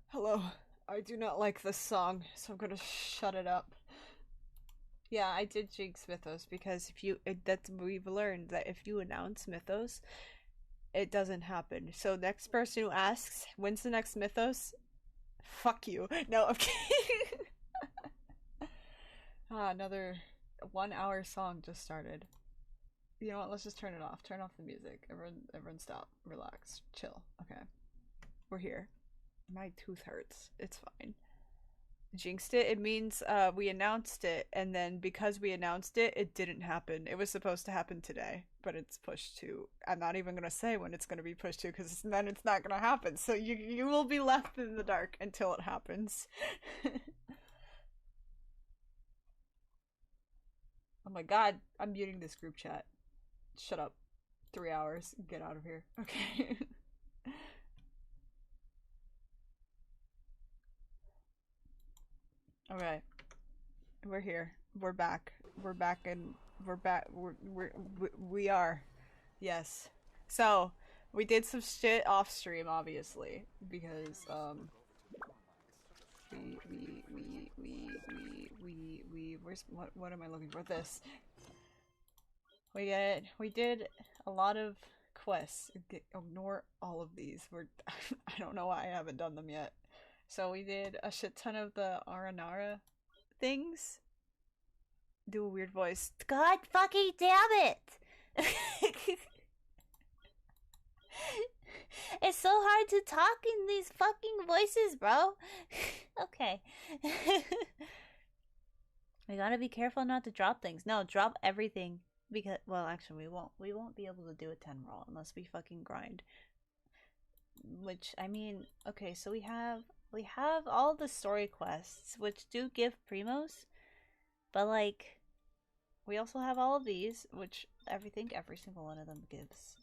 Hello. I do not like this song, so I'm gonna shut it up. Yeah, I did jinx Mythos because if you we've learned that if you announce Mythos, it doesn't happen. So next person who asks, when's the next Mythos? Fuck you. No, I'm kidding. Another 1 hour song just started. You know what? Let's just turn it off. Turn off the music. Everyone stop. Relax. Chill. Okay. We're here. My tooth hurts. It's fine. Jinxed it. It means we announced it, and then because we announced it, it didn't happen. It was supposed to happen today, but it's pushed to. I'm not even gonna say when it's gonna be pushed to, because then it's not gonna happen. So you will be left in the dark until it happens. Oh my god, I'm muting this group chat. Shut up. 3 hours. Get out of here. Okay. Okay. We're here. We're back. We're back and we're back. We are. Yes. So, we did some shit off stream, obviously, because, what am I looking for? This. We did a lot of quests. Ignore all of these. I don't know why I haven't done them yet. So we did a shit ton of the Aranara things. Do a weird voice. God fucking damn it! It's so hard to talk in these fucking voices, bro. Okay. We gotta be careful not to drop things. No, drop everything. Because, well, actually, we won't be able to do a 10 roll unless we fucking grind. Which, I mean, okay, so we have all the story quests, which do give primos, but like, we also have all of these, which every single one of them gives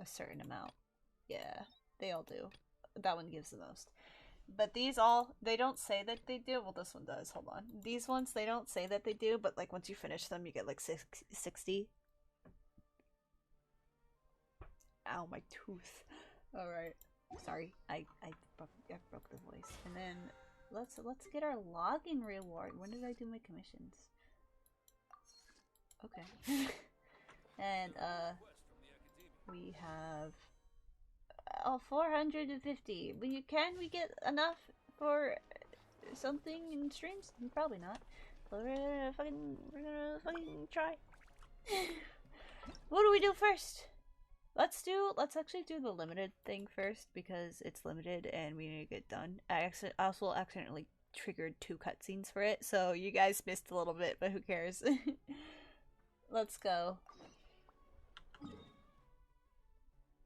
a certain amount. Yeah, they all do. That one gives the most. But these all, they don't say that they do. Well, this one does. Hold on. These ones, they don't say that they do, but like once you finish them, you get like 60. Ow, my tooth. Alright. Sorry. I broke the voice. And then let's get our logging reward. When did I do my commissions? Okay. And we have 450. Can we get enough for something in streams? Probably not. But we're gonna fucking try. What do we do first? Let's actually do the limited thing first because it's limited and we need to get done. I also accidentally triggered 2 cutscenes for it, so you guys missed a little bit, but who cares? Let's go.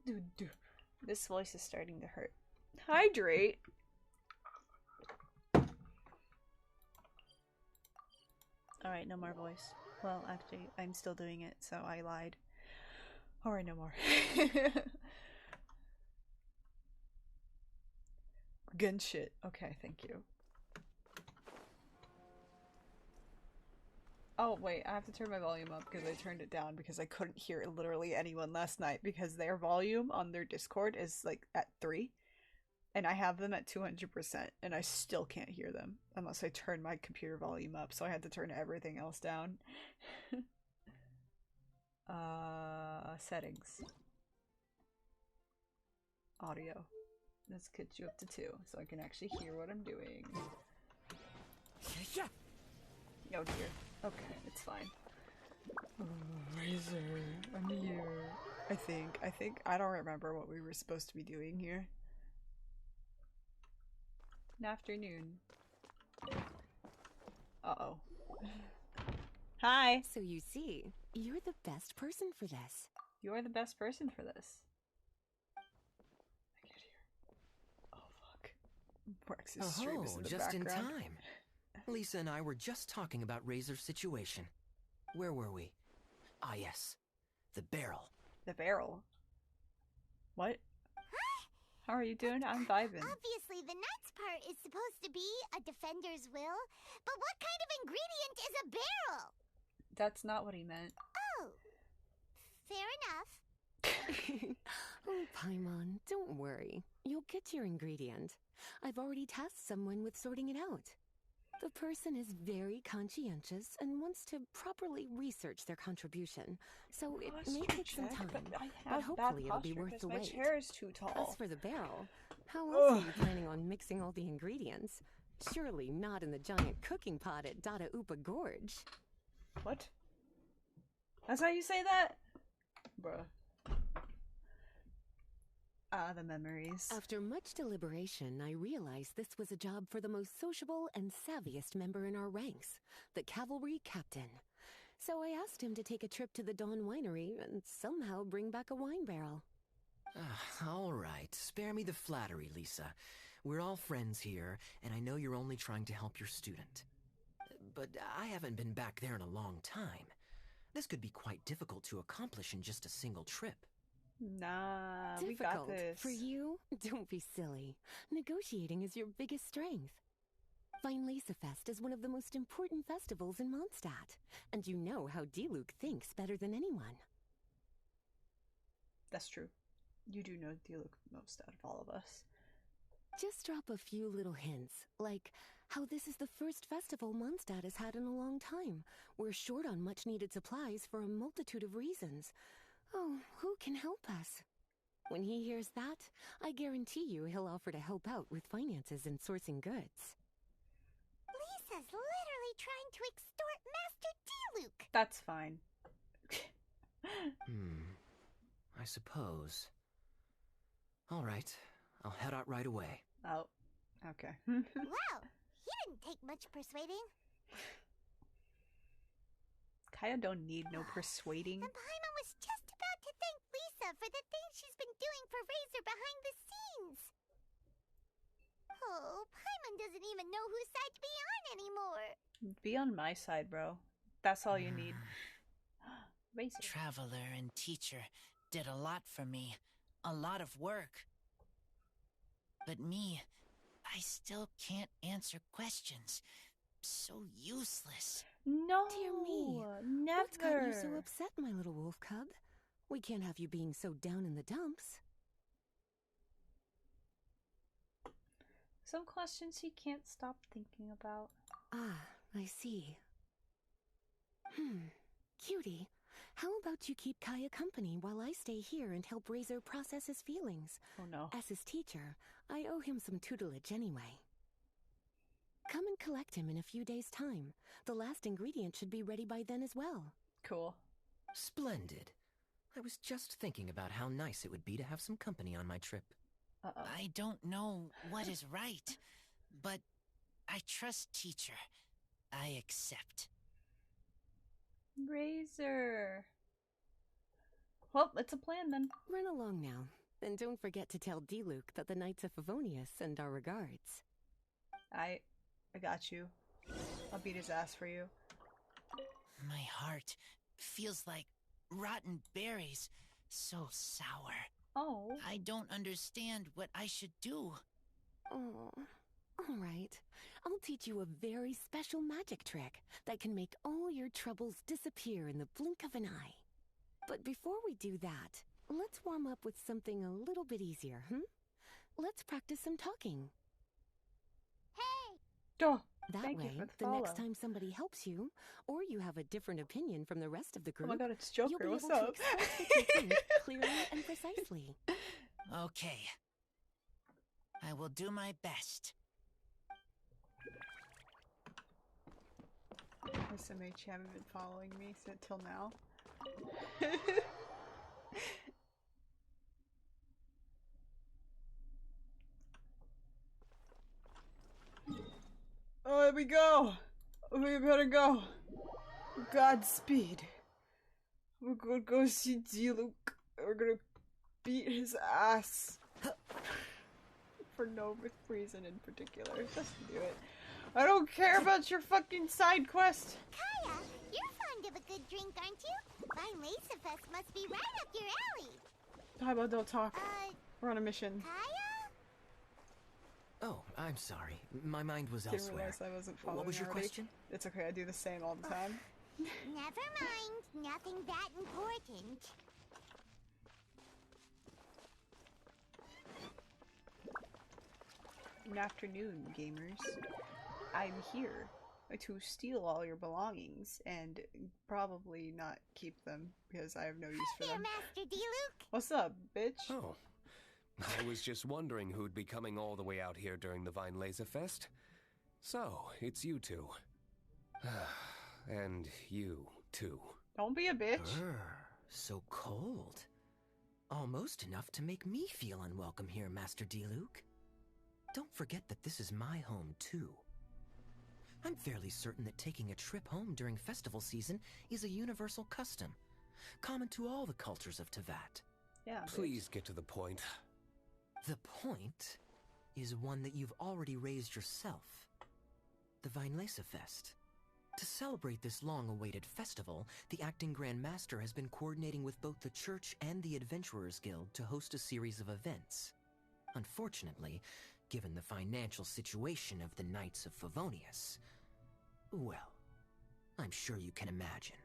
Dude. This voice is starting to hurt. Hydrate? Alright, no more voice. Well, actually, I'm still doing it, so I lied. Alright, no more. Genshin. Okay, thank you. Oh, wait, I have to turn my volume up because I turned it down because I couldn't hear literally anyone last night because their volume on their Discord is like at 3 and I have them at 200% and I still can't hear them unless I turn my computer volume up, so I had to turn everything else down. Settings. Audio. Let's get you up to 2 so I can actually hear what I'm doing. Oh dear. Okay, it's fine. Oh, Razor, I'm here. I think. I don't remember what we were supposed to be doing here. Good afternoon. Uh-oh. Hi! So you see, you're the best person for this. You're the best person for this. I can't hear. Oh, fuck. Rex's stream is in the just background. in time. Lisa and I were just talking about Razor's situation. Where were we? Ah, yes. The barrel. The barrel? What? How are you doing? I'm vibing. Obviously, the nuts part is supposed to be a defender's will, but what kind of ingredient is a barrel? That's not what he meant. Oh, fair enough. Paimon, don't worry. You'll get your ingredient. I've already tasked someone with sorting it out. The person is very conscientious and wants to properly research their contribution, so it may take some time, but hopefully it'll be worth the my wait. chair is too tall. As for the barrel, how else are you planning on mixing all the ingredients? Surely not in the giant cooking pot at Dada Upa Gorge. What? That's how you say that? Bruh. Ah, the memories. After much deliberation, I realized this was a job for the most sociable and savviest member in our ranks, the cavalry captain. So I asked him to take a trip to the Dawn Winery and somehow bring back a wine barrel. All right, spare me the flattery, Lisa. We're all friends here, and I know you're only trying to help your student. But I haven't been back there in a long time. This could be quite difficult to accomplish in just a single trip. Nah, Difficult. we got this. For you? Don't be silly. Negotiating is your biggest strength. Vinelandia Fest is one of the most important festivals in Mondstadt, and you know how Diluc thinks better than anyone. That's true. You do know Diluc most out of all of us. Just drop a few little hints, like how this is the first festival Mondstadt has had in a long time. We're short on much-needed supplies for a multitude of reasons. Oh, who can help us? When he hears that, I guarantee you he'll offer to help out with finances and sourcing goods. Lisa's literally trying to extort Master Diluc. That's fine. I suppose. All right, I'll head out right away. Oh, okay. Wow, he didn't take much persuading. Kaya don't need no persuading. And Paimon was just about to thank Lisa for the things she's been doing for Razor behind the scenes. Oh, Paimon doesn't even know whose side to be on anymore. Be on my side, bro. That's all you need. Razor. Traveler and teacher did a lot for me. A lot of work. But me, I still can't answer questions. So useless. No, Dear me, never. what's got you so upset, my little wolf cub? We can't have you being so down in the dumps. Some questions he can't stop thinking about. Ah, I see. Cutie, how about you keep Kaya company while I stay here and help Razor process his feelings? Oh no. As his teacher, I owe him some tutelage anyway. Come and collect him in a few days' time. The last ingredient should be ready by then as well. Cool. Splendid. I was just thinking about how nice it would be to have some company on my trip. Uh-oh. I don't know what is right, but I trust teacher. I accept. Razor. Well, it's a plan then. Run along now. And don't forget to tell Diluc that the Knights of Favonius send our regards. I got you. I'll beat his ass for you. My heart feels like rotten berries. So sour. Oh. I don't understand what I should do. Oh, all right. I'll teach you a very special magic trick that can make all your troubles disappear in the blink of an eye. But before we do that, let's warm up with something a little bit easier, Let's practice some talking. Hey! Oh, That thank you way, for the follow. next time somebody helps you, or you have a different opinion from the rest of the Oh group, my god, it's you'll Joker. be What's able to up? express what you think clearly and precisely. Okay. I will do my best. SMH, you haven't been following me till now. Oh, here we go. We better go. Godspeed. We're gonna go see Diluc. We're gonna beat his ass. For no reason in particular. Just do it. I don't care about your fucking side quest. Kaya, you're fond of a good drink, aren't you? Vinelandia Fest must be right up your alley. How about don't talk? We're on a mission. Kaya? Oh, I'm sorry. My mind was Didn't elsewhere. realize I wasn't following What was your already. question? It's okay, I do the same all the time. Never mind. Nothing that important. Good afternoon, gamers. I'm here to steal all your belongings and probably not keep them because I have no use for Here, them. Master D-Luke. What's up, bitch? Oh, I was just wondering who'd be coming all the way out here during the Vine Laser Fest. So, it's you two. And you, too. Don't be a bitch. Brr, so cold. Almost enough to make me feel unwelcome here, Master D-Luke. Don't forget that this is my home, too. I'm fairly certain that taking a trip home during festival season is a universal custom, common to all the cultures of Teyvat. Yeah. Please get to the point. The point is one that you've already raised yourself. The Vinelesa Fest. To celebrate this long-awaited festival, the Acting Grand Master has been coordinating with both the Church and the Adventurers Guild to host a series of events. Unfortunately, given the financial situation of the Knights of Favonius, well, I'm sure you can imagine.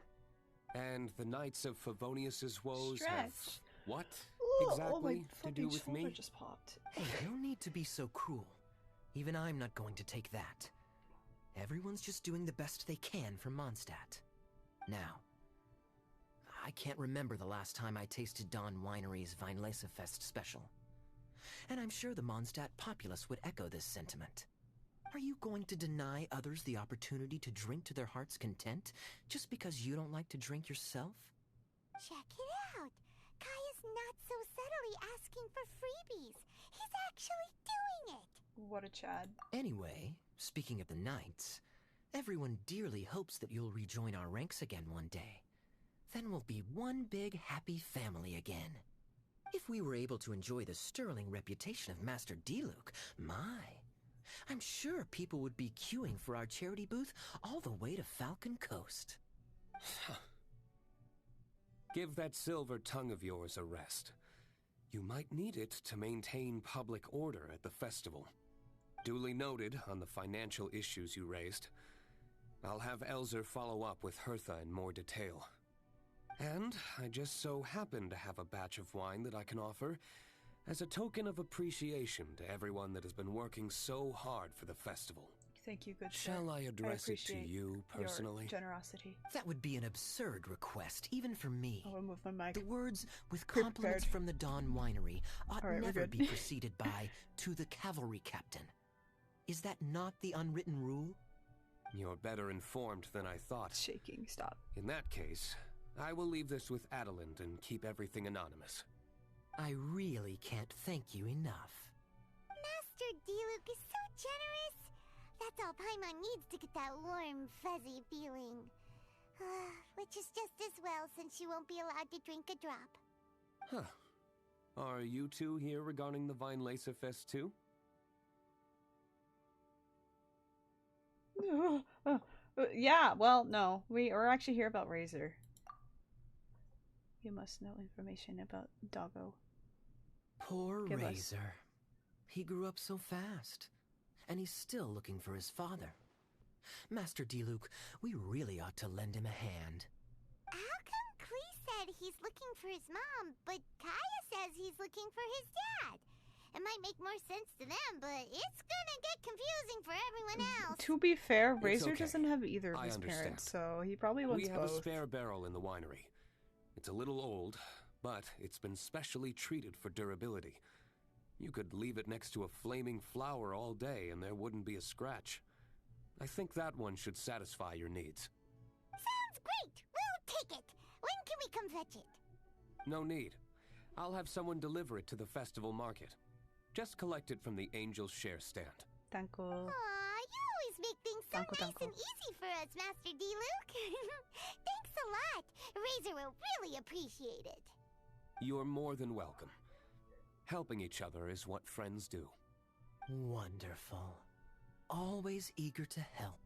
And the Knights of Favonius's woes have Stretch. what Oh, exactly my to do with shoulder me? just popped. Hey, no need to be so cruel. Even I'm not going to take that. Everyone's just doing the best they can for Mondstadt. Now, I can't remember the last time I tasted Dawn Winery's Vinelesa Fest special. And I'm sure the Mondstadt populace would echo this sentiment. Are you going to deny others the opportunity to drink to their heart's content just because you don't like to drink yourself? Check it out. Kaya's not so subtly asking for freebies. He's actually doing it. What a Chad. Anyway, speaking of the Knights, everyone dearly hopes that you'll rejoin our ranks again one day. Then we'll be one big happy family again. If we were able to enjoy the sterling reputation of Master D-Luke, I'm sure people would be queuing for our charity booth all the way to Falcon Coast. Give that silver tongue of yours a rest. You might need it to maintain public order at the festival. Duly noted on the financial issues you raised. I'll have Elzer follow up with Hertha in more detail. And I just so happen to have a batch of wine that I can offer as a token of appreciation to everyone that has been working so hard for the festival. Thank you, good sir. Shall I address it to appreciate you personally? Your generosity. That would be an absurd request, even for me. I'll move my mic. The words, with Prepared. compliments from the Dawn Winery, ought All right, we're never good. be preceded by, to the cavalry captain. Is that not the unwritten rule? You're better informed than I thought. Shaking. Stop. In that case, I will leave this with Adeline and keep everything anonymous. I really can't thank you enough. Master D-Luke is so generous. That's all Paimon needs to get that warm, fuzzy feeling. Which is just as well since she won't be allowed to drink a drop. Huh. Are you two here regarding the Vinelesa Fest too? Yeah, well, no. We're actually here about Razor. You must know information about Doggo. Poor Give us. Razor. He grew up so fast. And he's still looking for his father. Master D-Luke, we really ought to lend him a hand. How come Klee said he's looking for his mom, but Kaya says he's looking for his dad? It might make more sense to them, but it's gonna get confusing for everyone else. To be fair, It's Razor okay. doesn't have either of I his understand. parents, so he probably wants We have both. a spare barrel in the winery. It's a little old, but it's been specially treated for durability. You could leave it next to a flaming flower all day and there wouldn't be a scratch. I think that one should satisfy your needs. Sounds great! We'll take it! When can we come fetch it? No need. I'll have someone deliver it to the festival market. Just collect it from the Angel's Share stand. Tanko. Aw, you always make things so Danko, nice danko. and easy for us, Master D-Luke. Thanks a lot. Razor will really appreciate it. You're more than welcome. Helping each other is what friends do. Wonderful. Always eager to help.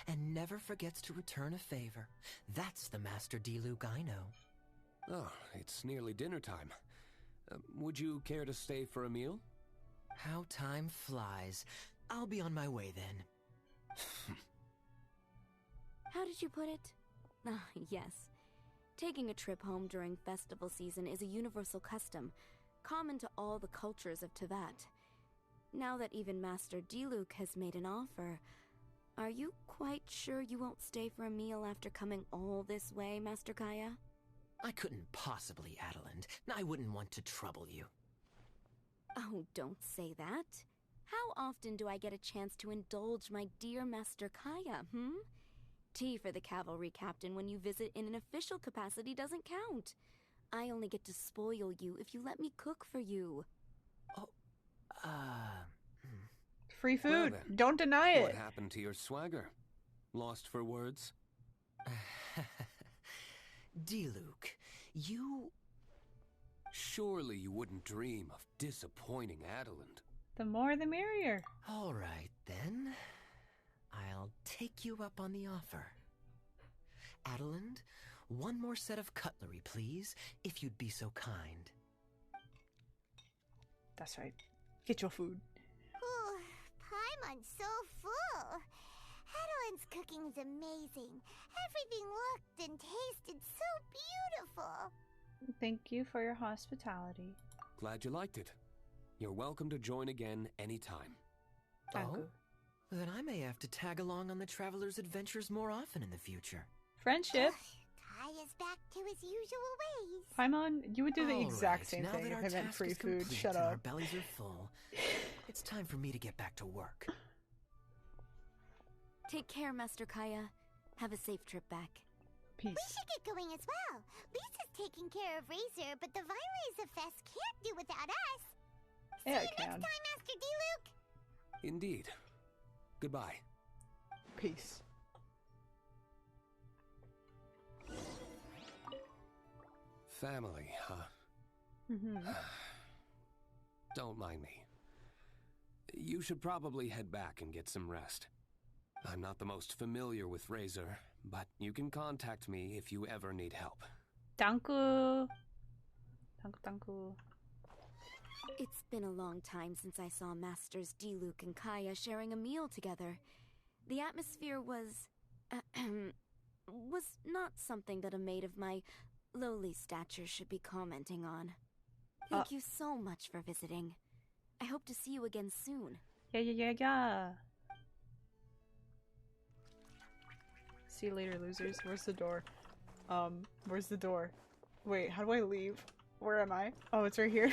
And never forgets to return a favor. That's the Master D-Luke I know. Oh, it's nearly dinner time. Would you care to stay for a meal? How time flies. I'll be on my way then. How did you put it? Ah, yes. Taking a trip home during festival season is a universal custom, common to all the cultures of Teyvat. now that even Master Diluc has made an offer, are you quite sure you won't stay for a meal after coming all this way, Master Kaya? I couldn't possibly, Adeland. I wouldn't want to trouble you. Oh, don't say that. How often do I get a chance to indulge my dear Master Kaya, Tea for the cavalry captain when you visit in an official capacity doesn't count. I only get to spoil you if you let me cook for you. Oh, Free food. Well then, Don't deny it. What happened to your swagger? Lost for words? Diluc, you... Surely you wouldn't dream of disappointing Adeland. The more the merrier. All right, then. I'll take you up on the offer. Adeland, one more set of cutlery, please, if you'd be so kind. That's right. Get your food. Ooh, Paimon's so full. Adeline's cooking's amazing. Everything looked and tasted so beautiful. Thank you for your hospitality. Glad you liked it. You're welcome to join again anytime. Danku. Oh? Then I may have to tag along on the Traveler's adventures more often in the future. Friendship. Kaya's back to his usual ways. Paimon, you would do the All exact right, same now thing that if our I meant task free is food. complete Shut and up. our bellies are full, it's time for me to get back to work. Take care, Master Kaya. Have a safe trip back. Peace. We should get going as well. Lisa's taking care of Razor, but the Vileza Fest can't do without us. Yeah, See it you can. next time, Master Diluc. Indeed. Goodbye. Peace. Family, huh? Mm-hmm. Don't mind me. You should probably head back and get some rest. I'm not the most familiar with Razor, but you can contact me if you ever need help. Danku. Danku. It's been a long time since I saw Masters Diluc and Kaya sharing a meal together. The atmosphere was... was not something that a maid of my lowly stature should be commenting on. Thank you so much for visiting. I hope to see you again soon. Yeah. See you later, losers. Where's the door? Where's the door? Wait, how do I leave? Where am I? Oh, it's right here.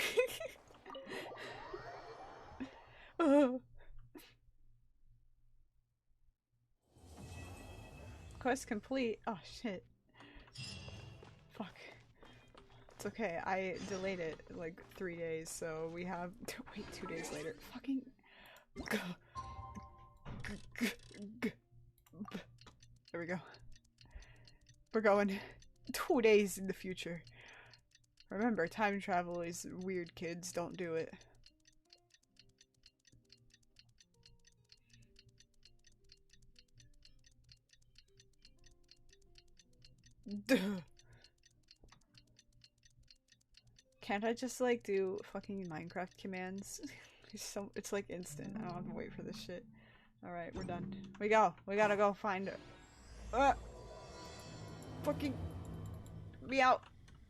Quest complete. Oh, shit. Fuck. It's okay. I delayed it like 3 days, so we have to wait 2 days later. Fucking. There we go. We're going 2 days in the future. Remember, time travel is weird, kids. Don't do it. Duh. Can't I just like do fucking Minecraft commands? It's like instant. I don't have to wait for this shit. Alright, we're done. We gotta go find it. Fucking let me out.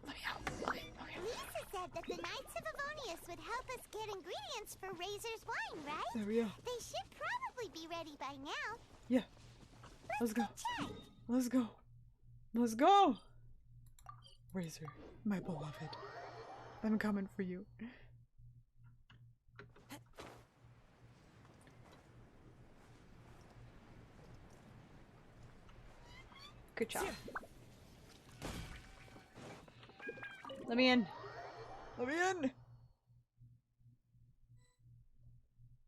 Okay. Lisa said that the Knights of Avonius would help us get ingredients for Razor's wine, right? There we go. They should probably be ready by now. Yeah. Let's go. Check. Let's go. Razor, my beloved. I'm coming for you. Good job. Let me in. Let me in.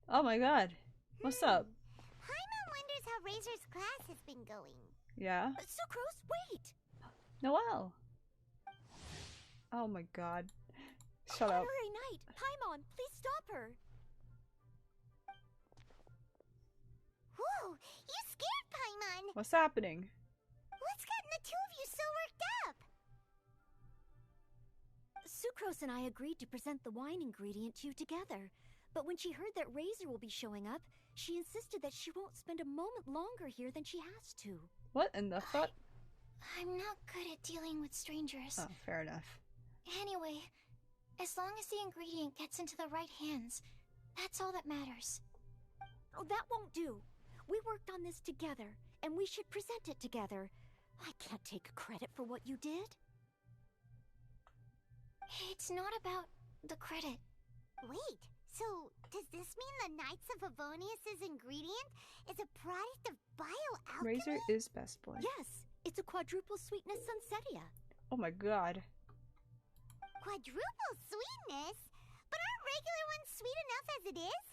Oh my god. What's up? Paimon wonders how Razor's class has been going. Yeah? Sucrose, wait! Noelle. Oh my god. Shut up. Honorary Knight, Paimon, please stop her! Whoa! You scared Paimon! What's happening? What's gotten the two of you so worked up? Sucrose and I agreed to present the wine ingredient to you together. But when she heard that Razor will be showing up, she insisted that she won't spend a moment longer here than she has to. What in the fuck? I'm not good at dealing with strangers. Oh, fair enough. Anyway, as long as the ingredient gets into the right hands, That's all that matters. Oh, that won't do. We worked on this together, and we should present it together. I can't take credit for what you did. It's not about the credit. Wait, so does this mean the Knights of Favonius' ingredient is a product of bioalchemy? Razor is best boy. Yes, it's a quadruple sweetness sunsetia. Oh my god. Quadruple sweetness? But aren't regular ones sweet enough as it is?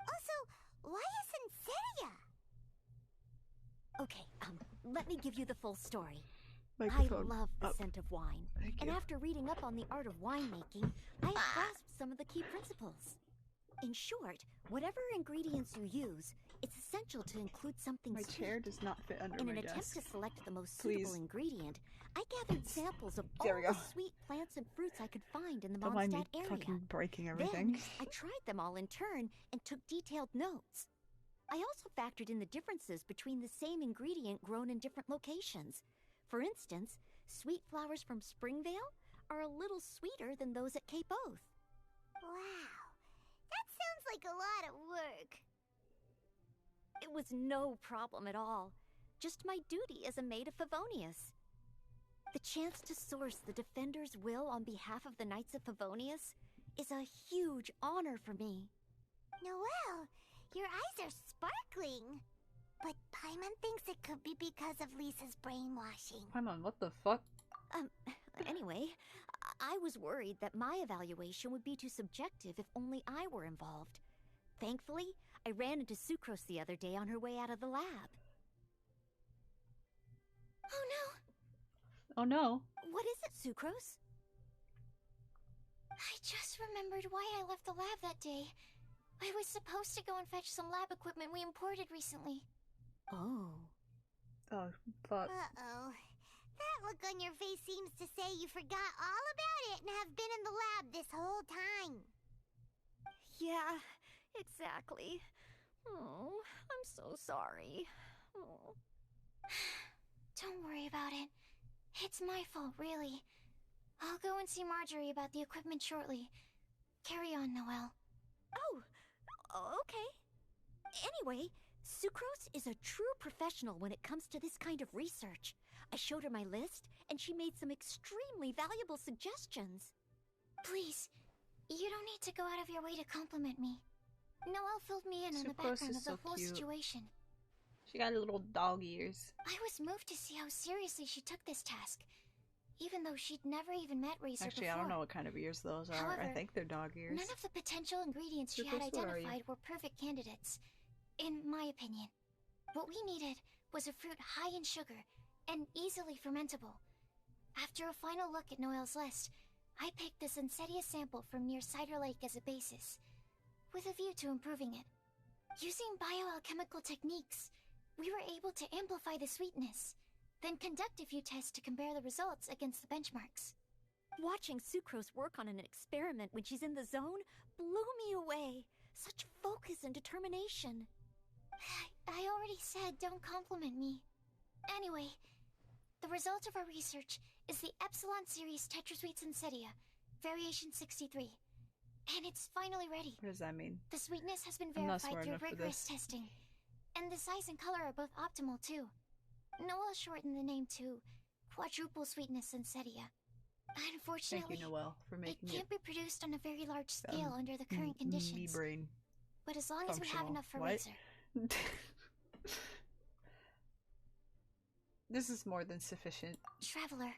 Also, why is Sunsetia? Okay, let me give you the full story. Microphone I love the up. scent of wine. Thank And you. after reading up on the art of winemaking, I have grasped some of the key principles. In short, whatever ingredients you use, it's essential to include something My sweet. chair does not fit under In my an attempt desk. to select the most Please. suitable ingredient, I gathered samples of all There we the go. sweet plants and fruits I could find in the Don't mind me Mondstadt area. fucking breaking everything. Then, I tried them all in turn and took detailed notes. I also factored in the differences between the same ingredient grown in different locations. For instance, sweet flowers from Springvale are a little sweeter than those at Cape Oath. Wow, that sounds like a lot of work. It was no problem at all. Just my duty as a maid of Favonius. The chance to source the Defender's will on behalf of the Knights of Favonius is a huge honor for me. Noelle, your eyes are sparkling. But Paimon thinks it could be because of Lisa's brainwashing. Paimon, what the fuck? Anyway, I was worried that my evaluation would be too subjective if only I were involved. Thankfully, I ran into Sucrose the other day on her way out of the lab. Oh no! Oh no. What is it, Sucrose? I just remembered why I left the lab that day. I was supposed to go and fetch some lab equipment we imported recently. Oh. Oh, fuck. Uh-oh. That look on your face seems to say you forgot all about it and have been in the lab this whole time. Yeah, exactly. Oh, I'm so sorry. Oh. Don't worry about it. It's my fault, really. I'll go and see Marjorie about the equipment shortly. Carry on, Noelle. Oh, okay. Anyway, Sucrose is a true professional when it comes to this kind of research. I showed her my list, and she made some extremely valuable suggestions. Please, you don't need to go out of your way to compliment me. Noelle filled me in on the Sucrose background is of the so whole cute. situation. She got little dog ears. I was moved to see how seriously she took this task, even though she'd never even met Razor Actually, before. I don't know what kind of ears those are. I However, think they're dog ears. None of the potential ingredients she had Sucrose, what are you? identified were perfect candidates, in my opinion. What we needed was a fruit high in sugar and easily fermentable. After a final look at Noelle's list, I picked the Sunsetia sample from near Cider Lake as a basis, with a view to improving it. Using bioalchemical techniques, we were able to amplify the sweetness, then conduct a few tests to compare the results against the benchmarks. Watching Sucrose work on an experiment when she's in the zone blew me away. Such focus and determination. I already said don't compliment me. Anyway, the result of our research is the Epsilon Series Tetrasweet Sunsetia, Variation 63. And it's finally ready. What does that mean? The sweetness has been I'm not verified smart through enough for rigorous this. testing. And the size and color are both optimal, too. Noelle shortened the name to Quadruple Sweetness Sunsetia. Unfortunately, Thank you, Noelle, for it making can't be produced on a very large scale under the current me conditions. brain. But as long as we have functional. enough for What? Razor. This is more than sufficient. Traveler,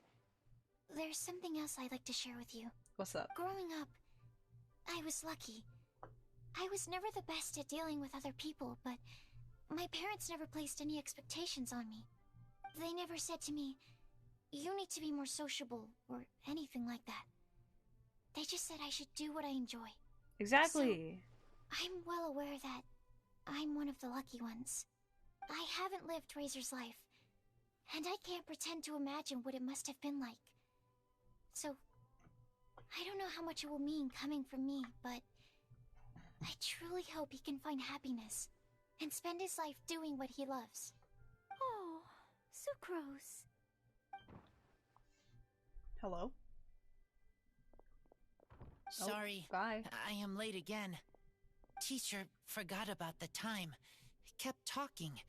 there's something else I'd like to share with you. What's up? Growing up, I was lucky. I was never the best at dealing with other people, but my parents never placed any expectations on me. They never said to me, "You need to be more sociable," or anything like that. They just said I should do what I enjoy. Exactly. I'm well aware that I'm one of the lucky ones. I haven't lived Razor's life, and I can't pretend to imagine what it must have been like. So, I don't know how much it will mean coming from me, but I truly hope he can find happiness and spend his life doing what he loves. Oh, Sucrose. Hello? Sorry, Bye. I am late again. teacher forgot about the time. Kept talking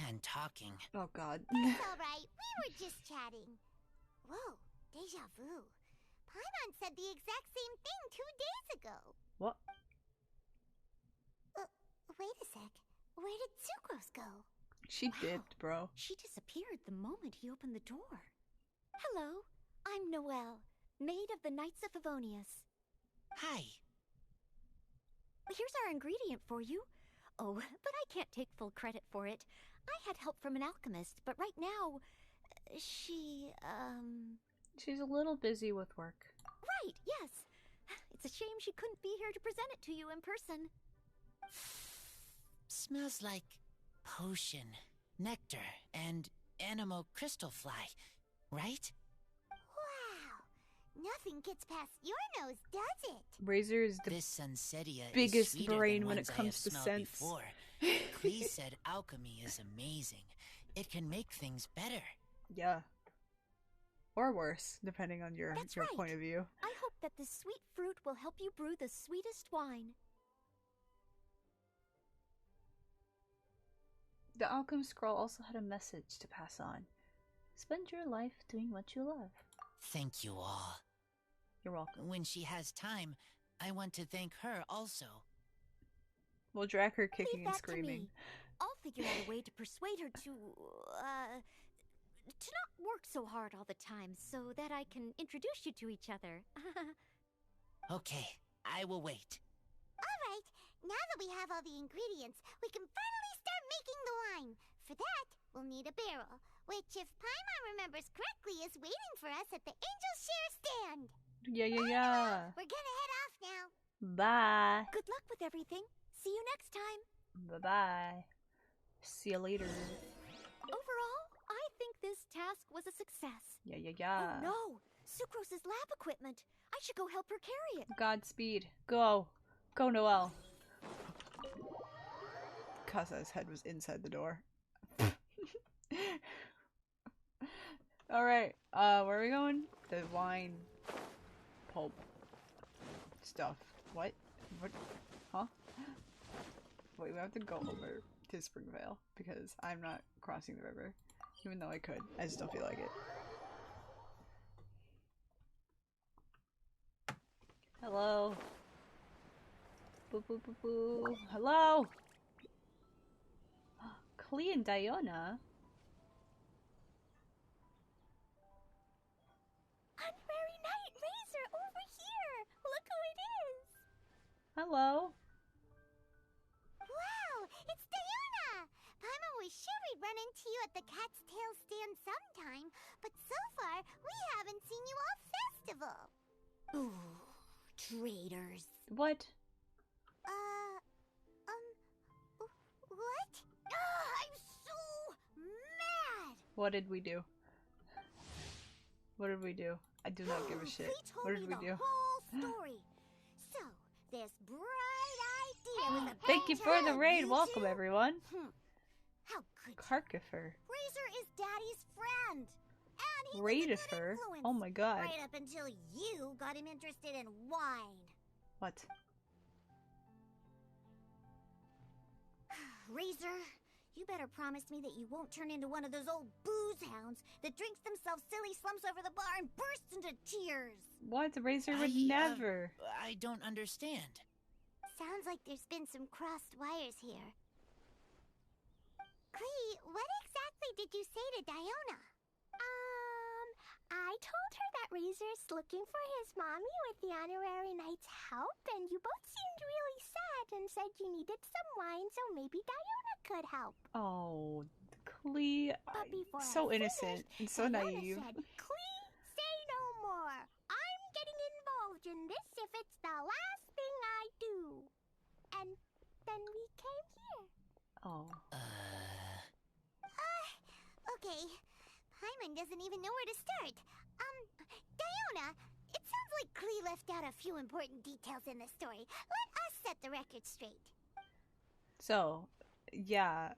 and talking. Oh god. It's alright, we were just chatting. Whoa, deja vu. Paimon said the exact same thing 2 days ago. What? Wait a sec. Where did Sucrose go? She Wow. dipped, bro. She disappeared the moment he opened the door. Hello, I'm Noelle, maid of the Knights of Favonius. Hi. Here's our ingredient for you. Oh, but I can't take full credit for it. I had help from an alchemist, but right now, she, She's a little busy with work. Right, yes. It's a shame she couldn't be here to present it to you in person. Smells like potion, nectar, and anemo crystal fly, right? Wow. Nothing gets past your nose, does it? Razor is the This Sunsetia biggest is sweeter brain than when it ones I comes have to smelled scents. Before. Klee said alchemy is amazing. It can make things better. Yeah. Or worse, depending on your That's point right. of view. I hope that this sweet fruit will help you brew the sweetest wine. The Alchem Scroll also had a message to pass on. Spend your life doing what you love. Thank you all. You're welcome. When she has time, I want to thank her also. We'll drag her kicking Leave and that screaming. to me. I'll figure out a way to persuade her to not work so hard all the time so that I can introduce you to each other. Okay, I will wait. Alright, now that we have all the ingredients, we can finally start making the wine. For that, we'll need a barrel, which, if Paimon remembers correctly, is waiting for us at the Angel Share stand. Yeah. We're gonna head off now. Bye. Good luck with everything. See you next time. Bye-bye. See you later. Overall, I think this task was a success. Yeah. Oh no! Sucrose's lab equipment. I should go help her carry it. Godspeed. Go. Go, Noelle. Kasa's head was inside the door. Alright, where are we going? The wine pulp stuff. What? What? Huh? Wait, we have to go over to Springvale because I'm not crossing the river. Even though I could. I just don't feel like it. Hello? Boo boo boo boo. Hello? Klee and Diona? Honorary Knight Razor, over here! Look who it is! Hello? Wow, it's Diona! Paimon was sure we'd run into you at the Cat's Tail stand sometime, but so far, we haven't seen you all festival. Ooh, traitors. What? What? I'm so mad! What did we do? What did we do? I do not give a shit. Klee told What did me we the do? whole story. So, this bright idea was a Thank you for the raid. Welcome, everyone. How could you? Carkifer. Razor is Daddy's friend. And he was a good Raidifer? influence. Oh my god. Right up until you got him interested in wine. What? Razor, you better promise me that you won't turn into one of those old booze hounds that drinks themselves silly, slumps over the bar, and bursts into tears. What? The Razor would I, never. I don't understand. Sounds like there's been some crossed wires here. Klee, what exactly did you say to Diona? I told her that Razor's looking for his mommy with the Honorary Knight's help, and you both seemed really sad and said you needed some wine, so maybe Diona could help. Oh, Klee. But before So I innocent finished, and so Diona naive. said, Klee, say no more. I'm getting involved in this if it's the last thing I do. And then we came here. Oh. Okay. Paimon doesn't even know where to start. Diona, it sounds like Klee left out a few important details in the story. Let us set the record straight. So, yeah,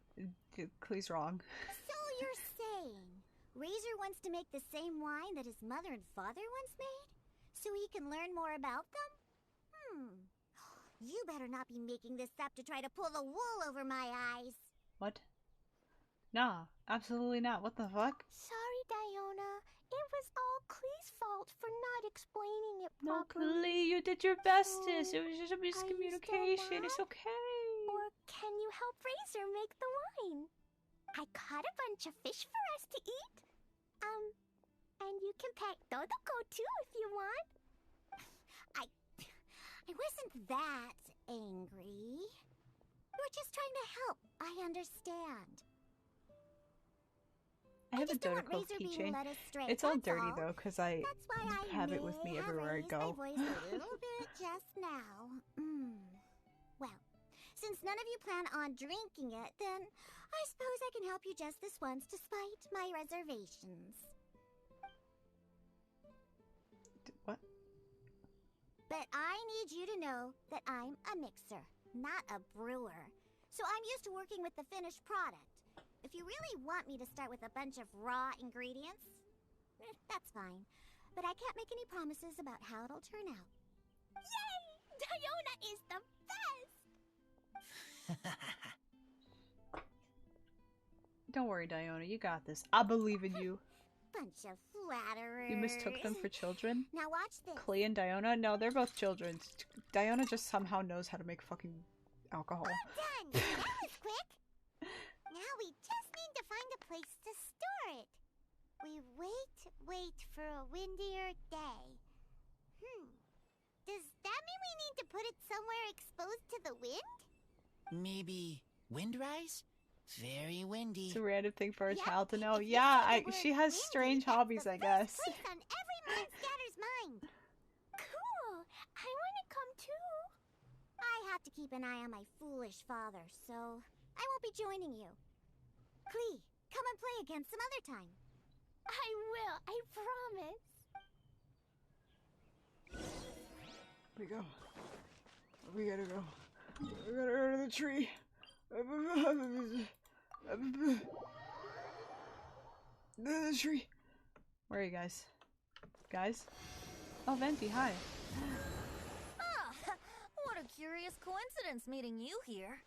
Klee's wrong. So you're saying Razor wants to make the same wine that his mother and father once made? So he can learn more about them? You better not be making this up to try to pull the wool over my eyes. What? Nah, absolutely not. What the fuck? Sorry, Diona. It was all Klee's fault for not explaining it No, properly. Klee, you did your bestest. So, It was just a are you still miscommunication. It's mad? okay. Or can you help Razor make the wine? I caught a bunch of fish for us to eat. And you can pet Dodoko too if you want. I wasn't that angry. We were just trying to help. I understand. I have a just don't want Dodoko Razor being keychain. led astray, It's all that's dirty all. though, because I That's why I have it with me may have everywhere I raised go. my voice a little bit just now. Well, since none of you plan on drinking it, then I suppose I can help you just this once despite my reservations. What? But I need you to know that I'm a mixer, not a brewer. So I'm used to working with the finished product. If you really want me to start with a bunch of raw ingredients, that's fine. But I can't make any promises about how it'll turn out. Yay! Diona is the best! Don't worry, Diona. You got this. I believe in you. Bunch of flatterers. You mistook them for children? Now watch this. Klee and Diona? No, they're both children. Diona just somehow knows how to make fucking alcohol. Done! That was quick! Now we just need to find a place to store it. We wait for a windier day. Does that mean we need to put it somewhere exposed to the wind? Maybe windrise? Very windy. It's a random thing for a Yep, child to know. if you Yeah, say the word she has windy, strange that's hobbies, the I guess. first place on every Monster's mind. Cool. I want to come too. I have to keep an eye on my foolish father, so I won't be joining you. Klee, come and play again some other time. I will. I promise. We go. We gotta go. We gotta go to the tree. The tree. Where are you guys? Guys? Oh, Venti, hi. Ah, what a curious coincidence meeting you here.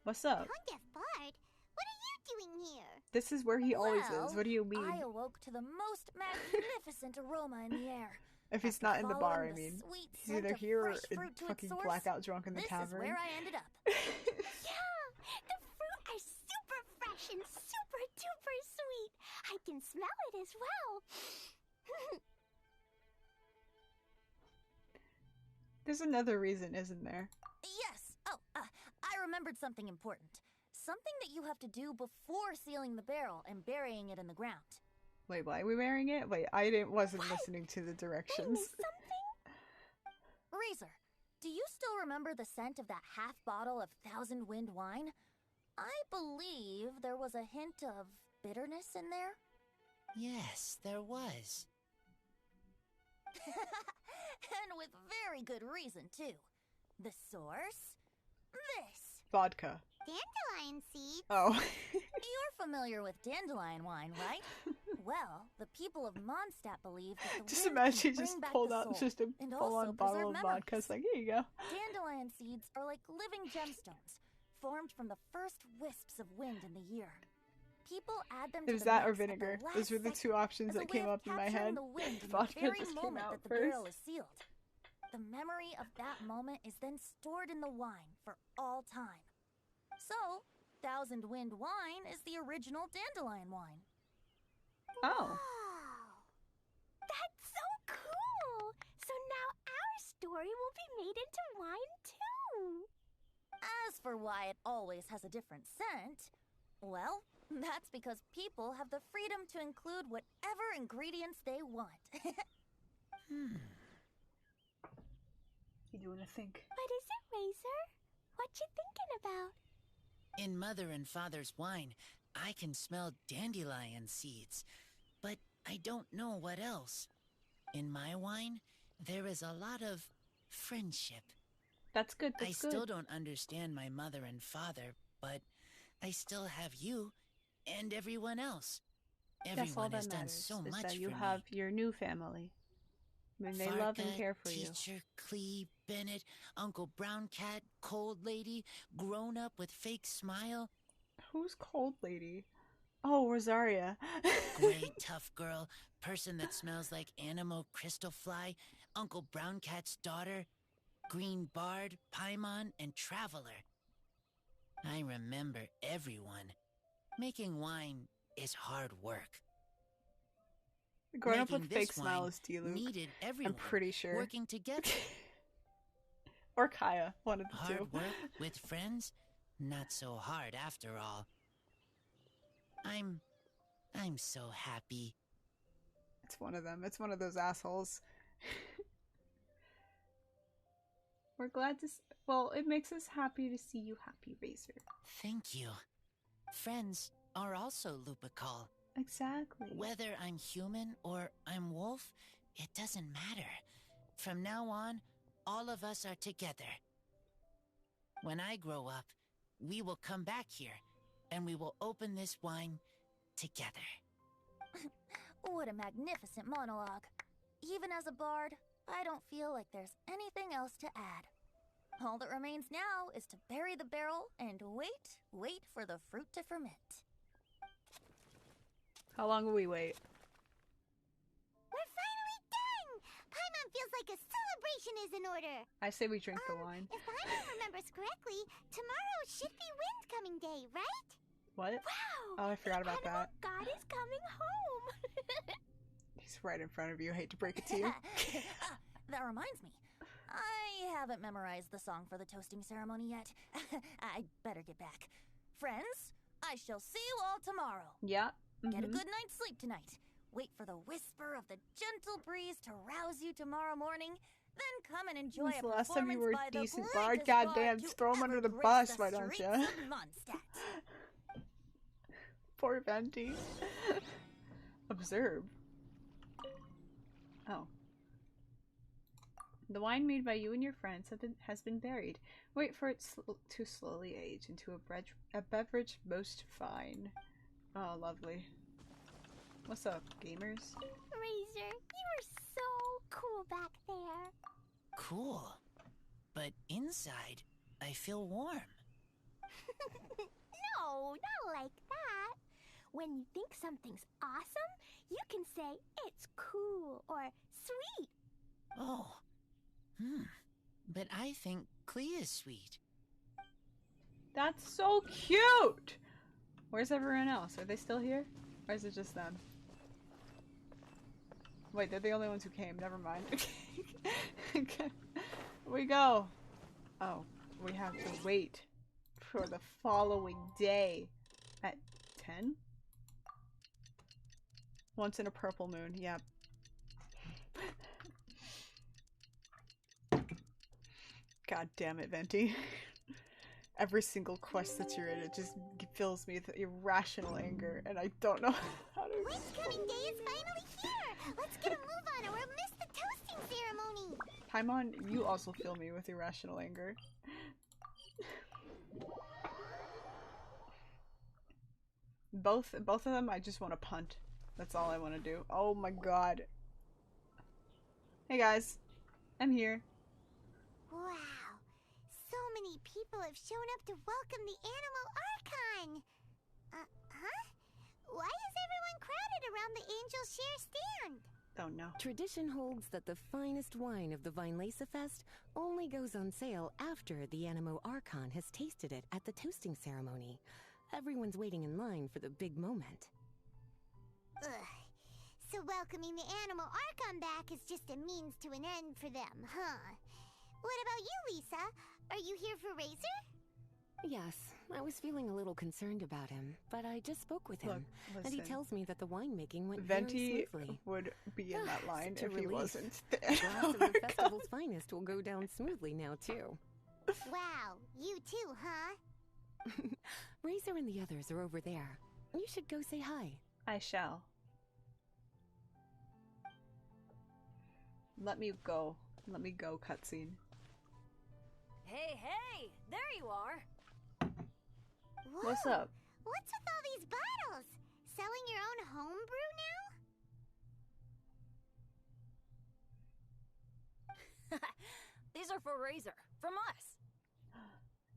What's up? Pontiff Bard, what are you doing here? This is where he always Well, is. What do you mean? I awoke to the most magnificent aroma in the air. If he's After not in the bar, following I mean. the sweet He's scent either of here or fresh in fruit to its fucking source, blackout drunk in the this tavern. is where I ended up. Yeah, the fruit are super fresh and super duper sweet. I can smell it as well. There's another reason, isn't there? Yes. Oh, I remembered something important. Something that you have to do before sealing the barrel and burying it in the ground. Wait, why are we wearing it? Wait, wasn't listening to the directions. Razor, do you still remember the scent of that half bottle of Thousand Wind wine? I believe there was a hint of bitterness in there. Yes, there was. And with very good reason, too. The source? This. Vodka. Dandelion seeds? Oh. You're familiar with dandelion wine, right? Well, the people of Mondstadt believe that the Just wind imagine can bring just back pulled the out soul just a and full-on also bottle preserve of vodka. It's like, here you go. Dandelion seeds are like living gemstones, formed from the first wisps of wind in the year. People add them It to was the that or mix at the vinegar. last Those were the second two options as a that way came of up in my capturing head. the wind in Vodka the very just came moment out that the first. barrel is sealed. The memory of that moment is then stored in the wine for all time. So, Thousand Wind wine is the original dandelion wine. Oh. Wow. That's so cool. So now our story will be made into wine too. As for why it always has a different scent, well, that's because people have the freedom to include whatever ingredients they want. You doing a think? What is it, Razor? What you thinking about? In Mother and Father's wine, I can smell dandelion seeds, but I don't know what else. In my wine, there is a lot of friendship. That's good. I That's still good. don't understand my mother and father, but I still have you and everyone else. That's all Everyone that has done matters. so Is much that you for have me. your new family. I mean, they love and Varka, care for you. Teacher, Clee, Bennett, Uncle Brown Cat, Cold Lady, grown up with fake smile. Who's Cold Lady? Oh, Rosaria. Gray tough girl, person that smells like Animo Crystal Fly, Uncle Brown Cat's daughter, Green Bard, Paimon, and Traveler. I remember everyone. Making wine is hard work. Growing up with Making fake this smile wine is Diluc. needed everyone I'm pretty sure. working together. Or Kaya, one of the two. Hard work with friends? Not so hard after all. I'm so happy. It's one of them. It's one of those assholes. We're glad to well, it makes us happy to see you happy, Razor. Thank you. Friends are also Lupical. Exactly. Whether I'm human or I'm wolf, it doesn't matter. From now on, all of us are together. When I grow up, we will come back here, and we will open this wine together. What a magnificent monologue. Even as a bard, I don't feel like there's anything else to add. All that remains now is to bury the barrel and wait for the fruit to ferment. How long will we wait? We're finally done! Paimon feels like a celebration is in order. I say we drink the wine. If Paimon remembers correctly, tomorrow should be Windcoming Day, right? What? Wow! Oh, I forgot about Animal that. God is coming home! He's right in front of you. I hate to break it to you. That reminds me. I haven't memorized the song for the toasting ceremony yet. I'd better get back. Friends, I shall see you all tomorrow. Yeah. Get a good night's sleep tonight. Wait for the whisper of the gentle breeze to rouse you tomorrow morning. Then come and enjoy When's a the last time you were a performance by the decent bard? greatest Goddamn, bard to throw him ever under the grace bus, the why don't streets ya? of Mondstadt. Poor Venti. Observe. Oh. The wine made by you and your friends has been buried. Wait for it to slowly age into a beverage most fine. Oh, lovely. What's up, gamers? Razor, you were so cool back there. Cool. But inside, I feel warm. No, not like that. When you think something's awesome, you can say it's cool or sweet. Oh. But I think Clee is sweet. That's so cute! Where's everyone else? Are they still here? Or is it just them? Wait, they're the only ones who came. Never mind. Okay. We go. Oh, we have to wait for the following day at 10? Once in a purple moon. Yep. God damn it, Venti. Every single quest that you're in, it just fills me with irrational anger, and I don't know how to Windcoming Day is finally here! Let's get a move on or we'll miss the toasting ceremony! Paimon, you also fill me with irrational anger. Both of them, I just want to punt. That's all I want to do. Oh my god. Hey guys, I'm here. Wow, so many people have shown up to welcome the Animal Archon! Huh? Why is everyone crowded around the Angel Share stand? Oh no. Tradition holds that the finest wine of the Vinelesa Fest only goes on sale after the Animo Archon has tasted it at the toasting ceremony. Everyone's waiting in line for the big moment. Ugh. So welcoming the Animal Archon back is just a means to an end for them, huh? What about you, Lisa? Are you here for Razor? Yes, I was feeling a little concerned about him, but I just spoke with him, Look, and he listen. tells me that the winemaking went Venti very smoothly. would be in that line Such a if he relief. wasn't A there. glass of the festival's finest will go down smoothly now, too. Wow, you too, huh? Razor and the others are over there. You should go say hi. I shall. Let me go. Let me go, cutscene. Hey, hey! There you are! Whoa, What's up? What's with all these bottles? Selling your own homebrew These are for Razor, from us.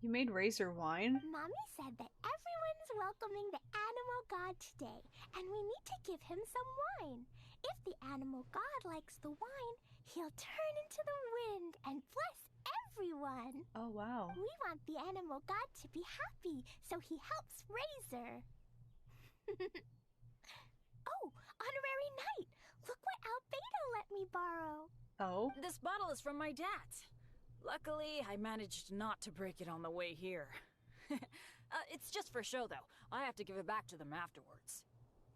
You made Razor wine? Mommy said that everyone's welcoming the animal god today, and we need to give him some wine. If the animal god likes the wine, he'll turn into the wind and bless everyone. Oh, wow. We want the animal god to be happy, so he helps Razor. Oh, honorary knight! Look what Albedo let me borrow. Oh? This bottle is from my dad's. Luckily, I managed not to break it on the way here. It's just for show, though. I have to give it back to them afterwards.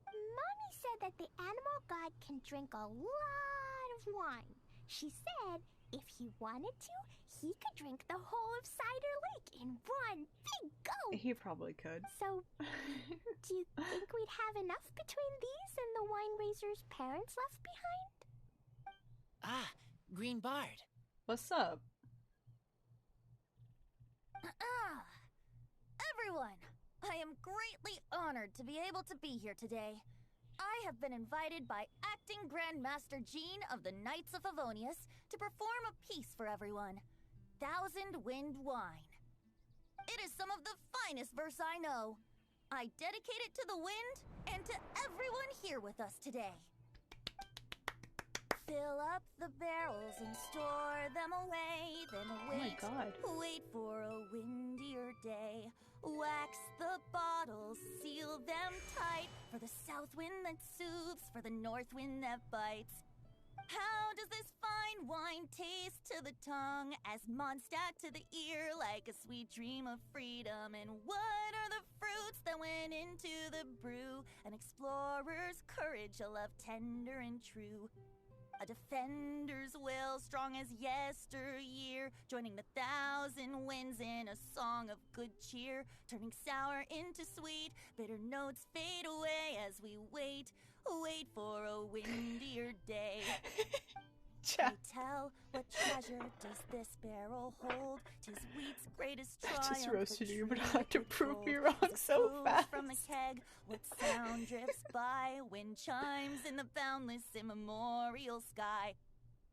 Mommy said that the animal god can drink a lot of wine. She said if he wanted to, he could drink the whole of Cider Lake in one big go. He probably could. So, do you think we'd have enough between these and the wine raiser's parents left behind? Ah, Green Bard. What's up? Everyone, I am greatly honored to be able to be here today. I have been invited by Acting Grandmaster Jean of the Knights of Favonius to perform a piece for everyone. Thousand Wind Wine. It is some of the finest verse I know. I dedicate it to the wind and to everyone here with us today. Fill up the barrels and store them away, then wait, Oh my God. wait for a windier day. Wax the bottles, seal them tight, for the south wind that soothes, for the north wind that bites. How does this fine wine taste to the tongue, as Mondstadt to the ear, like a sweet dream of freedom? And what are the fruits that went into the brew? An explorer's courage, a love tender and true. A defender's will, strong as yesteryear, joining the thousand winds in a song of good cheer, turning sour into sweet, bitter notes fade away as we wait for a windier day. Pray tell, what treasure does this barrel hold? 'Tis wheat's greatest I triumph. just roasted the you, but true I have to liquid prove gold. me wrong As it so flows fast. from the keg, what sound drifts by? Wind chimes in the boundless immemorial sky.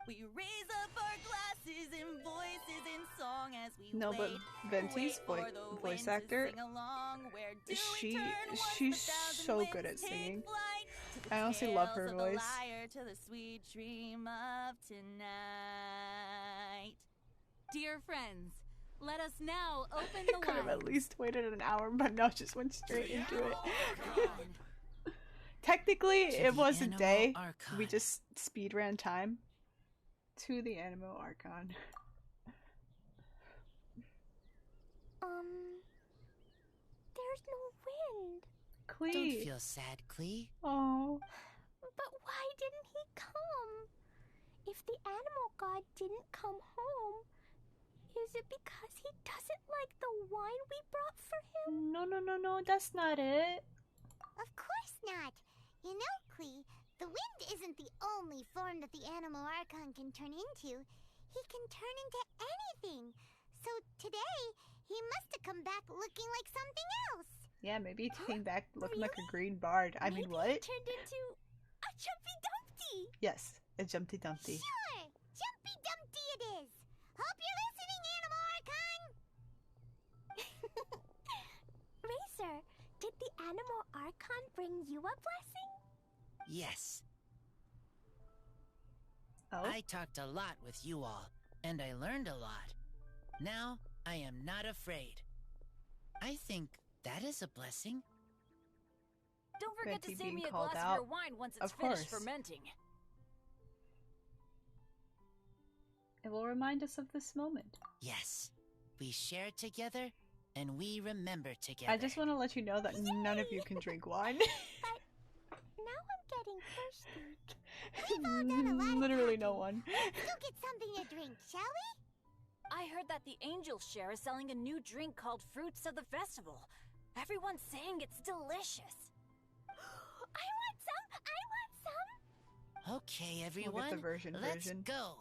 We raise up our glasses and voices in song as we No, but wait. Venti's wait for the voice wind to actor, sing along. Where do we she's turn once so the thousand good at winds take singing. flight? To the I honestly love tales her of the voice. lyre, to the sweet dream of tonight. Dear friends, let us now open I the could have wine. at least waited an hour, but no, just went straight into it. Technically, To it the was a Animal day. Archon. We just speed ran time to the Animo Archon. There's no wind. Don't Clee. feel sad, Clee. Oh. But why didn't he come? If the animal god didn't come home, is it because he doesn't like the wine we brought for him? No, that's not it. Of course not. You know, Klee, the wind isn't the only form that the animal archon can turn into. He can turn into anything. So today, he must have come back looking like something else. Yeah, maybe he Huh? came back looking like a Really? green bard. I mean, Maybe what? he turned into a Jumpy Dumpty. Yes, a Jumpty Dumpty. Sure, Jumpy Dumpty it is. Hope you're listening, Animal Archon. Racer, did the Animal Archon bring you a blessing? Yes, Oh? I talked a lot with you all, and I learned a lot. Now, I am not afraid. I think that is a blessing. Don't forget Betty to save being me a called glass of your out. wine once it's Of finished course. fermenting. It will remind us of this moment. Yes, we share together, and we remember together. I just want to let you know that none of you can drink wine. Now I'm getting thirsty. We've all done a lot of Literally no talking. one. Let's go get something to drink, shall we? I heard that the Angel Share is selling a new drink called Fruits of the Festival. Everyone's saying it's delicious. I want some! I want some! Okay, everyone, the version. let's go.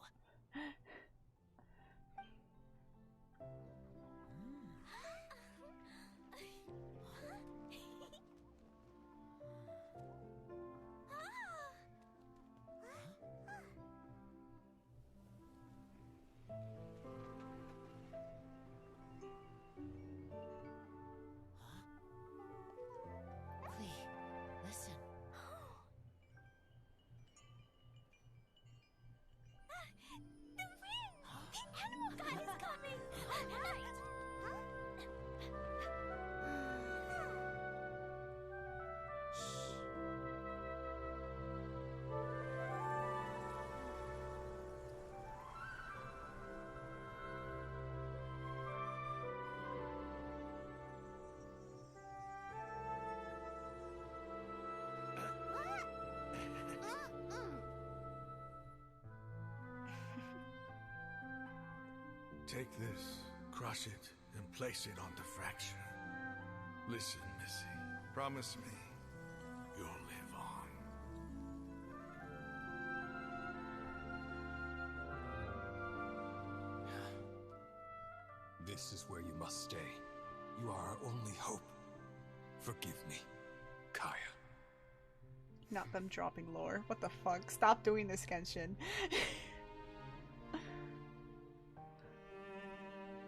Take this, crush it, and place it on the fracture. Listen, Missy. Promise me you'll live on. This is where you must stay. You are our only hope. Forgive me, Kaya. Not them dropping lore. What the fuck? Stop doing this, Genshin.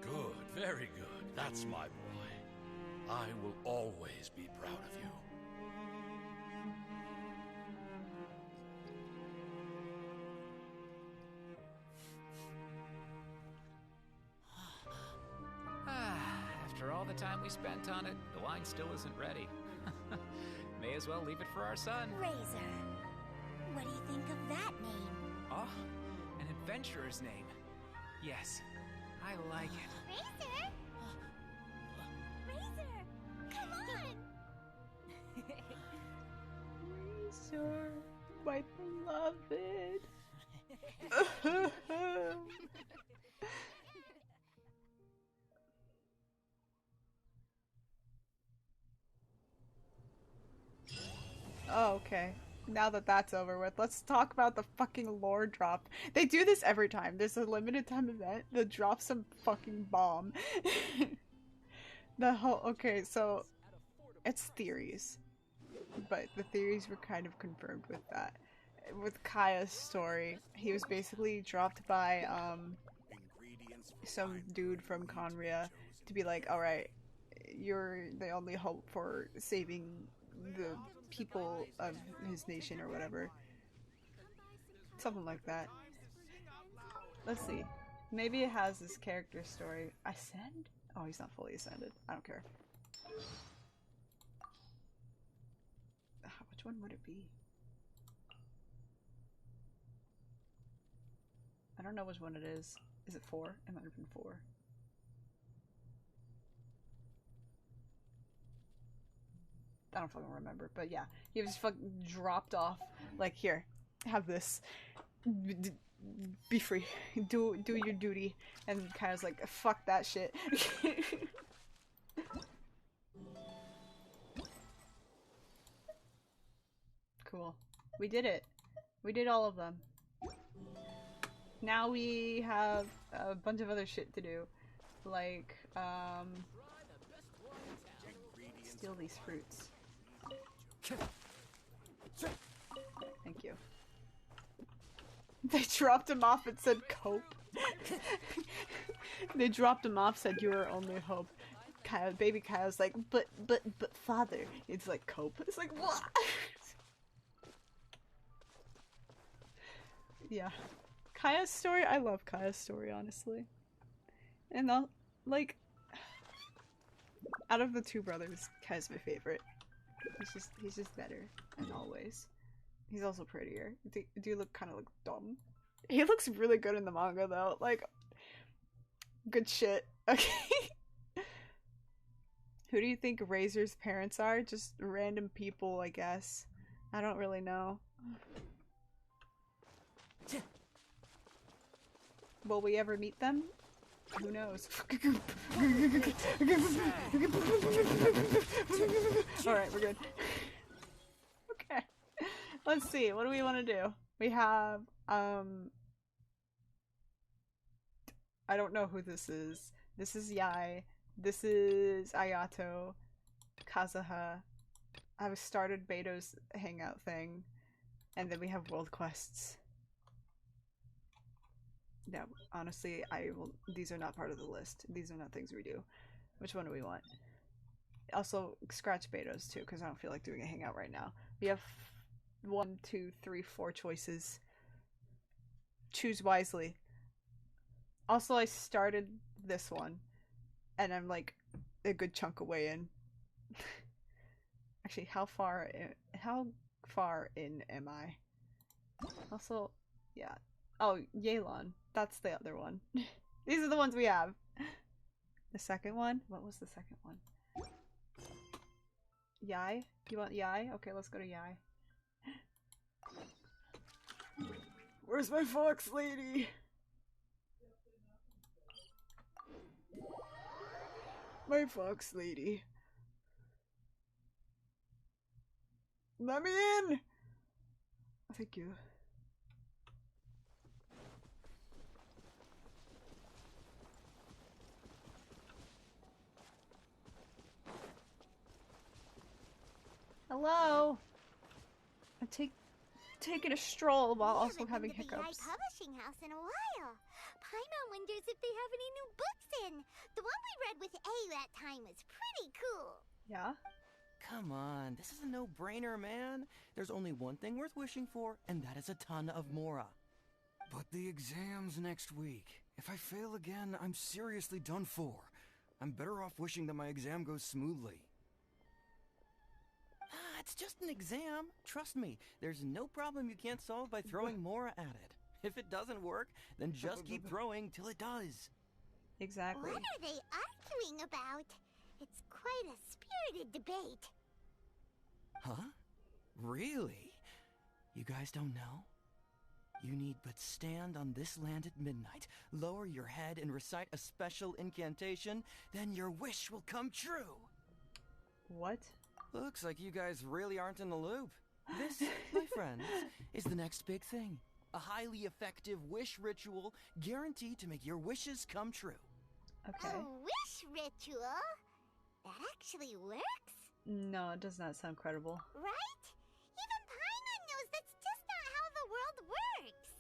Good, very good. That's my boy. I will always be proud of you. After all the time we spent on it, the wine still isn't ready. May as well leave it for our son. Razor. What do you think of that name? Oh, an adventurer's name. Yes, I like it. Razor? Razor! Come on! Razor, my beloved. Oh, okay. Now that that's over with, let's talk about the fucking lore drop. They do this every time. There's a limited time event that drops some fucking bomb. Okay, so it's theories, but the theories were kind of confirmed with that. With Kaya's story, he was basically dropped by some dude from Conria to be like, alright, you're the only hope for saving the people of his nation or whatever. Something like that. Let's see. Maybe it has this character story. Ascend? Oh, he's not fully ascended. I don't care. Which one would it be? I don't know which one it is. Is it 4? It might have been 4. I don't fucking remember, but yeah, he was fucking dropped off. Like, here, have this. Be free. Do your duty. And kind of like, fuck that shit. Cool. We did it. We did all of them. Now we have a bunch of other shit to do, like steal these fruits. Thank you. They dropped him off and said cope. They dropped him off, said you are only hope. Kyle, baby Kyle's like, but father. It's like cope. It's like, what? Yeah. Kaya's story, I love Kaya's story, honestly. And I'll, like, out of the two brothers, Kaya's my favorite. He's just better, as always. He's also prettier. Do look kind of like dumb. He looks really good in the manga though. Like, good shit. Okay. Who do you think Razor's parents are? Just random people, I guess. I don't really know. Will we ever meet them? Who knows? Alright, we're good. Okay. Let's see, what do we want to do? We have, I don't know who this is. This is Yai. This is Ayato. Kazuha. I've started Beto's hangout thing. And then we have world quests. Yeah, honestly, these are not part of the list. These are not things we do. Which one do we want? Also, scratch Beto's too, because I don't feel like doing a hangout right now. We have 1, 2, 3, 4 choices. Choose wisely. Also, I started this one, and I'm like a good chunk away in. Actually, how far in am I? Also, yeah. Oh, Yelan. That's the other one. These are the ones we have. The second one? What was the second one? Yai? You want Yai? Okay, let's go to Yai. Where's my fox lady? My fox lady. Let me in! Thank you. Hello! I'm taking a stroll while also having hiccups. The publishing house in a while. Paimon wonders if they have any new books in. The one we read with A that time was pretty cool. Yeah? Come on, this is a no-brainer, man. There's only one thing worth wishing for, and that is a ton of Mora. But the exam's next week. If I fail again, I'm seriously done for. I'm better off wishing that my exam goes smoothly. It's just an exam. Trust me, there's no problem you can't solve by throwing Mora at it. If it doesn't work, then just keep throwing till it does. Exactly. What are they arguing about? It's quite a spirited debate. Huh? Really? You guys don't know? You need but stand on this land at midnight, lower your head and recite a special incantation, then your wish will come true. What? Looks like you guys really aren't in the loop. This, my friends, is the next big thing. A highly effective wish ritual guaranteed to make your wishes come true. Okay. A wish ritual? That actually works? No, it does not sound credible. Right? Even Paimon knows that's just not how the world works.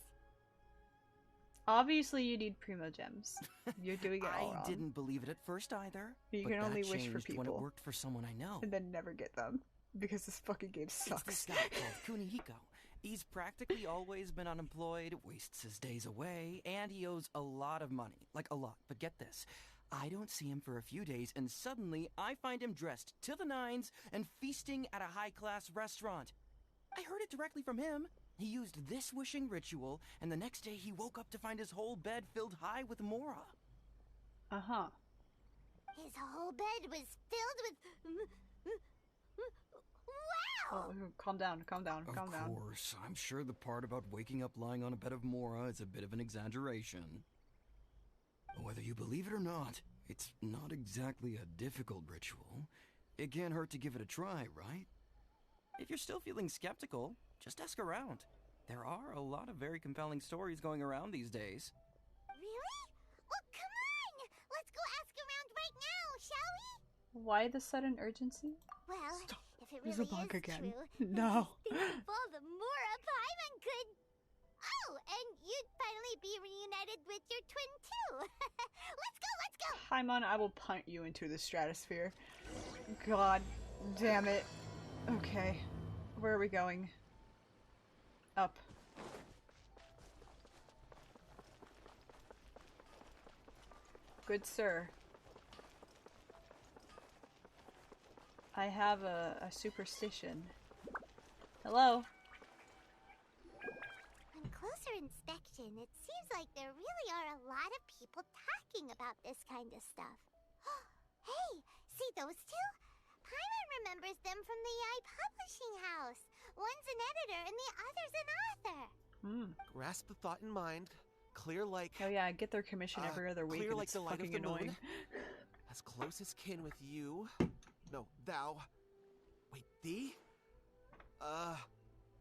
Obviously, you need primo gems. You're doing it all wrong. I didn't believe it at first either. But you but can only that wish for changed people. when it worked for someone I know. And then never get them. Because this fucking game It's sucks. this guy called Kunihiko. He's practically always been unemployed, wastes his days away, and he owes a lot of money. Like, a lot. But get this. I don't see him for a few days, and suddenly I find him dressed to the nines and feasting at a high-class restaurant. I heard it directly from him. He used this wishing ritual, and the next day he woke up to find his whole bed filled high with Mora. Uh-huh. His whole bed was filled with... Wow! Oh, calm down, calm down, calm down. Of course, I'm sure the part about waking up lying on a bed of Mora is a bit of an exaggeration. Whether you believe it or not, it's not exactly a difficult ritual. It can't hurt to give it a try, right? If you're still feeling skeptical, just ask around. There are a lot of very compelling stories going around these days. Really? Well, come on! Let's go ask around right now, shall we? Why the sudden urgency? Well, if it There's really a bug is again. true, No. think of all the Mora Paimon could... Oh, and you'd finally be reunited with your twin too. Let's go, let's go! Paimon, I will punt you into the stratosphere. God damn it. Okay. Where are we going? Up. Good sir. I have a superstition. Hello? On closer inspection, it seems like there really are a lot of people talking about this kind of stuff. Hey, see those two? Paimon remembers them from the AI publishing house. One's an editor and the other's an author. Grasp the thought in mind. Clear like... Oh yeah, I get their commission every other week clear and like it's the light of fucking the annoying. moon. As close as kin with you. No, thou. Wait, thee?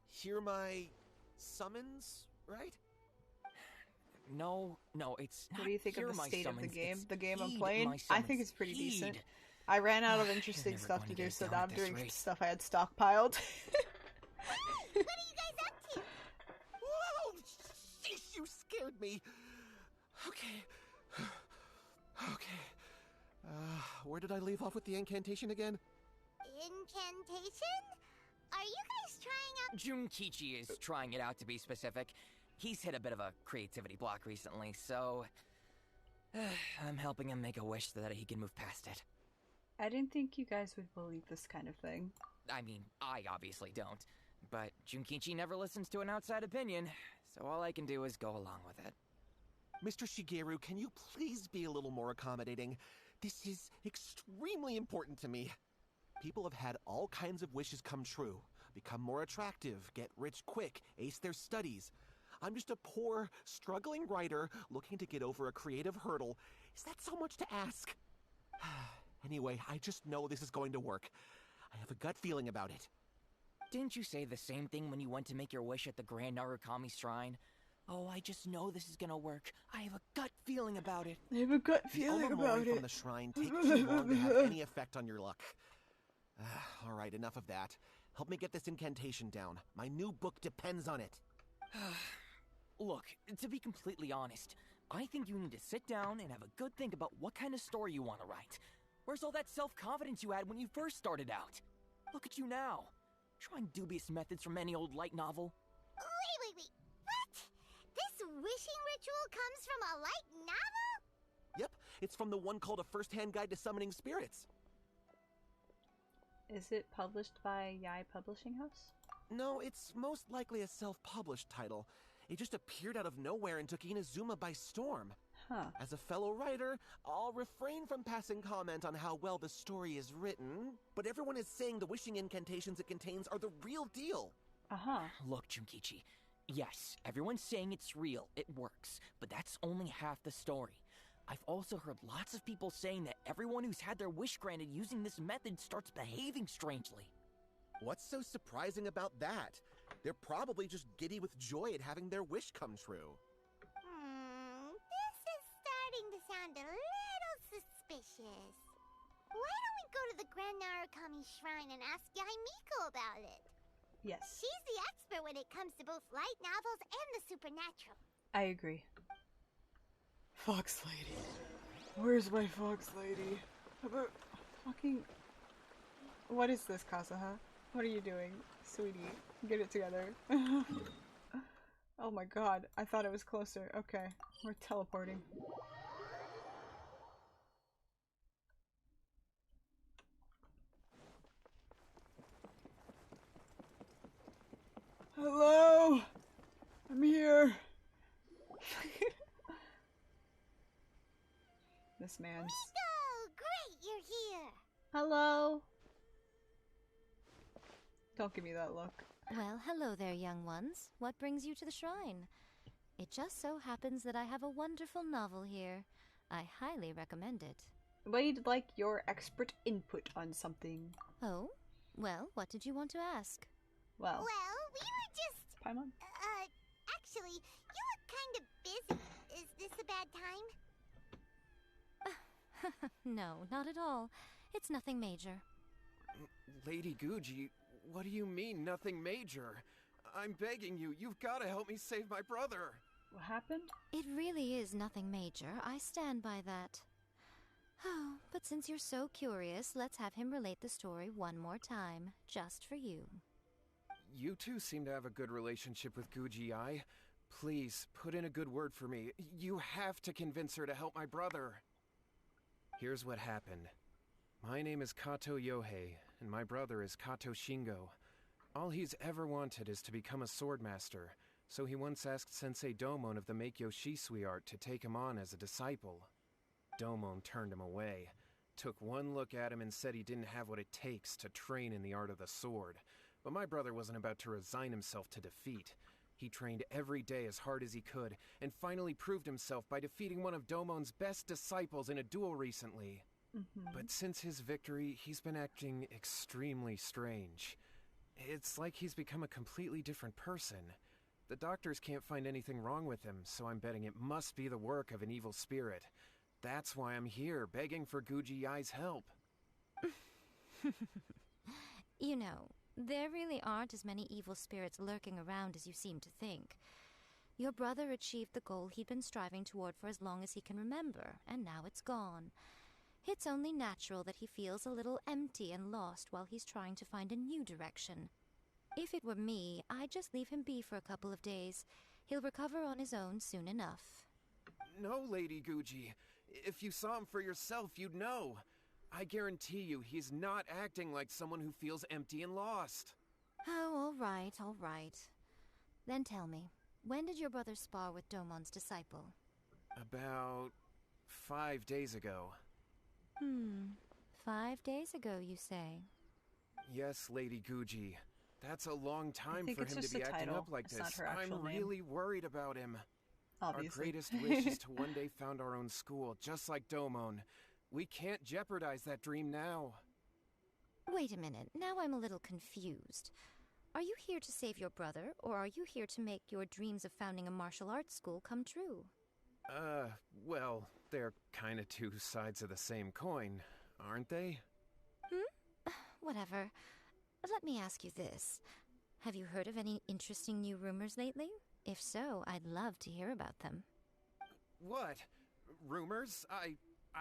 Hear my summons, right? No, it's What do you think hear of the my state of the summons, game? it's The game I'm heed playing? my I think summons. it's pretty decent. Heed. I ran out of You're interesting never stuff going to to do, get so it now done I'm at this doing rate. stuff I had stockpiled. What are you guys up to? Whoa! Sheesh, you scared me. Okay. Okay. Where did I leave off with the incantation again? Incantation? Are you guys trying out... Junkichi is trying it out, to be specific. He's hit a bit of a creativity block recently, so... I'm helping him make a wish so that he can move past it. I didn't think you guys would believe this kind of thing. I mean, I obviously don't. But Junkichi never listens to an outside opinion, so all I can do is go along with it. Mr. Shigeru, can you please be a little more accommodating? This is extremely important to me. People have had all kinds of wishes come true. Become more attractive, get rich quick, ace their studies. I'm just a poor, struggling writer looking to get over a creative hurdle. Is that so much to ask? Anyway, I just know this is going to work. I have a gut feeling about it. Didn't you say the same thing when you went to make your wish at the Grand Narukami Shrine? Oh, I just know this is gonna work. I have a gut feeling about it. I have a gut feeling about it. From the shrine take too long to have any effect on your luck. Alright, enough of that. Help me get this incantation down. My new book depends on it. Look, to be completely honest, I think you need to sit down and have a good think about what kind of story you want to write. Where's all that self-confidence you had when you first started out? Look at you now, trying dubious methods from any old light novel. Wait. What? This wishing ritual comes from a light novel? Yep, it's from the one called A First-Hand Guide to Summoning Spirits. Is it published by Yai Publishing House? No, it's most likely a self-published title. It just appeared out of nowhere and took Inazuma by storm. Huh. As a fellow writer, I'll refrain from passing comment on how well the story is written, but everyone is saying the wishing incantations it contains are the real deal. Uh-huh. Look, Junkichi, yes, everyone's saying it's real, it works, but that's only half the story. I've also heard lots of people saying that everyone who's had their wish granted using this method starts behaving strangely. What's so surprising about that? They're probably just giddy with joy at having their wish come true. This is starting to sound a little suspicious. Why don't we go to the Grand Narukami Shrine and ask Yai Miko about it? Yes. She's the expert when it comes to both light novels and the supernatural. I agree. Fox Lady. Where's my Fox Lady? Fucking... What is this, Kazuha? What are you doing? Sweetie, get it together. Oh my god, I thought it was closer. Okay, we're teleporting. Hello! I'm here! This man's... Miko! Great, you're here! Hello! Don't give me that look. Well, hello there, young ones. What brings you to the shrine? It just so happens that I have a wonderful novel here. I highly recommend it. We'd like your expert input on something. Oh? Well, what did you want to ask? Well, we were just... Paimon? Actually, you look kind of busy. Is this a bad time? No, not at all. It's nothing major. Lady Guji, what do you mean, nothing major? I'm begging you, you've got to help me save my brother. What happened? It really is nothing major. I stand by that. Oh, but since you're so curious, let's have him relate the story one more time, just for you. You two seem to have a good relationship with Guji-ai. Please, put in a good word for me. You have to convince her to help my brother. Here's what happened. My name is Kato Yohei, and my brother is Kato Shingo. All he's ever wanted is to become a swordmaster, so he once asked Sensei Domon of the Meikyo Shisui art to take him on as a disciple. Domon turned him away, took one look at him and said he didn't have what it takes to train in the art of the sword. But my brother wasn't about to resign himself to defeat. He trained every day as hard as he could, and finally proved himself by defeating one of Domon's best disciples in a duel recently. But since his victory, he's been acting extremely strange. It's like he's become a completely different person. The doctors can't find anything wrong with him, so I'm betting it must be the work of an evil spirit. That's why I'm here, begging for Guji-ai's help. You know, there really aren't as many evil spirits lurking around as you seem to think. Your brother achieved the goal he'd been striving toward for as long as he can remember, and now it's gone. It's only natural that he feels a little empty and lost while he's trying to find a new direction. If it were me, I'd just leave him be for a couple of days. He'll recover on his own soon enough. No, Lady Guji. If you saw him for yourself, you'd know. I guarantee you, he's not acting like someone who feels empty and lost. Oh, all right. Then tell me, when did your brother spar with Domon's disciple? About 5 days ago. 5 days ago, you say? Yes, Lady Guji. That's a long time for him to be acting up like this. I'm really worried about him. Obviously. Our greatest wish is to one day found our own school, just like Domon. We can't jeopardize that dream now. Wait a minute, now I'm a little confused. Are you here to save your brother, or are you here to make your dreams of founding a martial arts school come true? Well, they're kinda two sides of the same coin, aren't they? Whatever. Let me ask you this. Have you heard of any interesting new rumors lately? If so, I'd love to hear about them. What? Rumors? I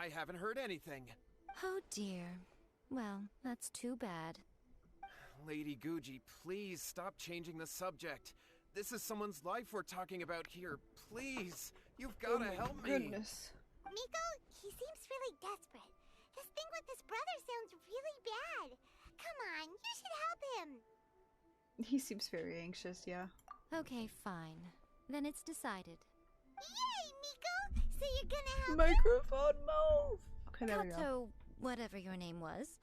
haven't heard anything. Oh dear. Well, that's too bad. Lady Guji, please stop changing the subject. This is someone's life we're talking about here. Please, you've gotta help me. Goodness. Miko, he seems really desperate. This thing with his brother sounds really bad. Come on, you should help him. He seems very anxious, yeah. Okay, fine. Then it's decided. Yay, Miko! So you're gonna help him? Microphone move! Okay, there we go. Kato, whatever your name was,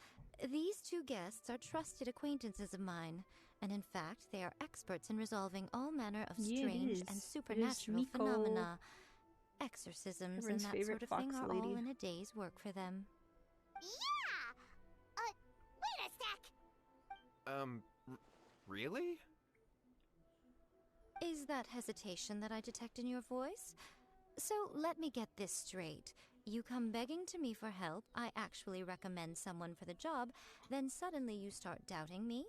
these two guests are trusted acquaintances of mine, and in fact, they are experts in resolving all manner of strange and supernatural phenomena. Exorcisms Everyone's and that favorite sort of thing fox are all lady. in a day's work for them. Yeah! Wait a sec! Really? Is that hesitation that I detect in your voice? So let me get this straight. You come begging to me for help, I actually recommend someone for the job, then suddenly you start doubting me?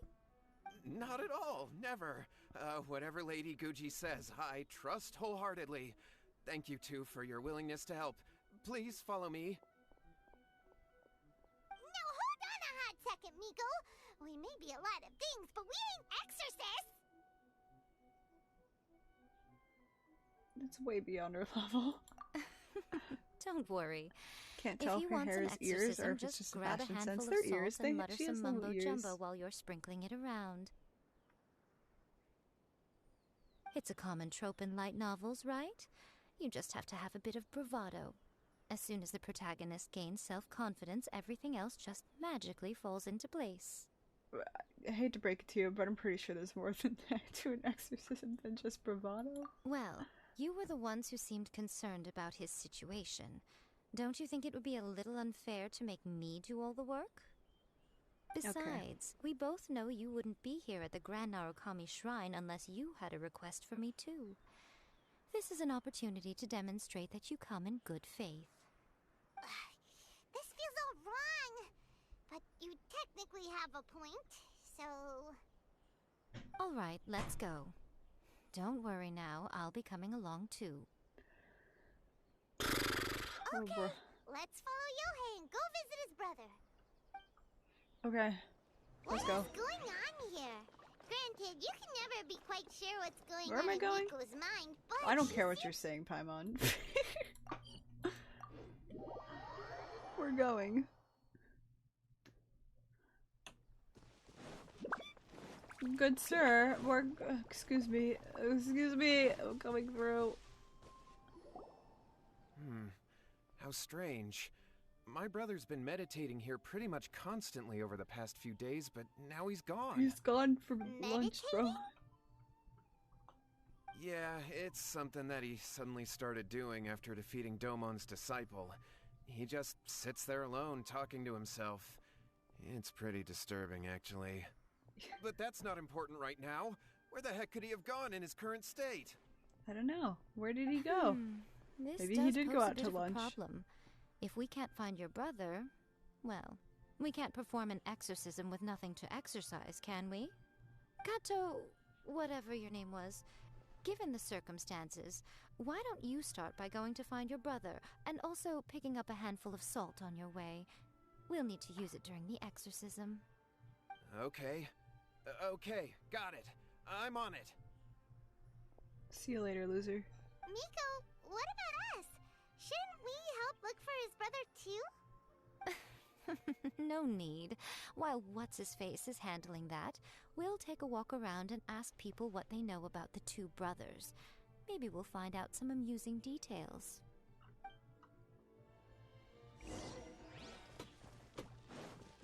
Not at all, never. Whatever Lady Guji says, I trust wholeheartedly. Thank you two for your willingness to help. Please follow me. Now hold on a hot second, Miko. We may be a lot of things, but we ain't exorcists. It's way beyond her level. Don't worry. Can't If tell you if her want hair some is ears or exorcism, if it's just just a grab a fashion handful sense. of They're salt ears. and mutter She has some little mumbo ears. jumbo while you're sprinkling it around. It's a common trope in light novels, right? You just have to have a bit of bravado. As soon as the protagonist gains self-confidence, everything else just magically falls into place. I hate to break it to you, but I'm pretty sure there's more than that to an exorcism than just bravado. Well, you were the ones who seemed concerned about his situation. Don't you think it would be a little unfair to make me do all the work? Besides, we both know you wouldn't be here at the Grand Narukami Shrine unless you had a request for me too. This is an opportunity to demonstrate that you come in good faith. This feels all wrong. But you technically have a point, so... All right, let's go. Don't worry now, I'll be coming along too. Okay, let's follow Yohei and go visit his brother. Okay, let's go. What's going on here? Granted, you can never be quite sure what's going Where on am I in going? Miko's mind, but... I don't care what you're saying, Paimon. We're going. Good sir, we're... excuse me, I'm coming through. How strange. My brother's been meditating here pretty much constantly over the past few days, but now he's gone. He's gone for lunch, bro. Yeah, it's something that he suddenly started doing after defeating Domon's disciple. He just sits there alone, talking to himself. It's pretty disturbing, actually. But that's not important right now. Where the heck could he have gone in his current state? I don't know. Where did he go? This Maybe does he did pose go a out bit to of a lunch. problem. If we can't find your brother, well, we can't perform an exorcism with nothing to exorcise, can we? Kato, whatever your name was, given the circumstances, why don't you start by going to find your brother, and also picking up a handful of salt on your way? We'll need to use it during the exorcism. Okay. Okay, got it. I'm on it. See you later, loser. Miko, what about us? Shouldn't we help look for his brother too? No need. While What's-His-Face is handling that, we'll take a walk around and ask people what they know about the two brothers. Maybe we'll find out some amusing details.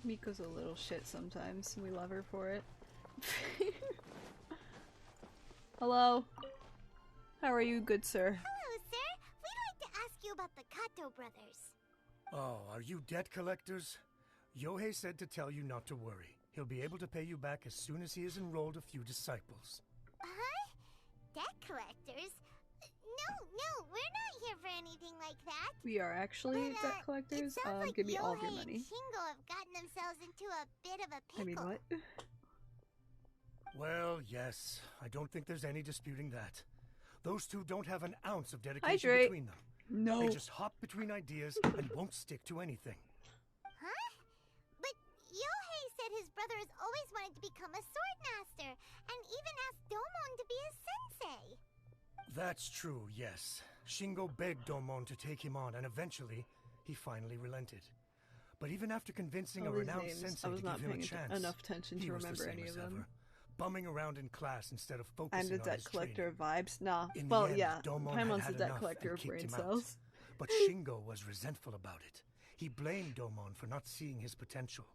Miko's a little shit sometimes, and we love her for it. Hello. How are you, good sir? Hello, sir. We'd like to ask you about the Kato brothers. Oh, are you debt collectors? Yohei said to tell you not to worry. He'll be able to pay you back as soon as he has enrolled a few disciples. Huh? Debt collectors? No, we're not here for anything like that. We are actually But, debt collectors. It sounds like Give me all of your Yohei money. and Shingo have gotten themselves into a bit of a pickle. I mean, what? Well, yes. I don't think there's any disputing that. Those two don't have an ounce of dedication Hydrate. between them. No. They just hop between ideas and won't stick to anything. Huh? But Yohei said his brother has always wanted to become a sword master, and even asked Domon to be his sensei. That's true, yes. Shingo begged Domon to take him on, and eventually, he finally relented. But even after convincing a All these renowned names, sensei I was to not give him a paying chance, enough attention he to was the remember same any as of them. ever, bumming around in class instead of focusing I'm the on debt his collector training. vibes. Nah. In Well, the end, yeah. Domon Paimon's had the debt enough collector and of kicked brain him out. cells. But Shingo was resentful about it. He blamed Domon for not seeing his potential,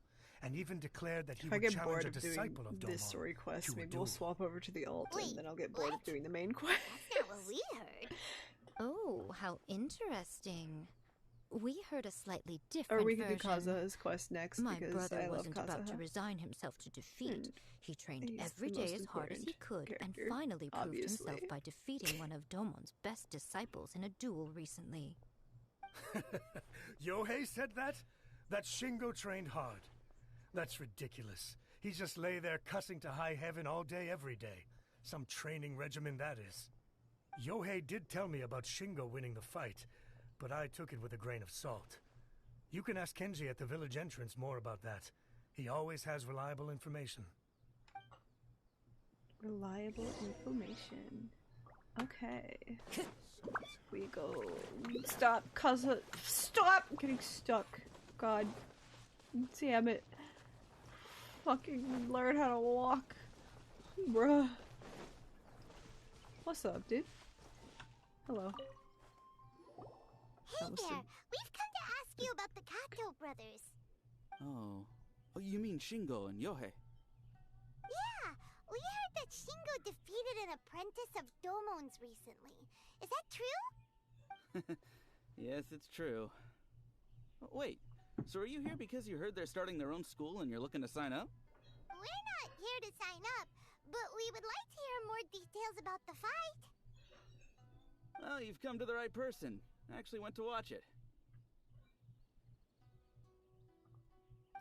and even declared that he If I would get challenge bored a of doing disciple of Domon this story quest, to a maybe duel. we'll swap over to the alt, Wait, and then I'll get bored what? of doing the main quest. That's not what we heard. Oh, how interesting. We heard a slightly different Or we could do version. Kazuha's quest next, My because brother I love wasn't about to Kazuha. resign himself to defeat. He trained he's every the day most as hard as he important could and character, finally proved himself obviously. by defeating one of Domon's best disciples in a duel recently. Yohei said that? That Shingo trained hard. That's ridiculous. He just lay there cussing to high heaven all day, every day. Some training regimen, that is. Yohei did tell me about Shingo winning the fight, but I took it with a grain of salt. You can ask Kenji at the village entrance more about that. He always has reliable information. Reliable information. Okay. We go. Stop, Kazuha. Stop! I'm getting stuck. God. Damn it. Fucking learn how to walk. Bruh. What's up, dude? Hello. Hey there, we've come to ask you about the Kato brothers. Oh, you mean Shingo and Yohei? Yeah, we heard that Shingo defeated an apprentice of Domon's recently. Is that true? Yes, it's true. Wait, so are you here because you heard they're starting their own school and you're looking to sign up? We're not here to sign up, but we would like to hear more details about the fight. Well, you've come to the right person. I actually went to watch it.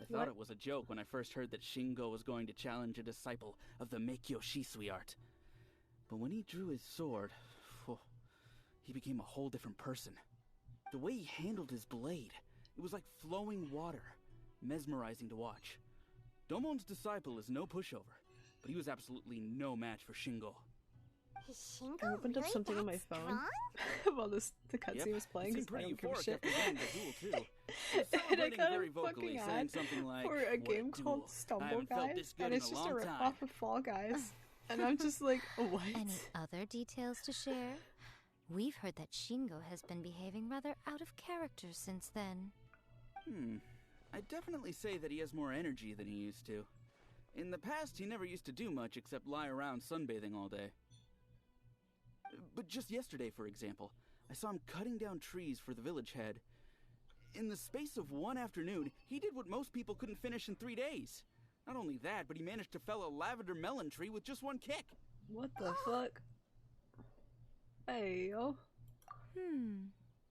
I thought it was a joke when I first heard that Shingo was going to challenge a disciple of the Meikyo Shisui art. But when he drew his sword, he became a whole different person. The way he handled his blade, it was like flowing water, mesmerizing to watch. Domon's disciple is no pushover, but he was absolutely no match for Shingo. Is Shingo I opened up really something on my that phone strong? while the cutscene was playing, Seemed because I pretty don't give a euphoric shit. after winning the duel, too. He was And I celebrating got very a vocally, fucking saying ad something like, for a "What game duel. called I Stumble haven't felt Guys, this good and in it's a just a long rip-off time." of Fall Guys. And I'm just like, what? Any other details to share? We've heard that Shingo has been behaving rather out of character since then. I'd definitely say that he has more energy than he used to. In the past, he never used to do much except lie around sunbathing all day. But just yesterday, for example, I saw him cutting down trees for the village head. In the space of one afternoon, he did what most people couldn't finish in 3 days. Not only that, but he managed to fell a lavender melon tree with just one kick. What the fuck? Hey, yo.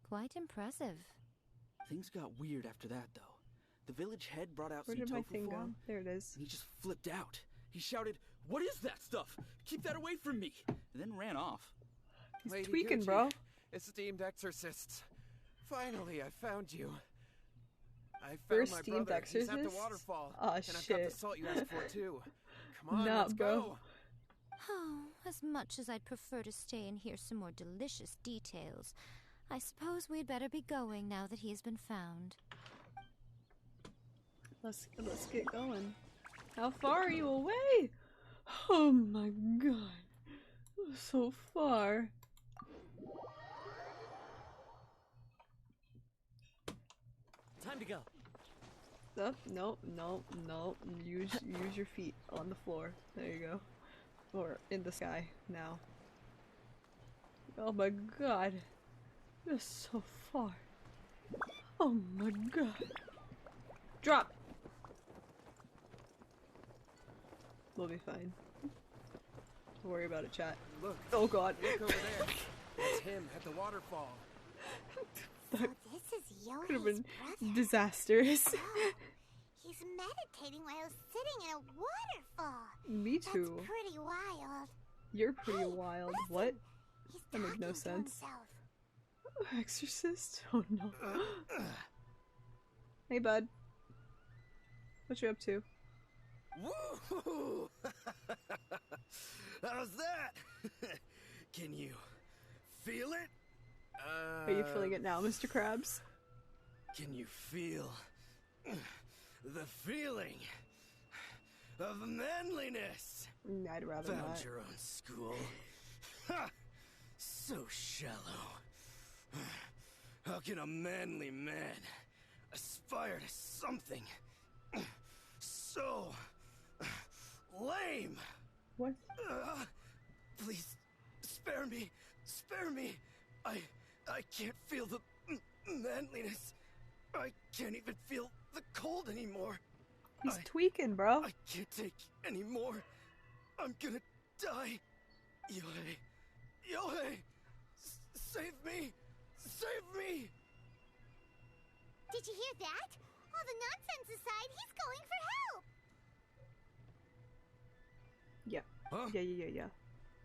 Quite impressive. Things got weird after that, though. The village head brought out Where some did my tofu thing for go? him, There it is. and he just flipped out. He shouted, "What is that stuff? Keep that away from me!" and then ran off. He's Lady tweaking, Gucci, bro. Esteemed exorcists. Finally, I found you. I found First my steamed brother. He's at the exorcist? waterfall. Aw, and I've got the shit. salt you asked for, too. Come on, Nah, let's bro. go. Oh, as much as I'd prefer to stay and hear some more delicious details, I suppose we'd better be going now that he's been found. Let's get going. How far are you away? Oh my god. So far. Time to go. Up. Nope. Use your feet on the floor. There you go. Or in the sky now. Oh my god. You're so far. Oh my god. Drop! We'll be fine. Don't worry about it, chat. Look. Oh god. Look over there. That's him at the waterfall. So this is Yohi's Could have been brother. disastrous. Oh, he's meditating while sitting in a waterfall. Me too. That's pretty wild. You're pretty wild. What? He's That makes no talking to sense. himself. Exorcist? Oh no. Hey bud. What you up to? Woo! How's that? Can you feel it? Are you feeling it now, Mr. Krabs? Can you feel the feeling of manliness? I'd rather Found not. your own school. Ha! So shallow. How can a manly man aspire to something so lame? What? Please, spare me. Spare me. I can't feel the manliness. I can't even feel the cold anymore. He's tweaking, bro. I can't take any more. I'm gonna die. Yohei. Yohei! Save me! Save me! Did you hear that? All the nonsense aside, he's going for help. Yeah. Huh? Yeah.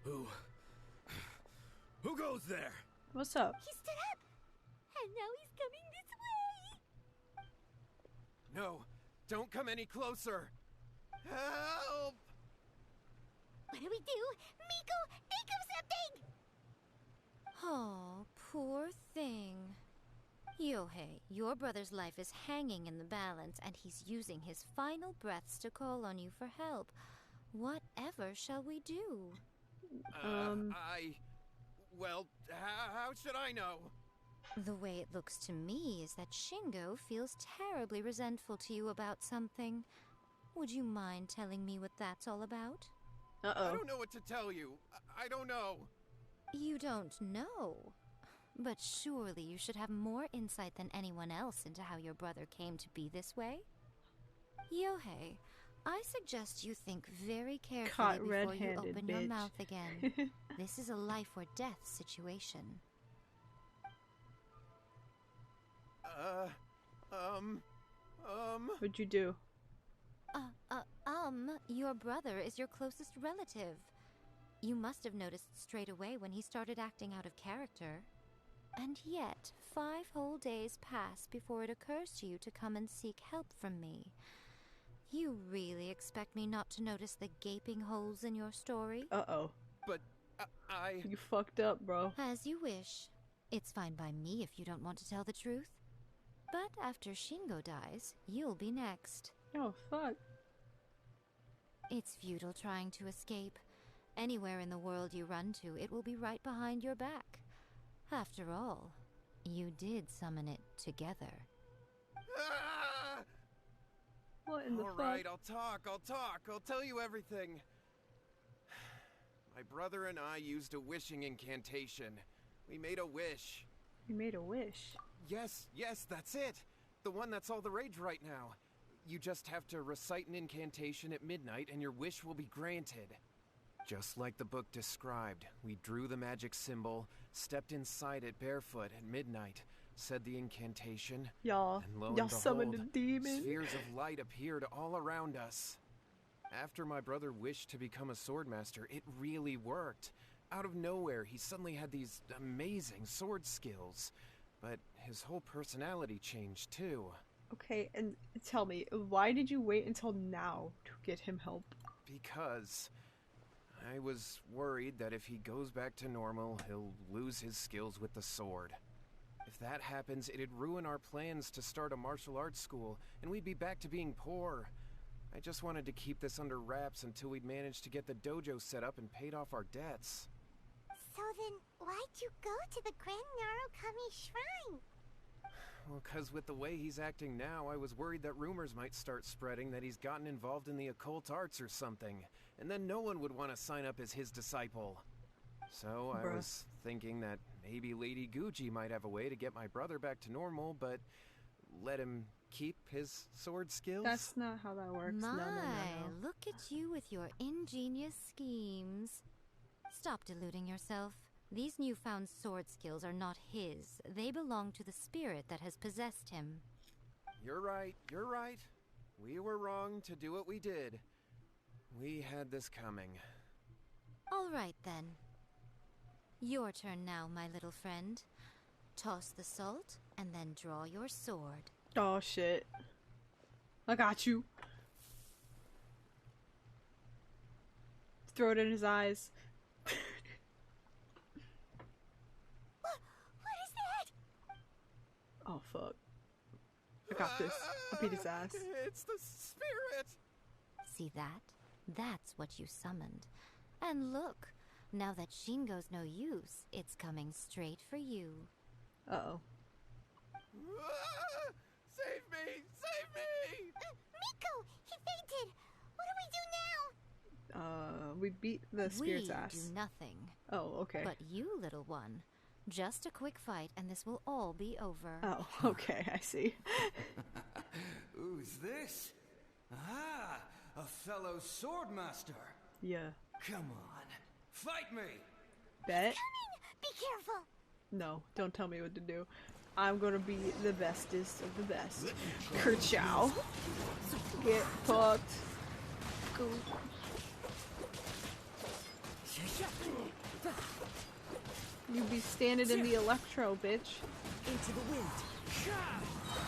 Who goes there? What's up? He stood up, and now he's coming this way. No, don't come any closer. Help! What do we do? Miko, think of something! Oh, poor thing. Yohei, your brother's life is hanging in the balance, and he's using his final breaths to call on you for help. Whatever shall we do? Well, how should I know? The way it looks to me is that Shingo feels terribly resentful to you about something. Would you mind telling me what that's all about? I don't know what to tell you. I don't know. You don't know? But surely you should have more insight than anyone else into how your brother came to be this way? Yohei, I suggest you think very carefully Caught before you red-handed, open your bitch. mouth again. This is a life or death situation. What'd you do? Your brother is your closest relative. You must have noticed straight away when he started acting out of character. And yet, 5 whole days pass before it occurs to you to come and seek help from me. You really expect me not to notice the gaping holes in your story? Uh-oh. But You fucked up, bro. As you wish. It's fine by me if you don't want to tell the truth. But after Shingo dies, you'll be next. Oh, fuck. It's futile trying to escape. Anywhere in the world you run to, it will be right behind your back. After all, you did summon it together. What in the All fuck? right, I'll talk. I'll tell you everything. My brother and I used a wishing incantation. We made a wish. You made a wish? Yes, that's it. The one that's all the rage right now. You just have to recite an incantation at midnight and your wish will be granted. Just like the book described, we drew the magic symbol, stepped inside it barefoot at midnight, said the incantation, Y'all and lo and summoned a behold, demon. spheres of light appeared all around us. After my brother wished to become a swordmaster, it really worked. Out of nowhere, he suddenly had these amazing sword skills. But his whole personality changed too. Okay, and tell me, why did you wait until now to get him help? Because I was worried that if he goes back to normal, he'll lose his skills with the sword. If that happens, it'd ruin our plans to start a martial arts school, and we'd be back to being poor. I just wanted to keep this under wraps until we'd managed to get the dojo set up and paid off our debts. So then, why'd you go to the Grand Narukami Shrine? Well, 'cause with the way he's acting now, I was worried that rumors might start spreading that he's gotten involved in the occult arts or something, and then no one would want to sign up as his disciple. So I was thinking that maybe Lady Gucci might have a way to get my brother back to normal, but let him keep his sword skills? That's not how that works. My, No. look at you with your ingenious schemes. Stop deluding yourself. These newfound sword skills are not his. They belong to the spirit that has possessed him. You're right. We were wrong to do what we did. We had this coming. All right, then. Your turn now, my little friend. Toss the salt, and then draw your sword. Oh, shit. I got you. Throw it in his eyes. What is that? Oh, fuck. I got this. I'll beat his ass. It's the spirit! See that? That's what you summoned. And look, now that Shingo's no use, it's coming straight for you. Uh-oh. Save me! Save me! Miko! He fainted! What do we do now? We beat the spirit's ass. We do nothing. Oh, okay. But you, little one, just a quick fight and this will all be over. Oh, okay, I see. Who's this? Ah, a fellow swordmaster. Yeah. Come on, fight me! Bet? Be careful! No, don't tell me what to do. I'm gonna be the bestest of the best. Kerchow. Get fucked. Go. You be standing in the electro, bitch. Into the wind.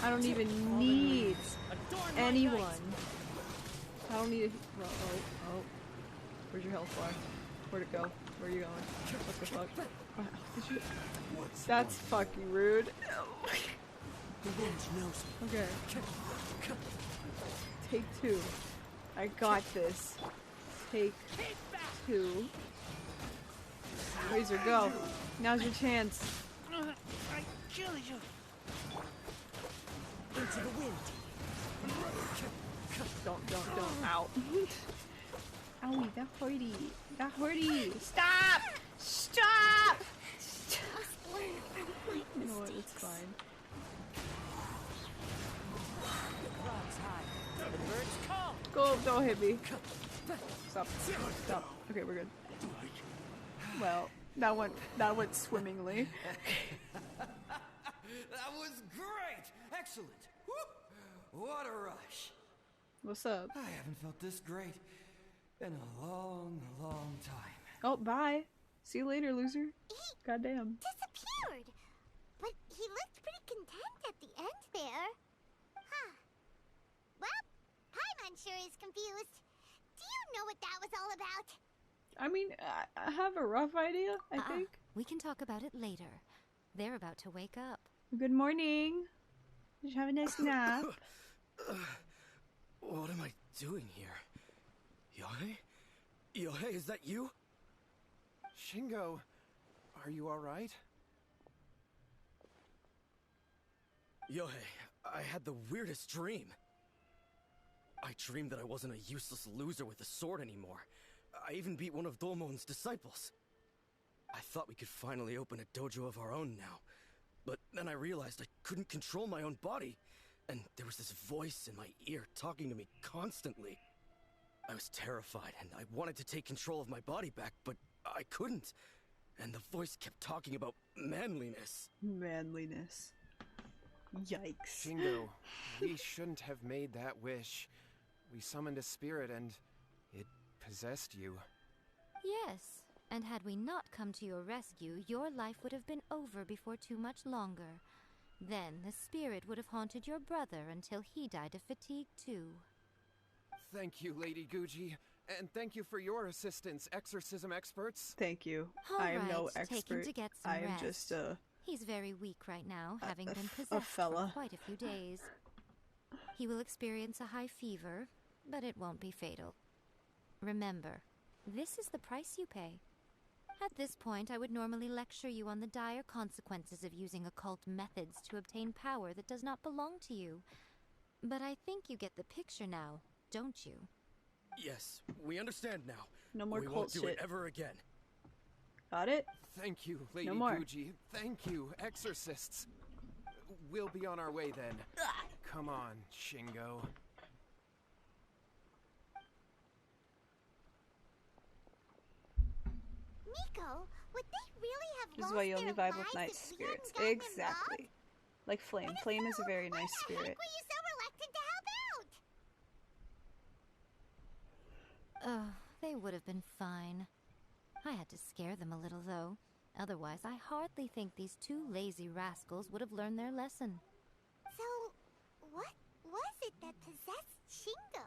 I don't even need anyone. I don't need. Oh. Where's your health bar? Where'd it go? Where are you going? What the fuck? Did you? That's fucking rude. The wind knows me. Okay. Take two. I got this. Take two. Razor, go. Now's your chance. I kill you. Into the wind. Don't. Ow. Owie, that hurty. That hurty. Stop! Stop! You know what? It's fine. The birds come. Go, don't hit me. Stop. Okay, we're good. Well, that went swimmingly. That was great! Excellent! Whoop. What a rush! What's up? I haven't felt this great in a long, long time. Oh, bye. See you later, loser. Goddamn. Disappeared! But he looked pretty content at the end there. Huh. Well, Paimon sure is confused. Do you know what that was all about? I mean, I have a rough idea, I think. We can talk about it later. They're about to wake up. Good morning. Did you have a nice nap? What am I doing here? Yohei? Yohei, is that you? Shingo, are you alright? Yohei, I had the weirdest dream. I dreamed that I wasn't a useless loser with a sword anymore. I even beat one of Dolmon's disciples. I thought we could finally open a dojo of our own now. But then I realized I couldn't control my own body. And there was this voice in my ear talking to me constantly. I was terrified and I wanted to take control of my body back, but I couldn't. And the voice kept talking about manliness. Manliness. Yikes. Shingo, we shouldn't have made that wish. We summoned a spirit and it possessed you. Yes, and had we not come to your rescue, your life would have been over before too much longer. Then the spirit would have haunted your brother until he died of fatigue too. Thank you, Lady Guji. And thank you for your assistance, exorcism experts. Thank you. All I am no right, expert. take him to get some I am rest. just He's very weak right now, having been a possessed fella. for quite a few days. He will experience a high fever, but it won't be fatal. Remember, this is the price you pay. At this point, I would normally lecture you on the dire consequences of using occult methods to obtain power that does not belong to you. But I think you get the picture now, don't you? Yes, we understand now. No more we cult won't do shit. it ever again. Got it? Thank you, Lady No more. Guji. Thank you, exorcists. We'll be on our way then. Come on, Shingo. Nico, would they really have This is lost why you only their vibe with lives night if we spirits. hadn't gotten Exactly. Like Flame. Flame is a very nice spirit. Why were you so reluctant to help out? Oh, they would have been fine. I had to scare them a little, though. Otherwise, I hardly think these two lazy rascals would have learned their lesson. So, what was it that possessed Shingo?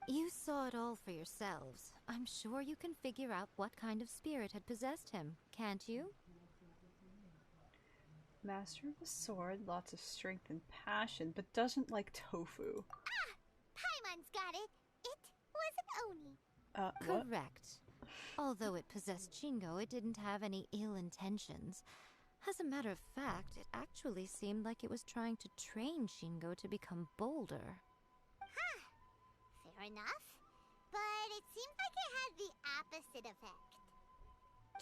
You saw it all for yourselves. I'm sure you can figure out what kind of spirit had possessed him, can't you? Master of the sword, lots of strength and passion, but doesn't like tofu. Ah! Paimon's got it. It was an Oni. What? Correct. Although it possessed Shingo, it didn't have any ill intentions. As a matter of fact, it actually seemed like it was trying to train Shingo to become bolder. Huh. Fair enough. But it seemed like it had the opposite effect.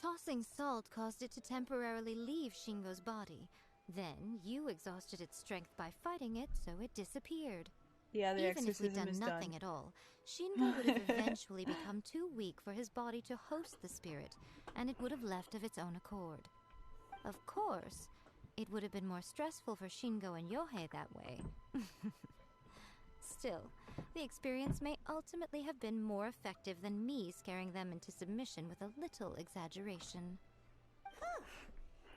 Tossing salt caused it to temporarily leave Shingo's body. Then, you exhausted its strength by fighting it, so it disappeared. Yeah, the Even if we'd exorcism done is nothing done. at all, Shingo would have eventually become too weak for his body to host the spirit, and it would have left of its own accord. Of course, it would have been more stressful for Shingo and Yohei that way. Still, the experience may ultimately have been more effective than me scaring them into submission with a little exaggeration. Whew.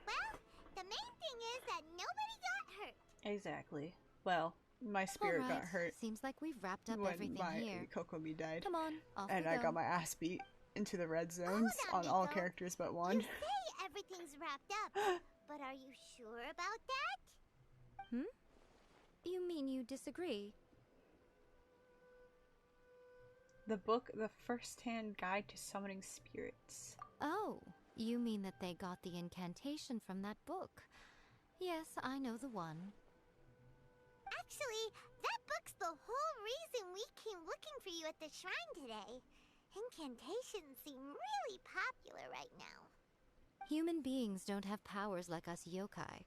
Well, the main thing is that nobody got hurt. Exactly. Well, my spirit All got right, hurt seems like we've wrapped up when everything my here. Kokomi died. Come on, off And we I go. got my ass beat into the red zones on all characters but one. You say everything's wrapped up, but are you sure about that? You mean you disagree? The book, The First-Hand Guide to Summoning Spirits. Oh, you mean that they got the incantation from that book? Yes, I know the one. Actually, that book's the whole reason we came looking for you at the shrine today. Incantations seem really popular right now. Human beings don't have powers like us yokai.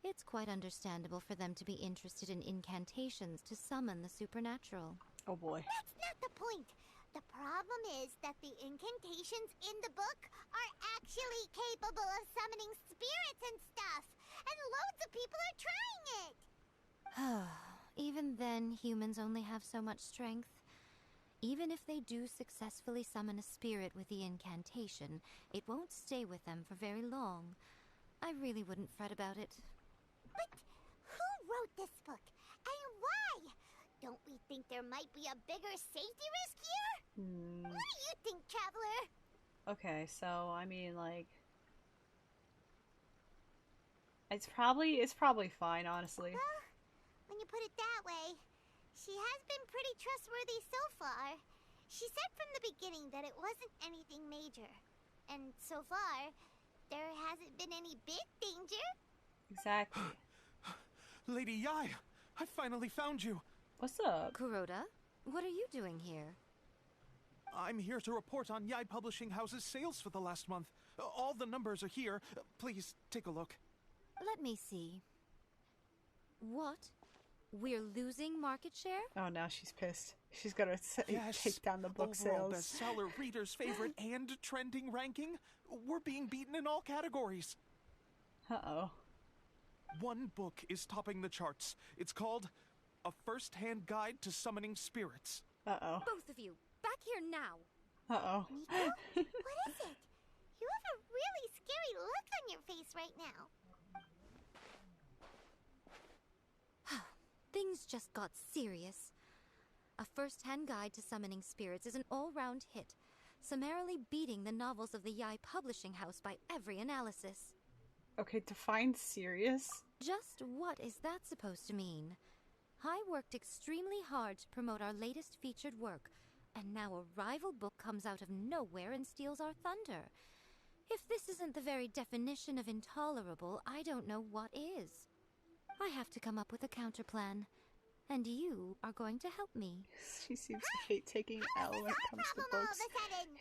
It's quite understandable for them to be interested in incantations to summon the supernatural. Oh boy. That's not the point. The problem is that the incantations in the book are actually capable of summoning spirits and stuff. And loads of people are trying it. Even then, humans only have so much strength. Even if they do successfully summon a spirit with the incantation, it won't stay with them for very long. I really wouldn't fret about it. But who wrote this book? And why? Don't we think there might be a bigger safety risk here? What do you think, Traveler? Okay, so I mean, like, it's probably fine, honestly. Well, when you put it that way, she has been pretty trustworthy so far. She said from the beginning that it wasn't anything major. And so far, there hasn't been any big danger. Exactly. Lady Yai, I finally found you. What's up? Kuroda, what are you doing here? I'm here to report on Yai Publishing House's sales for the last month. All the numbers are here. Please, take a look. Let me see. What? We're losing market share? Oh, now she's pissed. She's gonna take down the book Overall sales. bestseller, readers' favorite, and trending ranking. We're being beaten in all categories. Uh-oh. One book is topping the charts. It's called A First-Hand Guide to Summoning Spirits. Uh-oh. Both of you, back here now. Uh-oh. Nico? What is it? You have a really scary look on your face right now. Things just got serious. A First-Hand Guide to Summoning Spirits is an all-round hit, summarily beating the novels of the Yai Publishing House by every analysis. Okay, define serious? Just what is that supposed to mean? I worked extremely hard to promote our latest featured work, and now a rival book comes out of nowhere and steals our thunder. If this isn't the very definition of intolerable, I don't know what is. I have to come up with a counterplan, and you are going to help me. She seems to hate taking L when it comes to books.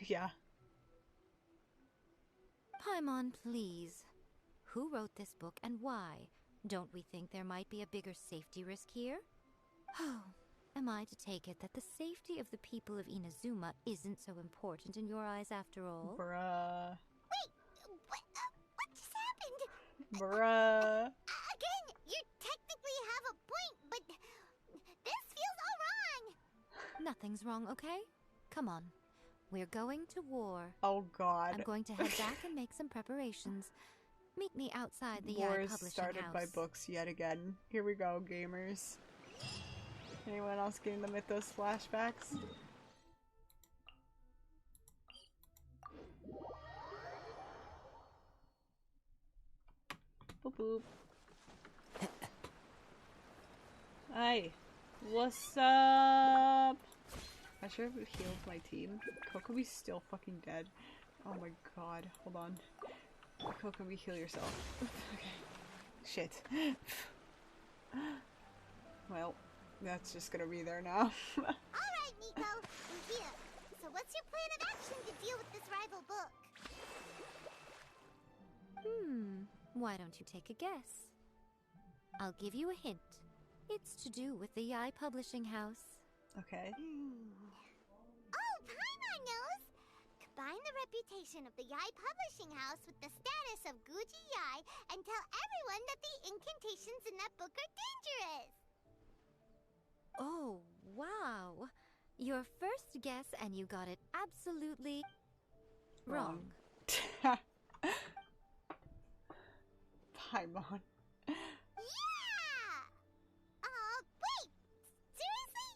Yeah. Paimon, please. Who wrote this book and why? Don't we think there might be a bigger safety risk here? Oh, am I to take it that the safety of the people of Inazuma isn't so important in your eyes after all? Bruh. Wait, what just happened? Bruh. Again, you technically have a point, but this feels all wrong. Nothing's wrong, okay? Come on. We're going to war. Oh god. I'm going to head back and make some preparations. Meet me outside the War Yai is Publishing started House. by books yet again. Here we go, gamers. Anyone else getting the Mythos flashbacks? Boop boop. Hi. What's up? I should have healed my team. Kokomi's still fucking dead. Oh my god. Hold on. Kokomi, heal yourself. Okay. Shit. Well, that's just gonna be there now. Alright, Nico. We're here. So what's your plan of action to deal with this rival book? Why don't you take a guess? I'll give you a hint. It's to do with the Yai Publishing House. Okay. Oh, Paimon knows! Combine the reputation of the Yai Publishing House with the status of Guji Yai and tell everyone that the incantations in that book are dangerous! Oh, wow. Your first guess and you got it absolutely wrong. Paimon. Yeah! Wait! Seriously?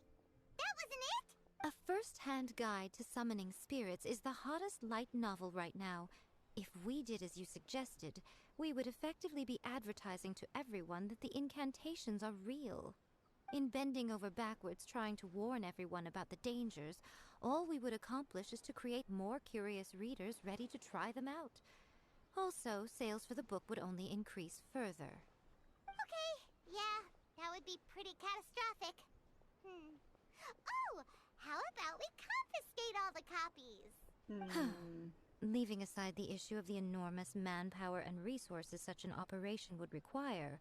That wasn't it? A first-hand guide to summoning spirits is the hottest light novel right now. If we did as you suggested, we would effectively be advertising to everyone that the incantations are real. In bending over backwards trying to warn everyone about the dangers, all we would accomplish is to create more curious readers ready to try them out. Also, sales for the book would only increase further. Okay, yeah, that would be pretty catastrophic. Oh, how about we confiscate all the copies? Leaving aside the issue of the enormous manpower and resources such an operation would require,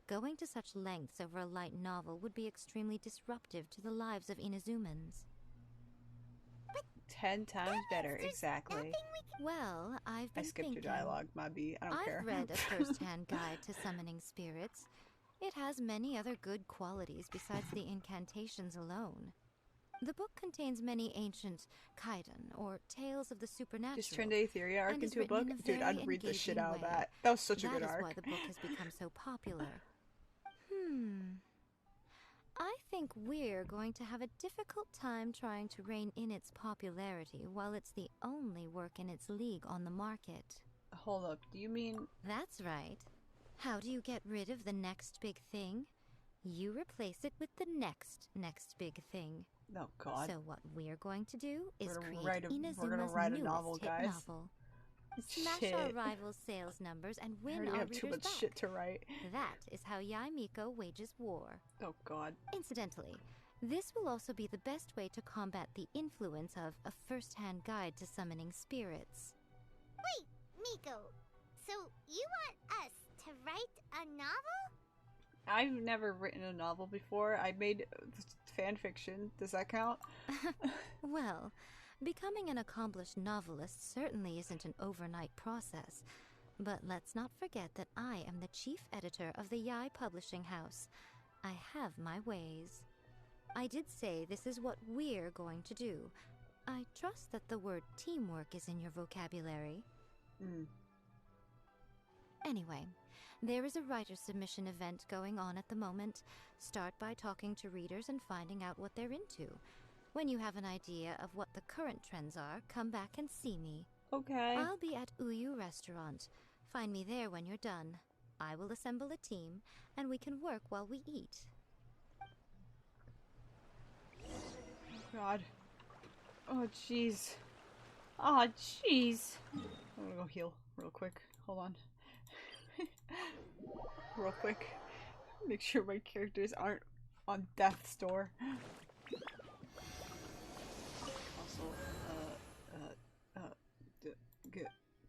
going to such lengths over a light novel would be extremely disruptive to the lives of Inazumans. 10 times better, exactly. Well, I've been I skipped thinking. your dialogue, my B. I don't care. I've read a first-hand guide to summoning spirits. It has many other good qualities besides the incantations alone. The book contains many ancient kaiden, or tales of the supernatural. Just turned the Aetheria arc and is into a written book? in Dude, very I'd read the shit engaging out of way. that. That was such a good That is arc. why the book has become so popular. I think we're going to have a difficult time trying to rein in its popularity while it's the only work in its league on the market. Hold up, do you mean... That's right. How do you get rid of the next big thing? You replace it with the next big thing. Oh god. So what we're going to do is create we're gonna Inazuma's write a newest novel, hit guys. novel. Smash Shit. our rivals' sales numbers and I win already our have too readers much back. shit to write. That is how Yai Miko wages war. Oh god. Incidentally, this will also be the best way to combat the influence of a first-hand guide to summoning spirits. Wait, Miko, so you want us to write a novel? I've never written a novel before. I made fan fiction. Does that count? Well, becoming an accomplished novelist certainly isn't an overnight process. But let's not forget that I am the chief editor of the Yai Publishing House. I have my ways. I did say this is what we're going to do. I trust that the word teamwork is in your vocabulary. Anyway, there is a writer submission event going on at the moment. Start by talking to readers and finding out what they're into. When you have an idea of what the current trends are, come back and see me. Okay. I'll be at Uyu Restaurant. Find me there when you're done. I will assemble a team, and we can work while we eat. God. Oh, jeez. Oh, jeez. I'm gonna go heal real quick. Hold on. Real quick. Make sure my characters aren't on death's door. Also,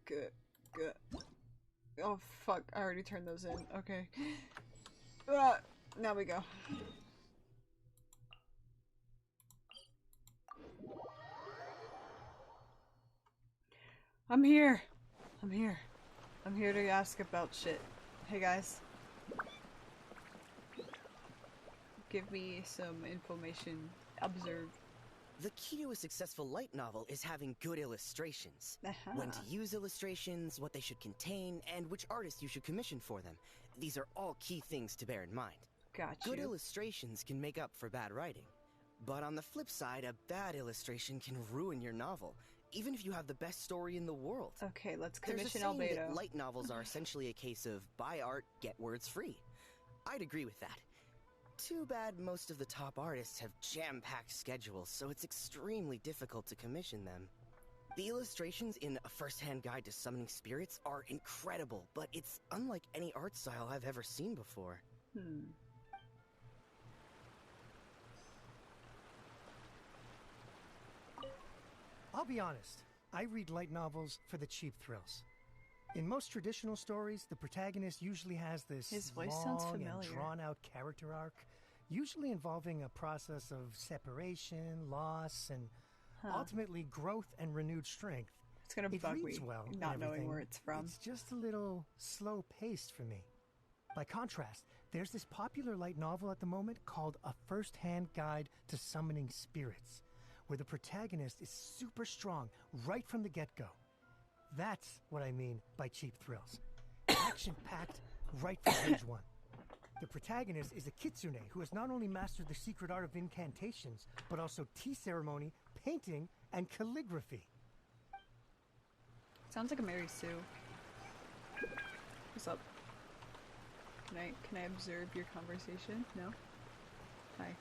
good. Oh fuck, I already turned those in. Okay. Now we go. I'm here. I'm here. I'm here to ask about shit. Hey guys. Give me some information. Observe. The key to a successful light novel is having good illustrations. When to use illustrations, what they should contain, and which artist you should commission for them. These are all key things to bear in mind. Good illustrations can make up for bad writing. But on the flip side, a bad illustration can ruin your novel, even if you have the best story in the world. Okay, let's There's commission a saying Albedo. that light novels are essentially a case of buy art, get words free. I'd agree with that. Too bad most of the top artists have jam-packed schedules, so it's extremely difficult to commission them. The illustrations in A First-Hand Guide to Summoning Spirits are incredible, but it's unlike any art style I've ever seen before. I'll be honest, I read light novels for the cheap thrills. In most traditional stories, the protagonist usually has this His voice sounds long familiar. and drawn-out character arc, usually involving a process of separation, loss, and ultimately growth and renewed strength. It's gonna It bug reads me, well and not knowing everything. where it's from. It's just a little slow-paced for me. By contrast, there's this popular light novel at the moment called A First-Hand Guide to Summoning Spirits, where the protagonist is super strong right from the get-go. That's what I mean by cheap thrills. Action-packed right from page one. The protagonist is a kitsune who has not only mastered the secret art of incantations, but also tea ceremony, painting, and calligraphy. Sounds like a Mary Sue. What's up? Can I observe your conversation? No? Hi.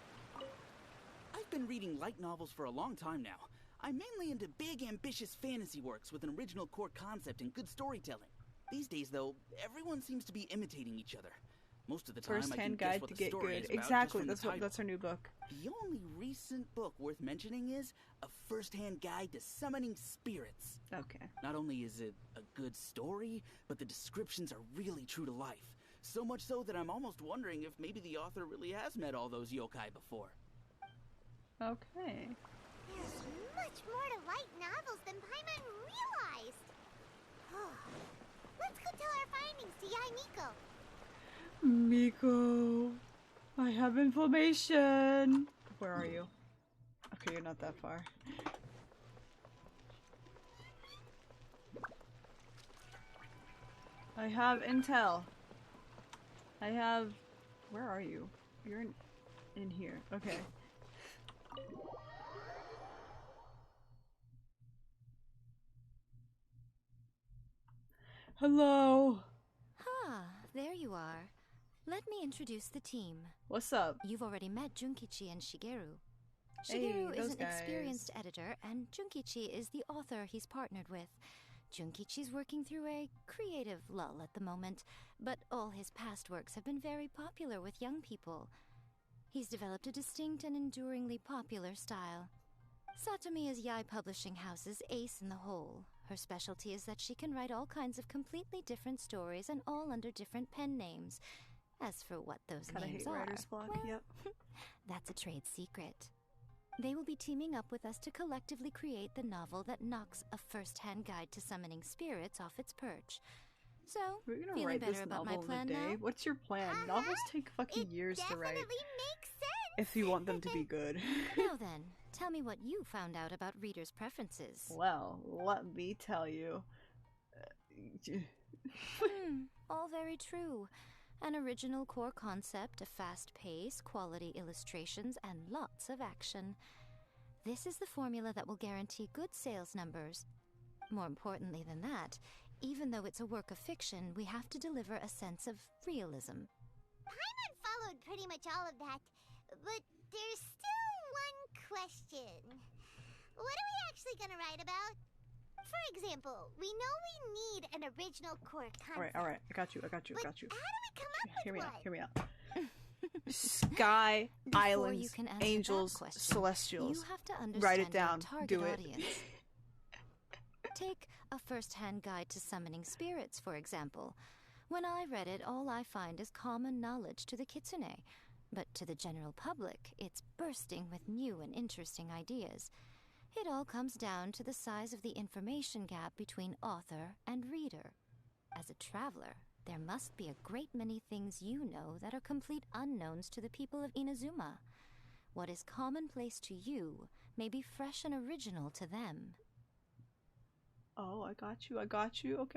I've been reading light novels for a long time now. I'm mainly into big, ambitious fantasy works with an original core concept and good storytelling. These days, though, everyone seems to be imitating each other. Most of the time, I can First-Hand guess guide what to the get story good. is about Exactly. just from the That's our new book. The only recent book worth mentioning is A First-Hand Guide to Summoning Spirits. Okay. Not only is it a good story, but the descriptions are really true to life. So much so that I'm almost wondering if maybe the author really has met all those yokai before. Okay. There's much more to light novels than Paimon realized. Let's go tell our findings to Yai Miko. Miko, I have inflammation. Where are you? Okay, you're not that far. I have intel. I have... Where are you? You're in here. Okay. Hello. Ah, there you are. Let me introduce the team. What's up? You've already met Junkichi and Shigeru. Hey, Shigeru is those an guys. experienced editor, and Junkichi is the author he's partnered with. Junkichi's working through a creative lull at the moment, but all his past works have been very popular with young people. He's developed a distinct and enduringly popular style. Satomi is Yai Publishing House's ace in the hole. Her specialty is that she can write all kinds of completely different stories and all under different pen names. As for what those Kinda names hate are, writer's block, well, yep. that's a trade secret. They will be teaming up with us to collectively create the novel that knocks A First-Hand Guide to Summoning Spirits off its perch. So, We're gonna feeling write better this about my novel in plan a day. now? What's your plan? Novels take fucking years to write. Makes sense. If you want them to be good. Now then, tell me what you found out about readers' preferences. Well, let me tell you. All very true. An original core concept, a fast pace, quality illustrations, and lots of action. This is the formula that will guarantee good sales numbers. More importantly than that, even though it's a work of fiction, we have to deliver a sense of realism. Paimon followed pretty much all of that, but there's still one question. What are we actually gonna write about? For example, we know we need an original core concept. Alright, I got you. But how do we come up with Hear me one? out, hear me out. Sky, Before islands, you can answer angels, that question, celestials. you have to understand Write it down. your target Do it. audience. Take A First-Hand Guide to Summoning Spirits, for example. When I read it, all I find is common knowledge to the kitsune. But to the general public, it's bursting with new and interesting ideas. It all comes down to the size of the information gap between author and reader. As a traveler, there must be a great many things you know that are complete unknowns to the people of Inazuma. What is commonplace to you may be fresh and original to them. Oh, I got you. Okay,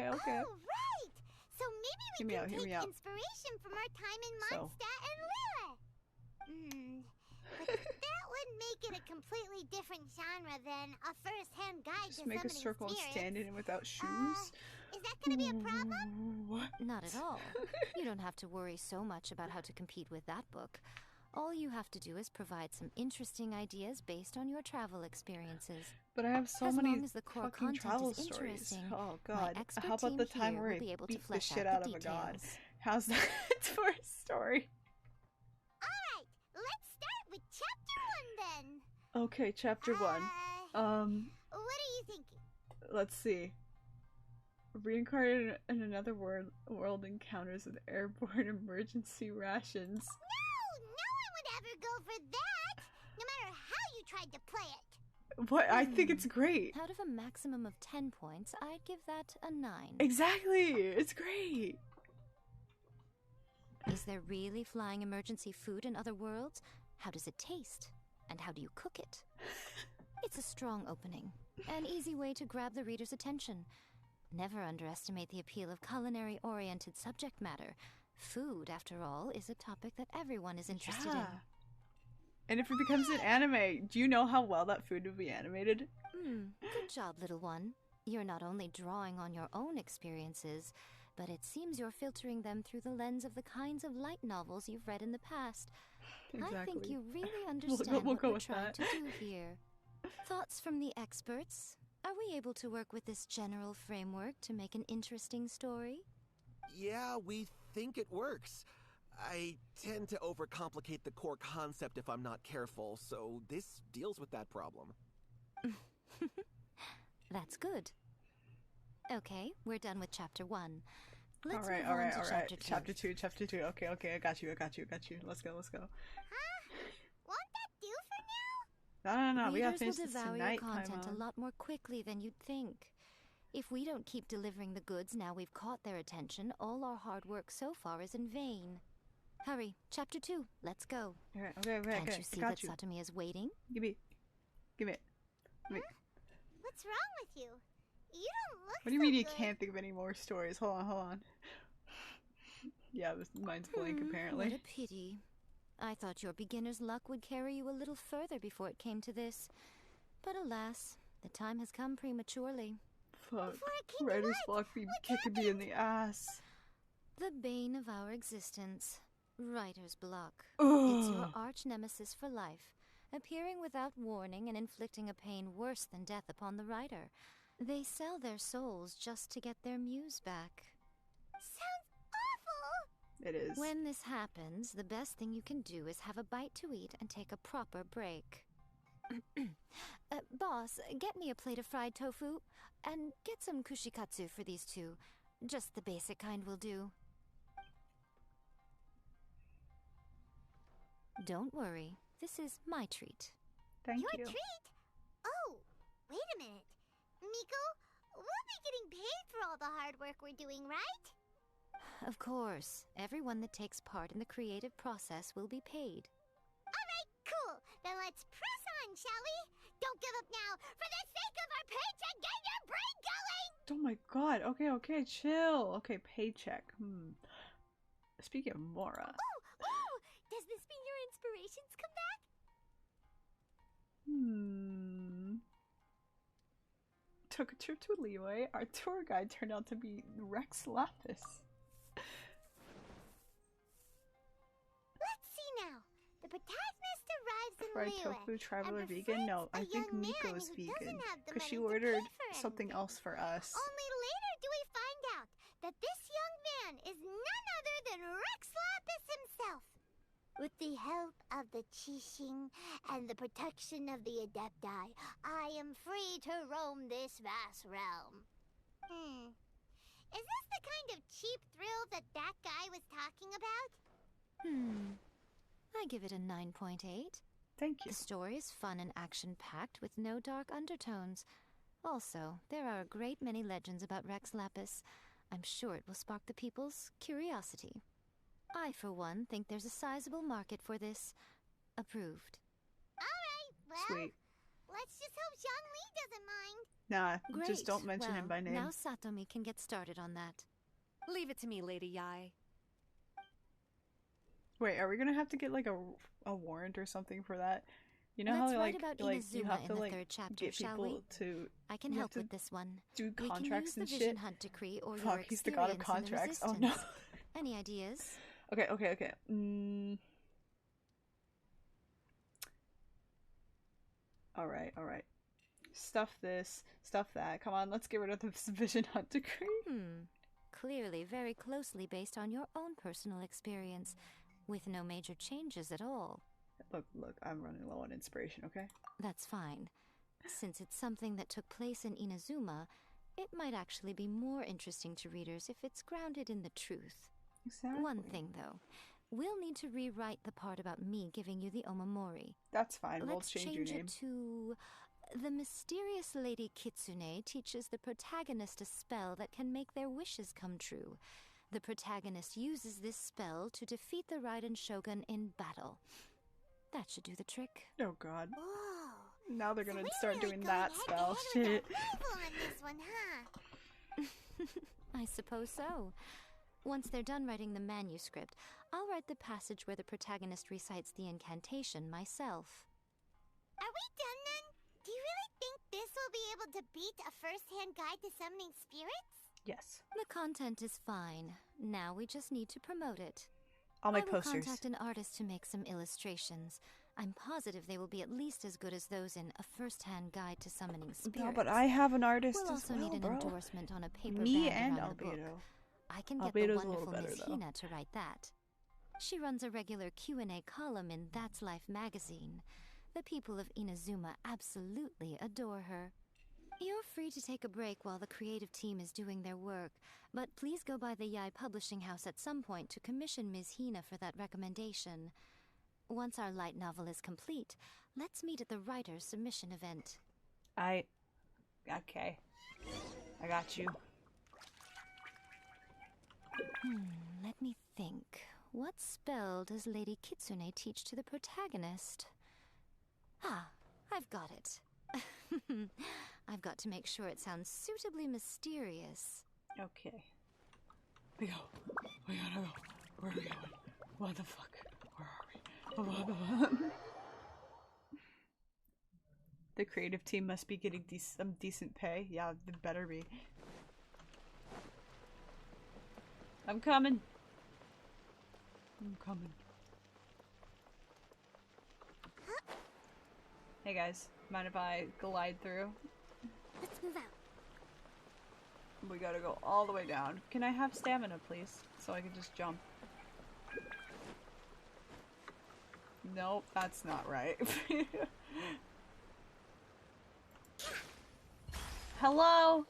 okay. Oh, right! So maybe we can take inspiration from our time in Mondstadt and Lille. But that would make it a completely different genre than A First-Hand Guide Just to make a Summoning circle and Spirits. stand in it without shoes. Is that gonna be a problem? What? Not at all. You don't have to worry so much about how to compete with that book. All you have to do is provide some interesting ideas based on your travel experiences. But I have so as many long as the core fucking content travel is stories. interesting, Oh my god. expert How about the team time here where will I be able to beat the flesh shit out out the of a god? details. How's that for a story? Alright, let's start with chapter 1 then. Okay, chapter 1. What are you thinking? Let's see. Reincarnated in another world encounters with airborne emergency rations. No one would ever go for that, no matter how you tried to play it. What? I think it's great. Out of a maximum of 10 points, I'd give that a 9. Exactly! It's great! Is there really flying emergency food in other worlds? How does it taste? And how do you cook it? It's a strong opening. An easy way to grab the reader's attention. Never underestimate the appeal of culinary-oriented subject matter. Food, after all, is a topic that everyone is interested in. And if it becomes an anime, do you know how well that food would be animated? Good job, little one. You're not only drawing on your own experiences, but it seems you're filtering them through the lens of the kinds of light novels you've read in the past. Exactly. I think you really understand we'll what go we're with trying that. to do here. Thoughts from the experts? Are we able to work with this general framework to make an interesting story? Yeah, we think it works. I tend to overcomplicate the core concept if I'm not careful, so this deals with that problem. That's good. Okay, we're done with chapter 1. Let's Alright, move on alright, to alright. chapter 2. Chapter 2. Okay, I got you. Let's go. Won't that do for now? No, we gotta Readers finish will this devour tonight, your content Paimon. a lot more quickly than you'd think. If we don't keep delivering the goods now we've caught their attention, all our hard work so far is in vain. Hurry, chapter 2, let's go. Okay, Can't you see that Satomi is waiting? Give me it. What's wrong with you? You don't look What do you so mean you good. can't think of any more stories? Hold on. Yeah, mine's blank apparently. What a pity. I thought your beginner's luck would carry you a little further before it came to this. But alas, the time has come prematurely. Fuck. Writer's block be kicking me in the ass. The bane of our existence. Writer's block. Ugh. It's your arch nemesis for life, appearing without warning and inflicting a pain worse than death upon the writer. They sell their souls just to get their muse back. Sounds awful! It is. When this happens, the best thing you can do is have a bite to eat and take a proper break. Boss, get me a plate of fried tofu, and get some kushikatsu for these two. Just the basic kind will do. Don't worry, this is my treat. Thank Your you. treat? Oh, wait a minute. Miko, we'll be getting paid for all the hard work we're doing, right? Of course, everyone that takes part in the creative process will be paid. Alright, cool. Then let's press on, shall we? Don't give up now, for the sake of our paycheck, get your brain going! Oh my god. Okay, chill. Okay, paycheck. Speaking of Mora. Oh! Does this mean your inspirations come back? Took a trip to Liyue. Our tour guide turned out to be Rex Lapis. Let's see now. The protagonist arrives in Fried Liyue. tofu, traveler, and vegan? No, befriends I a think young man Miko's who vegan. doesn't have the Because she money to ordered pay for something anything. else for us. Only later do we find out that this young man is none other than Rex Lapis himself. With the help of the Qixing and the protection of the Adepti, I am free to roam this vast realm. Is this the kind of cheap thrill that guy was talking about? I give it a 9.8. Thank you. The story is fun and action-packed with no dark undertones. Also, there are a great many legends about Rex Lapis. I'm sure it will spark the people's curiosity. I, for one, think there's a sizable market for this. Approved. Alright, well, Sweet. let's just hope Zhongli doesn't mind. Nah, Great. just don't mention him by name. Now Satomi can get started on that. Leave it to me, Lady Yai. Wait, are we gonna have to get like a warrant or something for that? You know Let's how write like about you Inazuma have in to the like third chapter, get shall people we? to. I can you help have with to this one. Do We contracts can and use the shit. Vision Hunt decree or Fuck, your he's the god of experience in the contracts. Oh no. resistance. Any ideas? Okay. All right. Stuff this, stuff that. Come on, let's get rid of the Vision Hunt decree. Clearly very closely based on your own personal experience, with no major changes at all. Look, I'm running low on inspiration, okay? That's fine. Since it's something that took place in Inazuma, it might actually be more interesting to readers if it's grounded in the truth. Exactly. One thing, though. We'll need to rewrite the part about me giving you the Omamori. That's fine, we'll Let's change your name. it to... The mysterious Lady Kitsune teaches the protagonist a spell that can make their wishes come true. The protagonist uses this spell to defeat the Raiden Shogun in battle. That should do the trick. Oh god. Whoa. Now they're gonna So start really doing going that spell. head-to-head Shit. with our rival on this one, huh? I suppose so. Once they're done writing the manuscript, I'll write the passage where the protagonist recites the incantation myself. Are we done then? Do you really think this will be able to beat a first-hand guide to summoning spirits? Yes. The content is fine. Now we just need to promote it. I'll make I will posters. contact an artist to make some illustrations. I'm positive they will be at least as good as those in A First-Hand Guide to Summoning Spirits. No, but I have an artist We'll as also well, need an bro. endorsement on a paper Me band and around the book. Albedo. I can get Albedo's the a little wonderful better, Miss though. Hina to write that. She runs a regular Q&A column in That's Life magazine. The people of Inazuma absolutely adore her. You're free to take a break while the creative team is doing their work, but please go by the Yai Publishing House at some point to commission Ms. Hina for that recommendation. Once our light novel is complete, let's meet at the writer's submission event. Okay. I got you. Let me think. What spell does Lady Kitsune teach to the protagonist? Ah, I've got it. I've got to make sure it sounds suitably mysterious. Okay. We gotta go. Where are we going? What the fuck? Where are we? The creative team must be getting some decent pay. Yeah, it better be. I'm coming. Hey guys, mind if I glide through? Let's move out. We gotta go all the way down. Can I have stamina, please? So I can just jump. Nope, that's not right. Hello?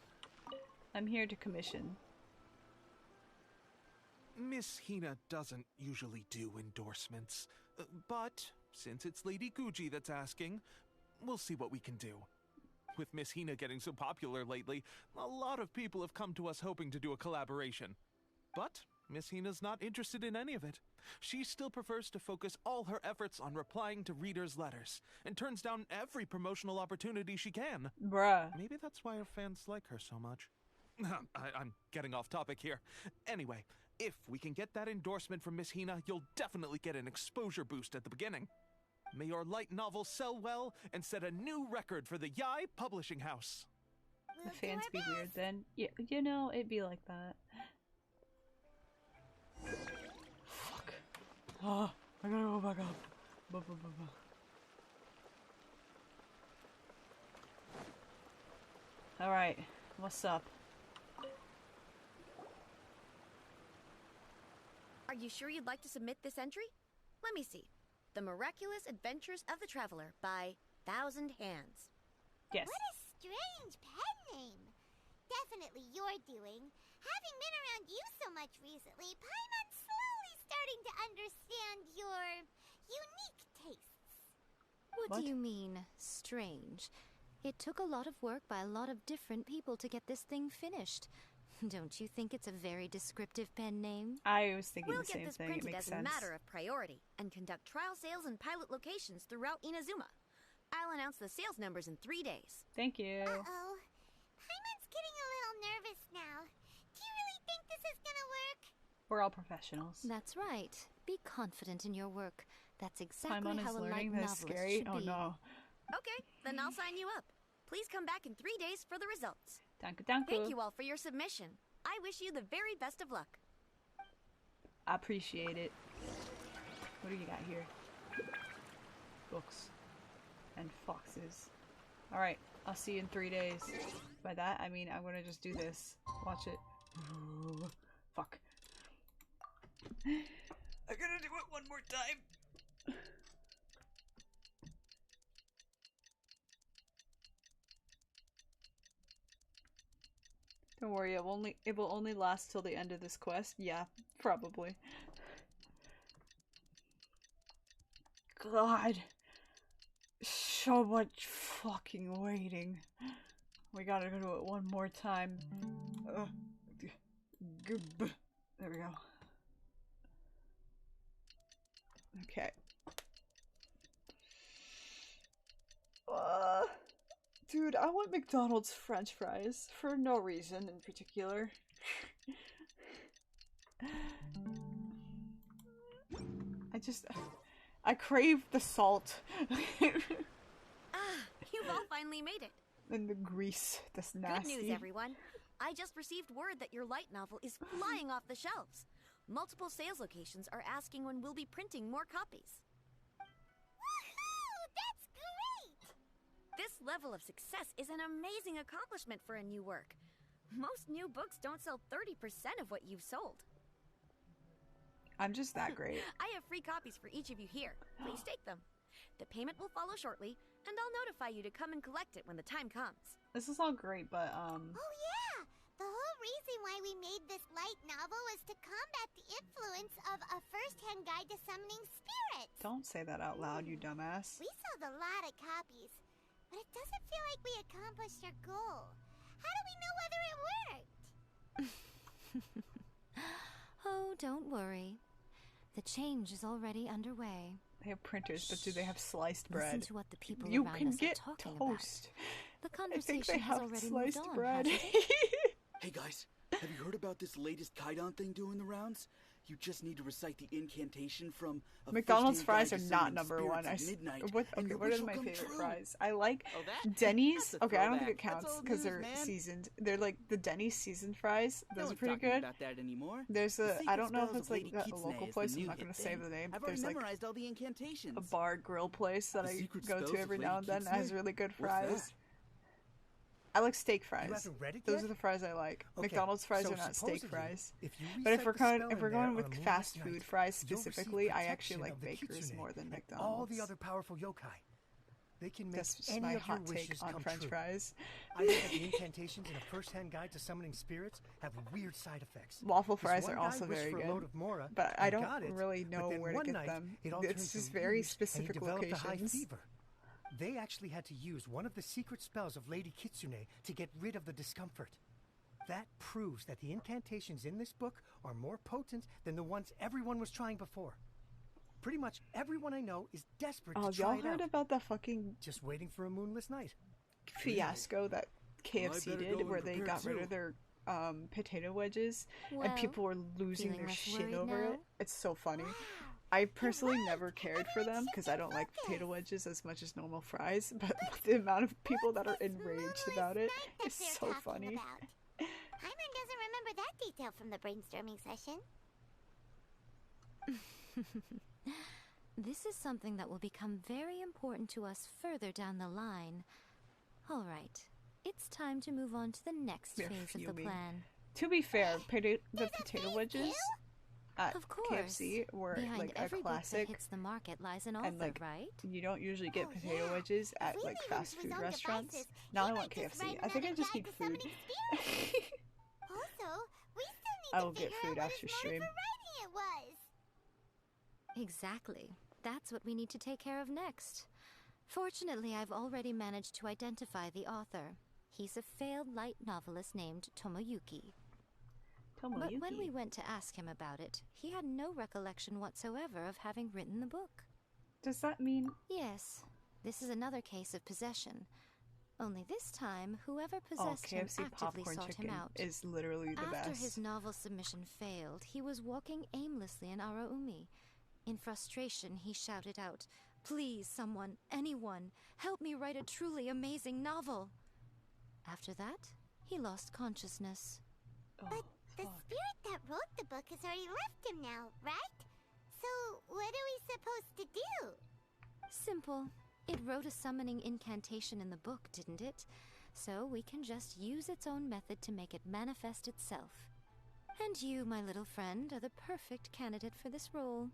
I'm here to commission. Miss Hina doesn't usually do endorsements, but since it's Lady Guji that's asking, we'll see what we can do. With Miss Hina getting so popular lately, a lot of people have come to us hoping to do a collaboration. But Miss Hina's not interested in any of it. She still prefers to focus all her efforts on replying to readers' letters, and turns down every promotional opportunity she can. Bruh. Maybe that's why her fans like her so much. I'm getting off topic here. Anyway, if we can get that endorsement from Miss Hina, you'll definitely get an exposure boost at the beginning. May your light novel sell well and set a new record for the Yai Publishing House. The fans be weird then. Yeah, you know, it'd be like that. Fuck. Oh, I gotta go back up. Alright, what's up? Are you sure you'd like to submit this entry? Let me see. The Miraculous Adventures of the Traveler by Thousand Hands. Yes. What a strange pen name. Definitely your doing. Having been around you so much recently, Paimon's slowly starting to understand your unique tastes. What do you mean, strange? It took a lot of work by a lot of different people to get this thing finished. Don't you think it's a very descriptive pen name? I was thinking We'll the get same this thing. It printed makes as a sense. matter of priority and conduct trial sales and pilot locations throughout Inazuma. I'll announce the sales numbers in 3 days. Thank you. Uh-oh. Paimon's getting a little nervous now. Do you really think this is gonna work? We're all professionals. That's right. Be confident in your work. That's exactly Paimon how is a light learning this novelist scary. should Oh be. no. Okay, then I'll sign you up. Please come back in 3 days for the results. Danke, danke. Thank you all for your submission. I wish you the very best of luck. I appreciate it. What do you got here? Books. And foxes. Alright, I'll see you in 3 days. By that, I mean I'm gonna just do this. Watch it. Ooh, fuck. I gotta do it one more time. Don't worry, it will only last till the end of this quest. Yeah, probably. God. So much fucking waiting. We gotta do it one more time. There we go. Okay. Dude, I want McDonald's French fries for no reason in particular. I crave the salt. You've all finally made it. And the grease, that's nasty. Good news, everyone. I just received word that your light novel is flying off the shelves. Multiple sales locations are asking when we'll be printing more copies. Woohoo! That's great! This level of success is an amazing accomplishment for a new work. Most new books don't sell 30% of what you've sold. I'm just that great. I have free copies for each of you here. Please take them. The payment will follow shortly, and I'll notify you to come and collect it when the time comes. This is all great, but Oh yeah! The whole reason why we made this light novel was to combat the influence of a first-hand guide to summoning spirits. don't say that out loud, you dumbass. We sold a lot of copies, but it doesn't feel like we accomplished our goal. How do we know whether it worked? Oh, don't worry. The change is already underway. They have printers, but do they have sliced bread? Listen to what the people you around can us get are talking toast. The I think conversation they has have already sliced moved on, bread. hasn't it? Hey guys, have you heard about this latest Kaidan thing doing the rounds? You just need to recite the incantation from a McDonald's first-hand fries guide are to not summon number spirits one. at midnight, What and your are wish will my come favorite true. fries? I like Oh, that? Denny's. That's a Okay, I don't think it throwback. counts That's because old they're news, man. seasoned. They're like the Denny's seasoned fries. No Those are one's pretty talking good. about that anymore. There's The a I secret don't know if spells it's of like Lady a Kitsune local is place. the I'm new not gonna hit say thing. the name. I've But there's already like memorized all the incantations. a bar grill place that The I secret go spells to of every Lady now and then that has Kitsune? really good What's fries. that? I like steak fries. haven't read it Those yet? are the fries I like. Okay, McDonald's fries so are not steak supposedly, fries. if you But if recite we're the going spell if we're in there going on with a moonless fast night, food fries you'll receive specifically, I actually protection like of the Baker's Kitsune more than and McDonald's. all the other powerful yokai. They can make That's just any my of your hot take wishes on come French true. fries. I read that the incantations in a first-hand guide to summoning spirits have weird side effects. Waffle This fries one are guy also wished very for a good, load of Mora but I and don't got it, really but know then where to one get night, them. It all It's turned just to very ooze, and he specific developed a high locations. fever. They actually had to use one of the secret spells of Lady Kitsune to get rid of the discomfort. That proves that the incantations in this book are more potent than the ones everyone was trying before. Pretty much everyone I know is desperate Oh, to try y'all it heard out. about the fucking Just waiting for a moonless night. fiasco that KFC better did go and where they prepare got rid too. of their potato wedges Well, and people were losing feeling their less shit worried over now? it. It's so funny. I personally never cared for them because I don't like potato wedges as much as normal fries, but the amount of people that are enraged about it is they're so talking funny. about? Paimon doesn't remember that detail from the brainstorming session. This is something that will become very important to us further down the line. All right, it's time to move on to the next They're phase of the fuming. plan. To be fair, the potato wedges, at Of course. KFC were Behind like a every book classic. that hits the market lies an author, And like right? you don't usually get potato wedges at like fast food restaurants. Now I want KFC. I think I just need food. Also, we still need I will to get figure food out what after his stream. motive for writing it was. Exactly. That's what we need to take care of next. Fortunately, I've already managed to identify the author. He's a failed light novelist named Tomoyuki. But when we went to ask him about it, he had no recollection whatsoever of having written the book. Does that mean... Yes. This is another case of possession. Only this time, whoever Oh, possessed him KFC actively popcorn sought chicken him out. is literally the After best. his novel submission failed, he was walking aimlessly in Araumi. In frustration, he shouted out, "Please, someone, anyone, help me write a truly amazing novel." After that, he lost consciousness. But the spirit that wrote the book has already left him now, right? So what are we supposed to do? Simple. It wrote a summoning incantation in the book, didn't it? So we can just use its own method to make it manifest itself. And you, my little friend, are the perfect candidate for this role.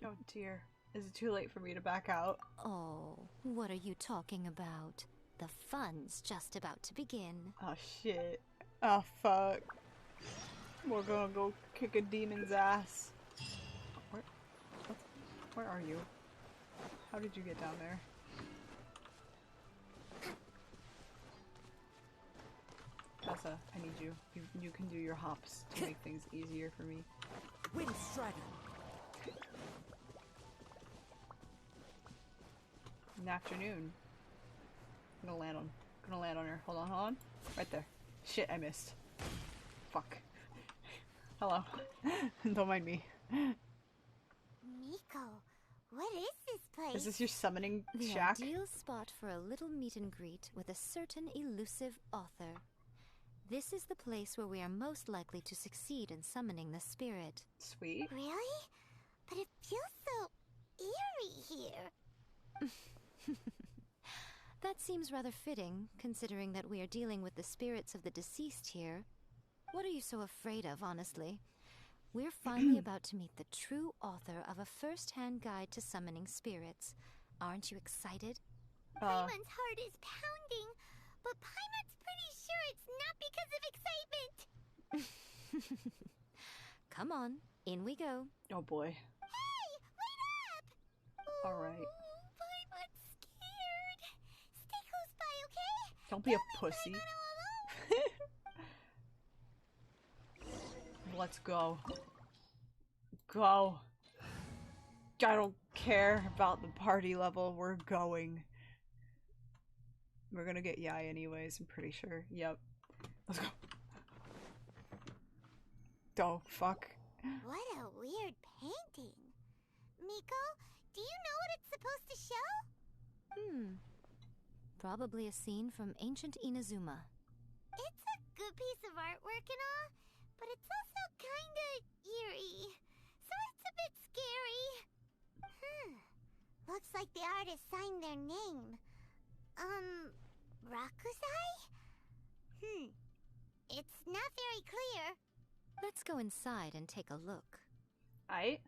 Oh dear. Is it too late for me to back out? Oh, what are you talking about? The fun's just about to begin. Oh shit. Oh fuck. We're gonna go kick a demon's ass. Where are you? How did you get down there? Tessa, I need you. You can do your hops to make things easier for me. Wind Strider. In the afternoon. I'm gonna land on her. Hold on. Right there. Shit, I missed. Fuck. Hello. Don't mind me. Miko, what is this place? Is this your summoning The shack? ideal spot for a little meet and greet with a certain elusive author. This is the place where we are most likely to succeed in summoning the spirit. Sweet. Really? But it feels so eerie here. That seems rather fitting, considering that we are dealing with the spirits of the deceased here. What are you so afraid of, honestly? We're finally about to meet the true author of a first-hand guide to summoning spirits. Aren't you excited? Paimon's heart is pounding, but Paimon's pretty sure it's not because of excitement. Come on, in we go. Oh boy. Hey, wait up! Alright. Paimon's scared. Stay close by, okay? Don't be a pussy. Let's go. Go. I don't care about the party level. We're going. We're gonna get Yai anyways, I'm pretty sure. Yep. Let's go. Oh, fuck. What a weird painting. Miko, do you know what it's supposed to show? Probably a scene from ancient Inazuma. It's a good piece of artwork and all, but it's also kinda eerie. So it's a bit scary. Looks like the artist signed their name. Rakuzai? It's not very clear. Let's go inside and take a look. Aight.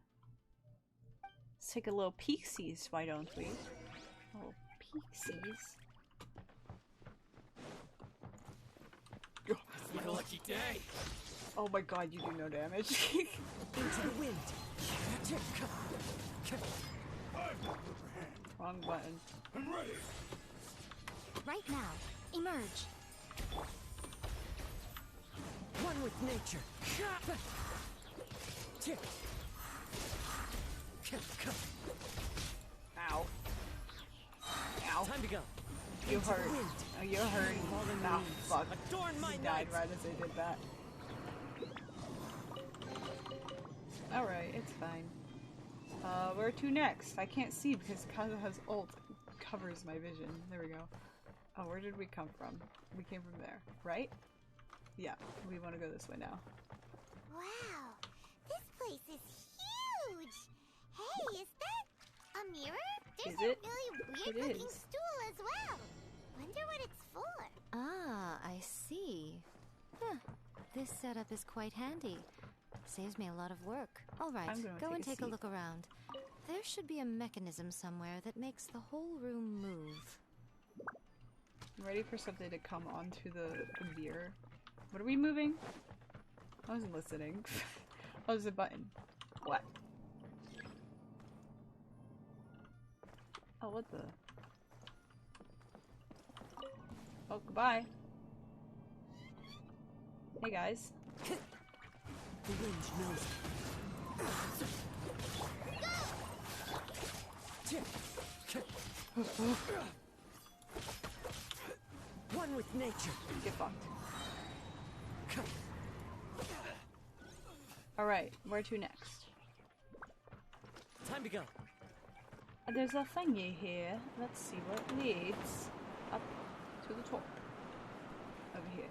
Let's take a little peek-sees, why don't we? Little peek-sees. It's my lucky day. Oh my god, you do no damage. Into the wind. Wrong button. I'm ready. Right now, emerge. One with nature. Ow. Ow. Time to go. You Into the hurt. wind. Oh, you hurt. Fallen Ah, leaves. fuck. Adorn my He died night. right as I did that. Alright, it's fine. Where to next? I can't see because Kazuha's ult covers my vision. There we go. Oh, where did we come from? We came from there, right? Yeah, we want to go this way now. Wow, this place is huge! Hey, is that a mirror? There's Is a it? really It weird looking is. stool as well. Wonder what it's for. Ah, I see. Huh. This setup is quite handy. Saves me a lot of work. Alright, I'm gonna go take and a take a seat. look around. There should be a mechanism somewhere that makes the whole room move. I'm ready for something to come onto the mirror. What are we moving? I wasn't listening. Oh, there's a button. What? Oh, what the? Oh, goodbye. Hey, guys. The wind knows. One with nature. Get fucked. Alright, where to next? Time to go. There's a thingy here. Let's see what it leads up to the top. Over here.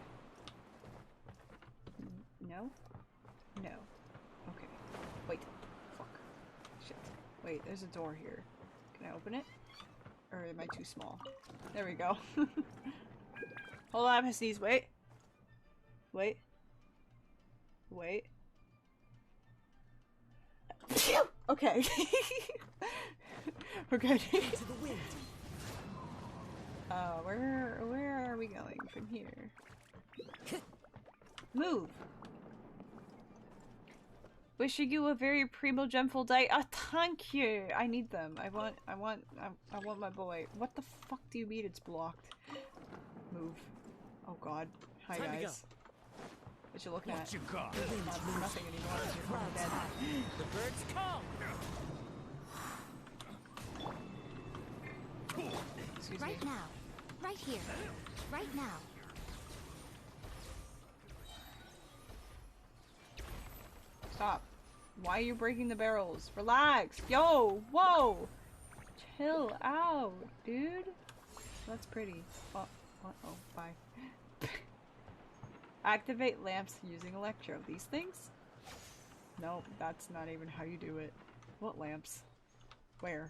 No? No. Okay. Wait. Fuck. Shit. Wait, there's a door here. Can I open it? Or am I too small? There we go. Hold on, I sneeze. Wait. Wait. Wait. Okay. We're good. To the wind. Where are we going from here? Move. Wishing you a very primogenial day. Ah, thank you. I need them. I want my boy. What the fuck do you mean it's blocked? Move. Oh god. Hi Time to go. guys. What you looking at? What you got? Nothing anymore. You're fucking dead. The birds come. Excuse Right me. now. Right here. Right now. Stop. Why are you breaking the barrels? Relax. Yo! Whoa! Chill out, dude. That's pretty. Oh, uh-oh. Bye. Activate lamps using electro. These things? No, that's not even how you do it. What lamps? Where?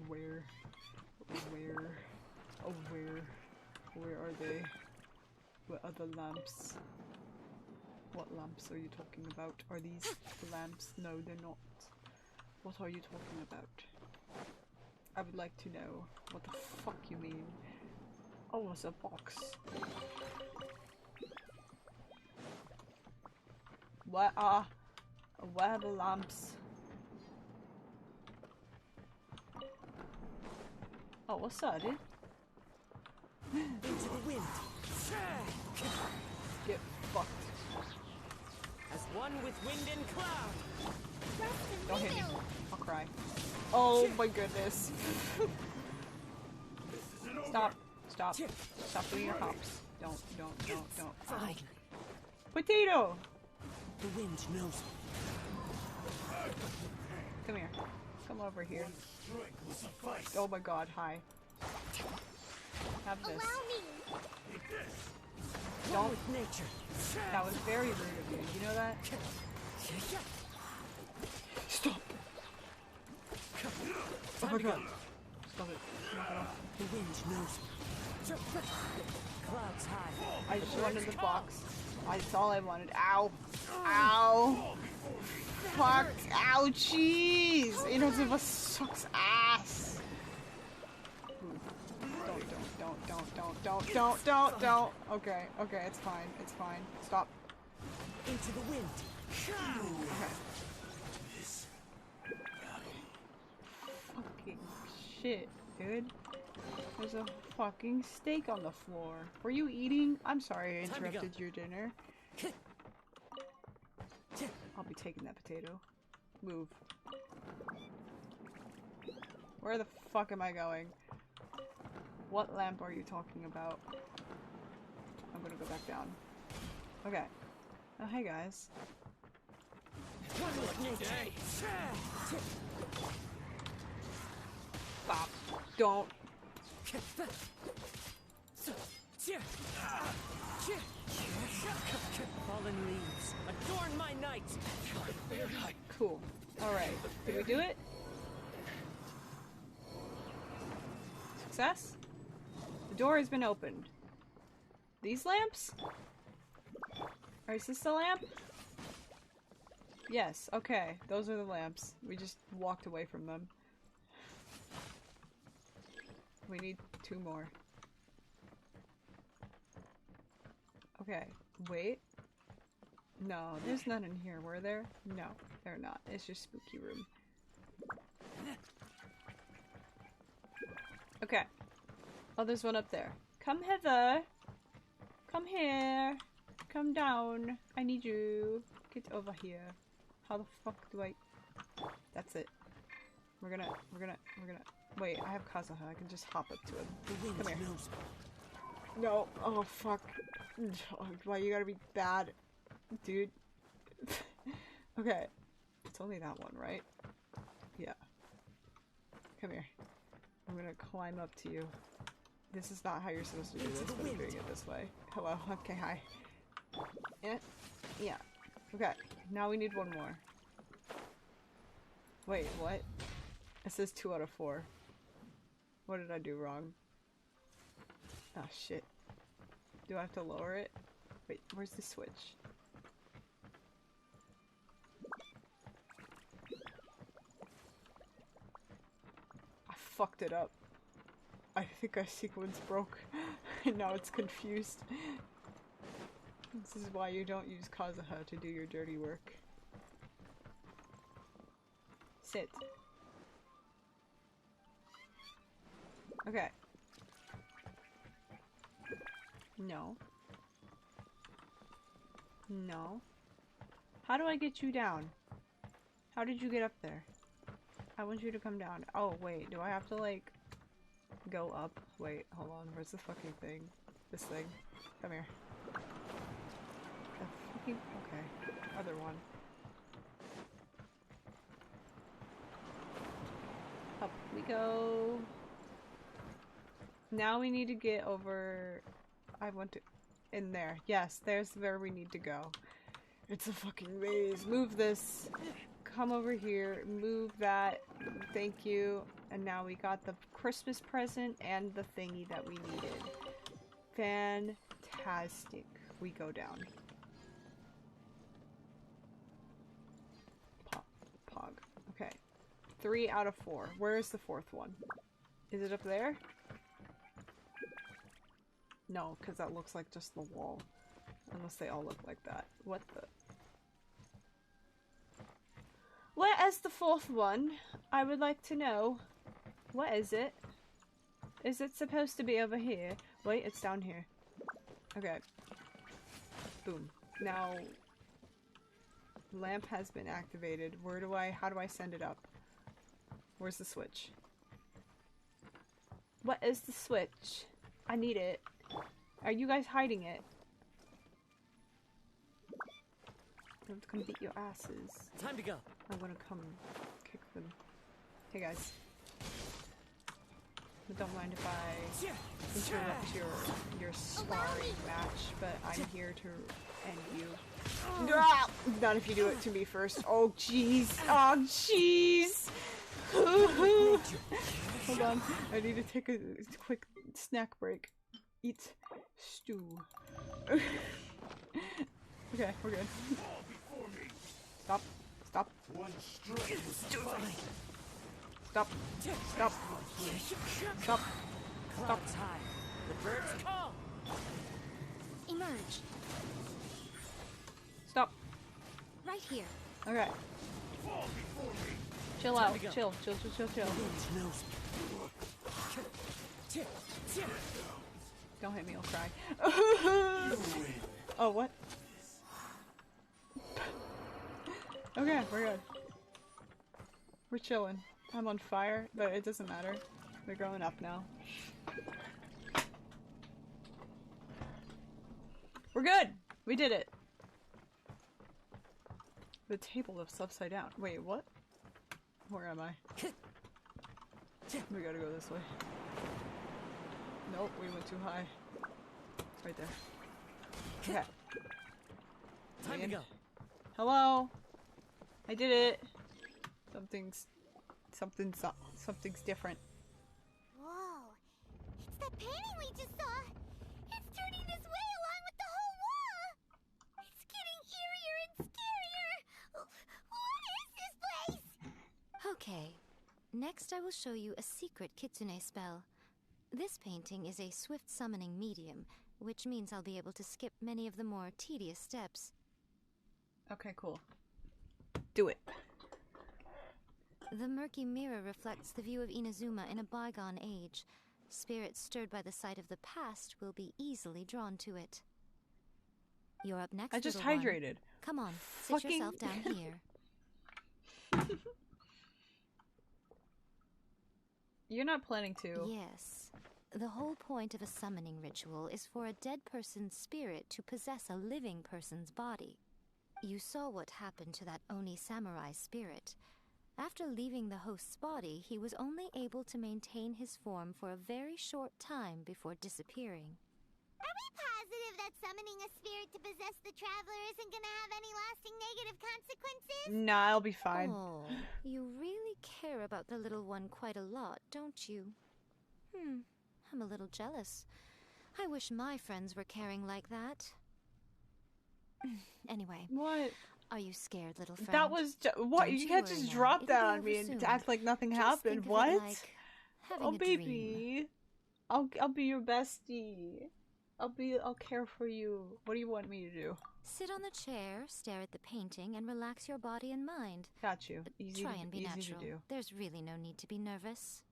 Where? Where? Oh, where? Where are they? What other lamps? What lamps are you talking about? Are these the lamps? No, they're not. What are you talking about? I would like to know what the fuck you mean. Oh, it's a box. Where are the lamps? Oh, what's that, dude? Into the wind. Get fucked. As one with wind and cloud. Don't hit me. I'll cry. Oh my goodness. Stop. Stop. Stop doing your hops. Don't. Fine. Potato! The wind knows. Come here. Come over here. Oh my god, hi. Have this. Don't. With nature. That was very rude of you. You know that? Stop. Oh my god. Stop it. The wind knows. Clouds high. I just wanted the box. That's all I wanted. Ow. Ow. Fuck. Ouchies. Innocent sucks ass. Don't. Okay, it's fine. It's fine. Stop. Into the wind. Okay. Fucking shit, dude. There's a fucking steak on the floor. Were you eating? I'm sorry I interrupted your dinner. I'll be taking that potato. Move. Where the fuck am I going? What lamp are you talking about? I'm gonna go back down. Okay. Oh, hey guys. Stop. Don't. Fallen leaves, adorn my night. Cool. Alright. Did we do it? Success? The door has been opened. These lamps? Or is this the lamp? Yes, okay. Those are the lamps. We just walked away from them. We need 2 more. Okay, wait. No, there's none in here, were there? No, they're not. It's just spooky room. Okay. Oh, there's one up there. Come hither. Come here. Come down. I need you. Get over here. How the fuck do I... That's it. We're gonna... Wait, I have Kazuha. I can just hop up to him. Come here. No. Oh, fuck. Why you gotta be bad, dude? Okay. It's only that one, right? Yeah. Come here. I'm gonna climb up to you. This is not how you're supposed to do this, but I'm doing it this way. Hello. Okay, hi. Yeah. Okay. Now we need 1 more. Wait, what? It says 2 out of 4. What did I do wrong? Oh, shit. Do I have to lower it? Wait, where's the switch? I fucked it up. I think our sequence broke. And now it's confused. This is why you don't use Kazuha to do your dirty work. Sit. Okay. No. No. How do I get you down? How did you get up there? I want you to come down. Oh, wait. Do I have to, like, go up? Wait, hold on. Where's the fucking thing? This thing. Come here. The fucking... Okay. Other one. Up we go. Now we need to get over... I want to... In there. Yes, there's where we need to go. It's a fucking maze. Move this. Come over here. Move that. Thank you. And now we got the Christmas present and the thingy that we needed. Fantastic. We go down. Pog. Okay. 3 out of 4. Where is the 4th one? Is it up there? No, because that looks like just the wall. Unless they all look like that. What the... Where is the 4th one? I would like to know. What is it? Is it supposed to be over here? Wait, it's down here. Okay. Boom. Now... Lamp has been activated. How do I send it up? Where's the switch? What is the switch? I need it. Are you guys hiding it? I'm gonna come beat your asses. Time to go. I'm gonna come kick them. Hey guys. Don't mind if I interrupt your sparring match, but I'm here to end you. Not if you do it to me first. Oh jeez. Oh jeez. Hold on. I need to take a quick snack break. Eat stew. Okay, we're good. Stop. Stop. Stop. Stop. Stop. Stop. The birds come. Emerge. Stop. Right here. Okay. Chill out. Chill. Don't hit me, I'll cry. Oh, what? Okay, we're good. We're chilling. I'm on fire, but it doesn't matter. We're growing up now. We're good! We did it! The table is upside down. Wait, what? Where am I? We gotta go this way. Nope, we went too high. Right there. Okay. Time to go. Hello? I did it! Something's different. Whoa. It's that painting we just saw! It's turning this way along with the whole wall! It's Next, I will show you a secret kitsune spell. This painting is a swift summoning medium, which means I'll be able to skip many of the more tedious steps. Okay, cool. Do it. The murky mirror reflects the view of Inazuma in a bygone age. Spirits stirred by the sight of the past will be easily drawn to it. You're up next, I just little one. hydrated. Come on, sit yourself down here. You're not planning to. Yes. The whole point of a summoning ritual is for a dead person's spirit to possess a living person's body. You saw what happened to that Oni samurai spirit. After leaving the host's body, he was only able to maintain his form for a very short time before disappearing. Are we positive that summoning a spirit to possess the traveler isn't gonna have any lasting negative consequences? Nah, I'll be fine. Oh, you really care about the little one quite a lot, don't you? I'm a little jealous. I wish my friends were caring like that. Anyway. What? Are you scared, little friend? That was what? Don't You can't worry just now. drop It'll that be on me over and soon. to act like nothing Just happened. think of it What? like having Oh, a baby. dream. I'll be your bestie. I'll care for you. What do you want me to do? Sit on the chair, stare at the painting, and relax your body and mind. Got you. Easy. Try and be easy natural. to do. There's really no need to be nervous.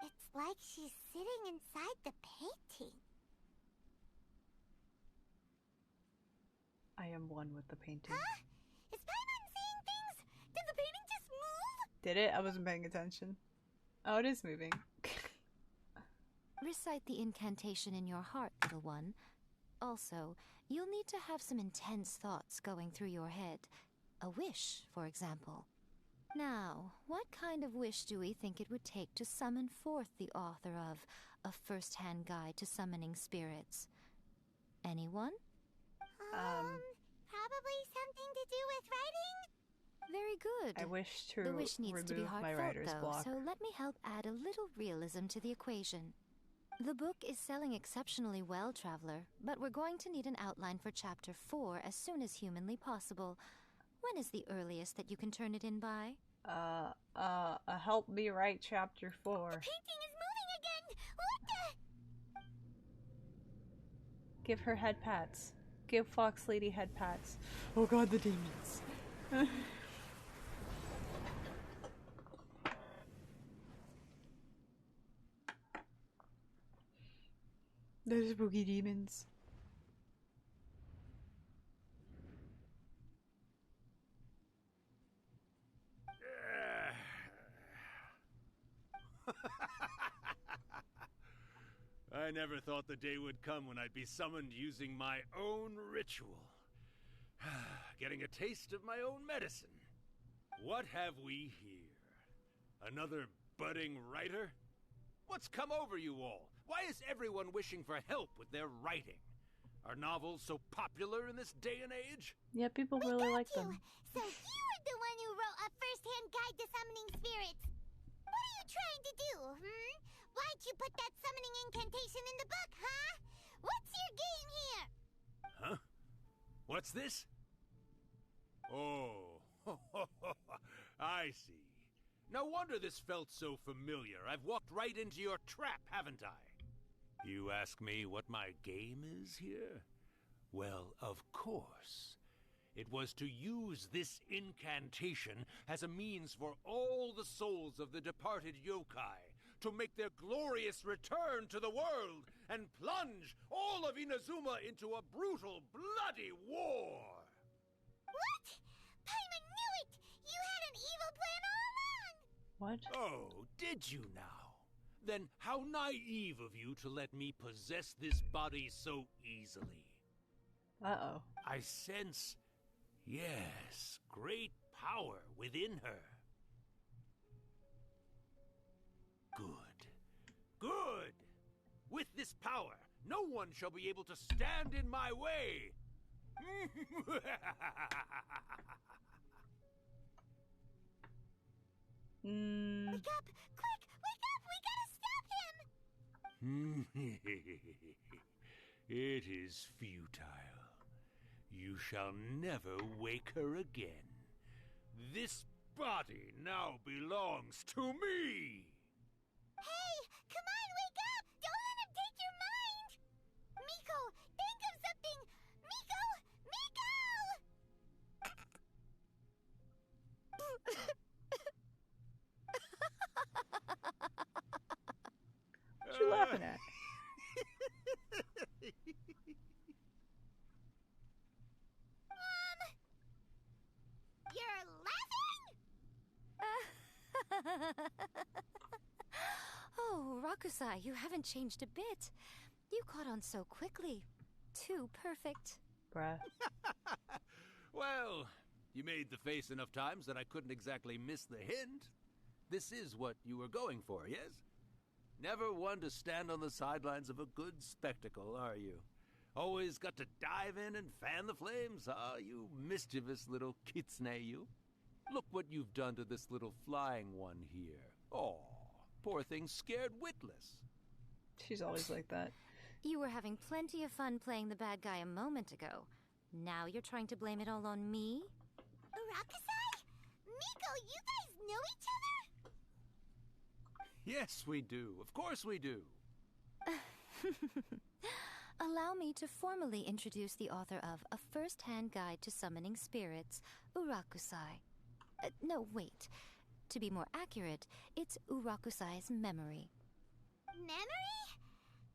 It's like she's sitting inside the painting. I am one with the painting. Huh? Is Paimon seeing things? Did the painting just move? Did it? I wasn't paying attention. Oh, it is moving. Recite the incantation in your heart, little one. Also, you'll need to have some intense thoughts going through your head. A wish, for example. Now, what kind of wish do we think it would take to summon forth the author of A First-Hand Guide to Summoning Spirits? Anyone? Probably something to do with writing? Very good. I wish to The wish needs to be remove my heartfelt, writer's though, block. so let me help add a little realism to the equation. The book is selling exceptionally well, Traveler, but we're going to need an outline for Chapter 4 as soon as humanly possible. When is the earliest that you can turn it in by? Help me write Chapter 4. The painting is moving again! What the? Give her head pats. Give Fox Lady head pats. Oh god, the demons. Those spooky demons. I never thought the day would come when I'd be summoned using my own ritual. Getting a taste of my own medicine. What have we here? Another budding writer? What's come over you all? Why is everyone wishing for help with their writing? Are novels so popular in this day and age? Yeah, people really like them. So you were the one who wrote A First-Hand Guide to Summoning Spirits. What are you trying to do, Why'd you put that summoning incantation in the book, huh? What's your game here? Huh? What's this? Oh, I see. No wonder this felt so familiar. I've walked right into your trap, haven't I? You ask me what my game is here? Well, of course. It was to use this incantation as a means for all the souls of the departed yokai to make their glorious return to the world and plunge all of Inazuma into a brutal, bloody war. What? Paimon knew it! You had an evil plan all along! What? Oh, did you now? Then how naive of you to let me possess this body so easily. Uh-oh. I sense, yes, great power within her. Good. With this power, no one shall be able to stand in my way. Wake up! Quick! Wake up! We gotta stop him! It is futile. You shall never wake her again. This body now belongs to me! Hey! Come on, wake up! Don't let him take your mind! Miko, think of something! Miko! What you laughing at? You're Oh, Rakusai, you haven't changed a bit. You caught on so quickly. Too perfect. Bruh. Well, you made the face enough times that I couldn't exactly miss the hint. This is what you were going for, yes? Never one to stand on the sidelines of a good spectacle, are you? Always got to dive in and fan the flames, ah, you mischievous little kitsune, you. Look what you've done to this little flying one here. Oh, poor thing scared witless. She's always like that. You were having plenty of fun playing the bad guy a moment ago. Now you're trying to blame it all on me? Rakusai? Miko, you guys know each other? Yes, we do. Of course we do. Allow me to formally introduce the author of A First-Hand Guide to Summoning Spirits, Urakusai. No, wait. To be more accurate, it's Urakusai's memory. Memory?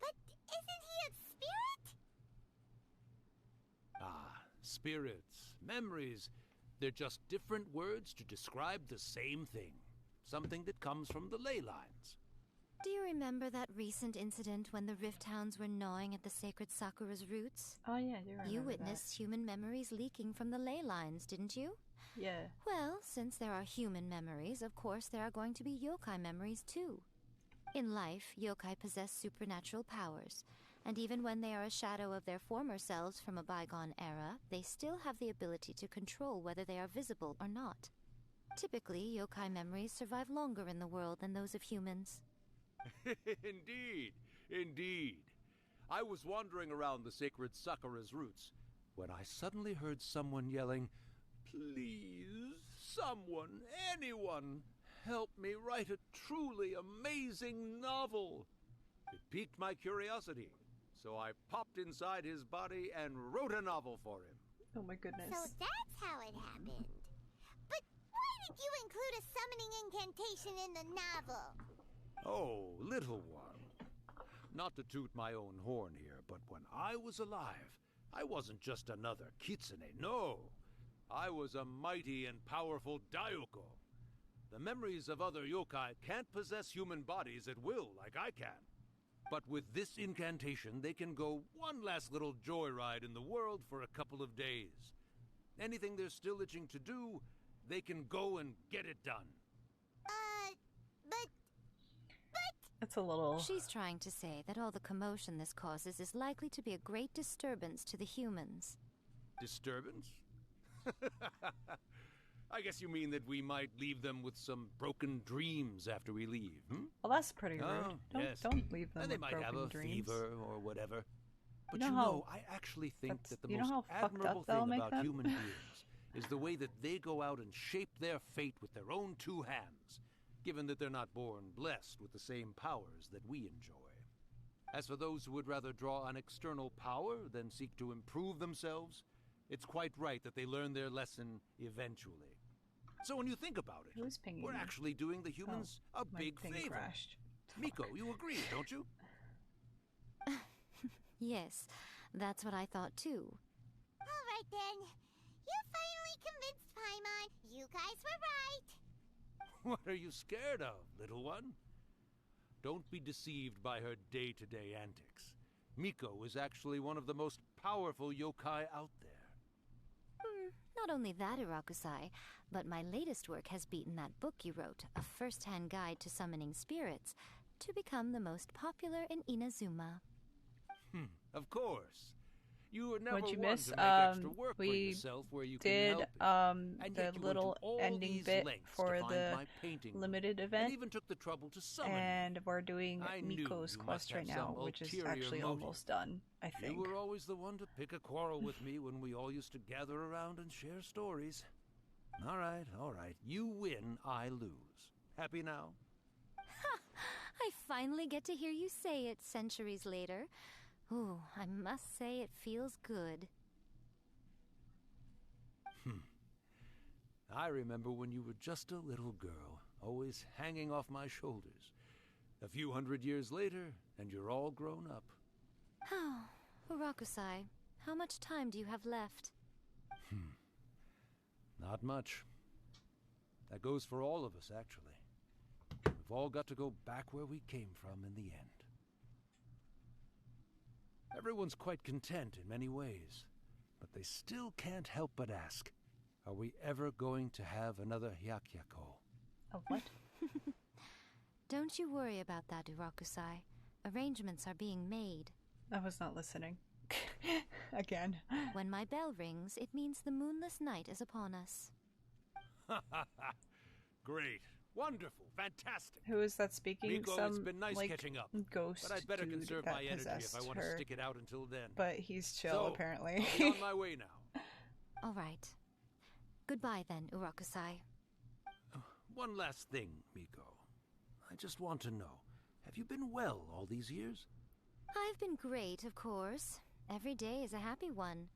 But isn't he a spirit? Ah, spirits, memories. They're just different words to describe the same thing. Something that comes from the ley lines. Do you remember that recent incident when the Rift Hounds were gnawing at the sacred Sakura's roots? Oh yeah, I do remember You witnessed human memories leaking from the ley lines, didn't you? Yeah. Well, since there are human memories, of course there are going to be yokai memories too. In life, yokai possess supernatural powers, and even when they are a shadow of their former selves from a bygone era, they still have the ability to control whether they are visible or not. Typically, yokai memories survive longer in the world than those of humans. Indeed, indeed. I was wandering around the sacred Sakura's roots when I suddenly heard someone yelling, "Please, someone, anyone, help me write a truly amazing novel." It piqued my curiosity, so I popped inside his body and wrote a novel for him. Oh my goodness. So that's how it happened. But why did you include a summoning incantation in the novel? Oh, little one. Not to toot my own horn here, but when I was alive, I wasn't just another kitsune, no. I was a mighty and powerful Daioko. The memories of other yokai can't possess human bodies at will like I can. But with this incantation, they can go one last little joyride in the world for a couple of days. Anything they're still itching to do, they can go and get it done. But... That's a little... She's trying to say that all the commotion this causes is likely to be a great disturbance to the humans. Disturbance? I guess you mean that we might leave them with some broken dreams after we leave, hmm? Well, that's pretty rude. Oh, yes. Don't leave them And they with might broken have a dreams. fever or whatever. But You you know know, how- I actually think that the you know most how fucked admirable up that'll thing make about them? human beings is the way that they go out and shape their fate with their own two hands, given that they're not born blessed with the same powers that we enjoy. As for those who would rather draw on external power than seek to improve themselves, it's quite right that they learn their lesson eventually. So when you think about it, Who's pinging we're me? actually doing the humans a my big thing favor. crashed. Miko, you agree, don't you? Yes, that's what I thought too. Alright then. You finally convinced Paimon. You guys were right. What are you scared of, little one? Don't be deceived by her day-to-day antics. Miko is actually one of the most powerful yokai out there. Not only that, Irakusai, but my latest work has beaten that book you wrote, A First-Hand Guide to Summoning Spirits, to become the most popular in Inazuma. Of course. You were never What'd you one miss? to make extra work for We yourself where you did can help it. And the yet you went to little all ending these bit lengths for to find the my painting room, limited and event, even took the trouble to summon me. and we're doing I knew Miko's you must quest have right now, some which is ulterior actually motive. almost done, I think. You were always the one to pick a quarrel with me when we all used to gather around and share stories. All right, all right. You win, I lose. Happy now? I finally get to hear you say it centuries later. Ooh, I must say it feels good. I remember when you were just a little girl, always hanging off my shoulders. A few hundred years later, and you're all grown up. Oh, Urakusai, how much time do you have left? Not much. That goes for all of us, actually. We've all got to go back where we came from in the end. Everyone's quite content in many ways, but they still can't help but ask, are we ever going to have another Hyakyako? A what? Don't you worry about that, Urakusai. Arrangements are being made. I was not listening. Again. When my bell rings, it means the moonless night is upon us. Great. Wonderful. Fantastic. Who is that speaking? Miko, Some, it's been nice like, catching up. Ghost but I'd better dude conserve that my energy if I possessed want to her. stick it out until then. But he's chill, So, apparently. I'll be on my way now. All right. Goodbye then, Urakusai. One last thing, Miko. I just want to know, have you been well all these years? I've been great, of course. Every day is a happy one.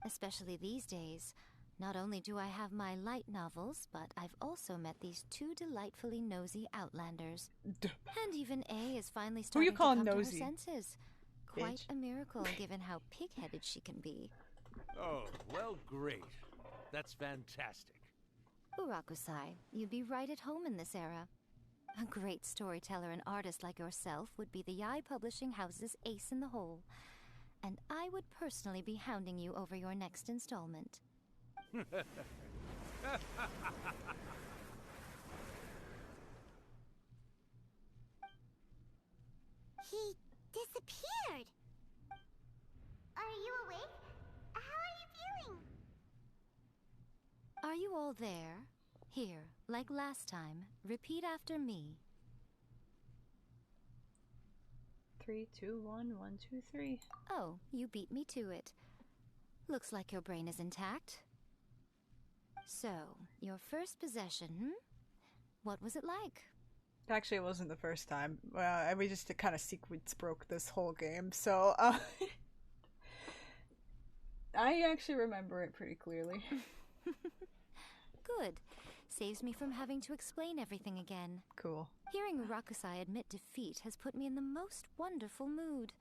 Especially these days. Not only do I have my light novels, but I've also met these two delightfully nosy outlanders. And even A is finally starting to come nosy? to her senses. Quite Bitch. a miracle, given how pig-headed she can be. Oh, well, great. That's fantastic. Urakusai, you'd be right at home in this era. A great storyteller and artist like yourself would be the Yai Publishing House's ace in the hole. And I would personally be hounding you over your next installment. He disappeared. Are you awake? How are you feeling? Are you all there? Here, like last time, repeat after me. 3, 2, 1, 1, 2, 3. Oh, you beat me to it. Looks like your brain is intact. So, your first possession, What was it like? Actually, it wasn't the first time. We just kind of sequence broke this whole game, so I actually remember it pretty clearly. Good. Saves me from having to explain everything again. Cool. Hearing Urakusai admit defeat has put me in the most wonderful mood.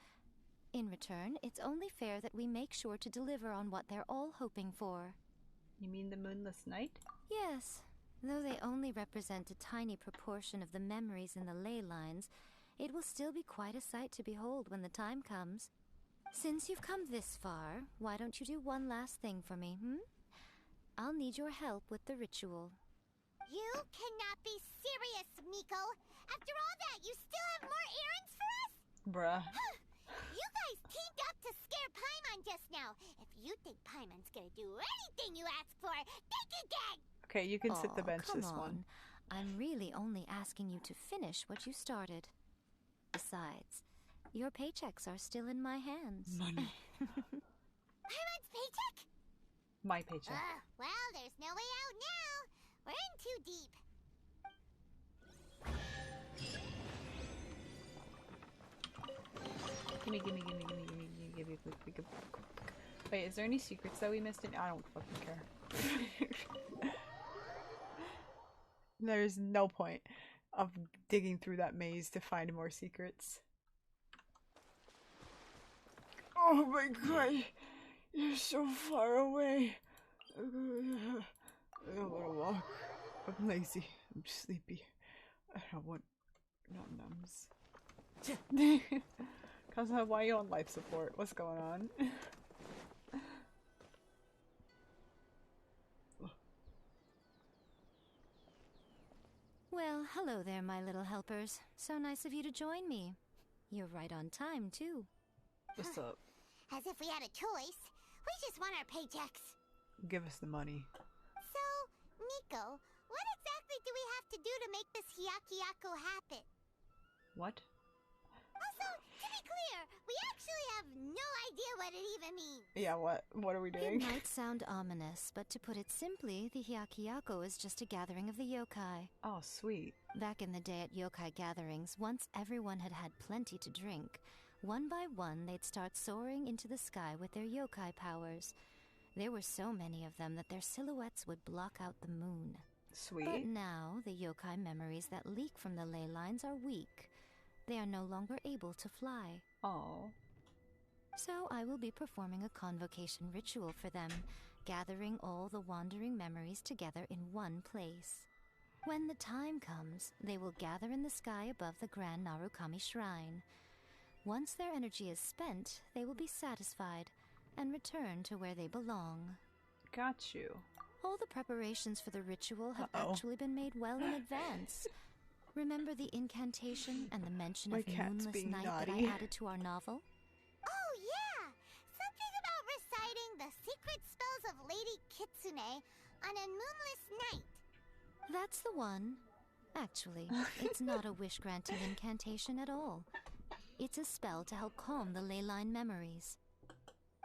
In return, it's only fair that we make sure to deliver on what they're all hoping for. You mean the moonless night? Yes. Though they only represent a tiny proportion of the memories in the ley lines, it will still be quite a sight to behold when the time comes. Since you've come this far, why don't you do one last thing for me, I'll need your help with the ritual. You cannot be serious, Miko. After all that, you still have more errands for us? Bruh. You guys teamed up to scare Paimon just now. If you think Paimon's gonna do anything you ask for, think again! Okay, you can sit the bench come this on. one. I'm really only asking you to finish what you started. Besides, your paychecks are still in my hands. Money. Paimon's paycheck? My paycheck. Well, there's no way out now. We're in too deep. Gimme. Wait, is there any secrets that we missed? I don't fucking care. There's no point of digging through that maze to find more secrets. Oh my god, you're so far away. I don't want to walk. I'm lazy. I'm sleepy. I don't want num-nums. Cause why are you on life support? What's going on? Well, hello there, my little helpers. So nice of you to join me. You're right on time, too. What's up? As if we had a choice. We just want our paychecks. Give us the money. So, Nico, what exactly do we have to do to make this Hyakyako happen? What? Also, to be clear, we actually have no idea what it even means. Yeah, what? What are we doing? It might sound ominous, but to put it simply, the Hyakyako is just a gathering of the yokai. Oh, sweet. Back in the day at yokai gatherings, once everyone had had plenty to drink, one by one they'd start soaring into the sky with their yokai powers. There were so many of them that their silhouettes would block out the moon. Sweet. But now, the yokai memories that leak from the ley lines are weak. They are no longer able to fly. Oh. So I will be performing a convocation ritual for them, gathering all the wandering memories together in one place. When the time comes, they will gather in the sky above the Grand Narukami Shrine. Once their energy is spent, they will be satisfied and return to where they belong. Got you. All the preparations for the ritual have actually been made well in advance. Remember the incantation and the mention of Moonless Night that I added to our novel? Oh, yeah! Something about reciting the secret spells of Lady Kitsune on a moonless night. That's the one. Actually, it's not a wish-granting incantation at all. It's a spell to help calm the ley line memories.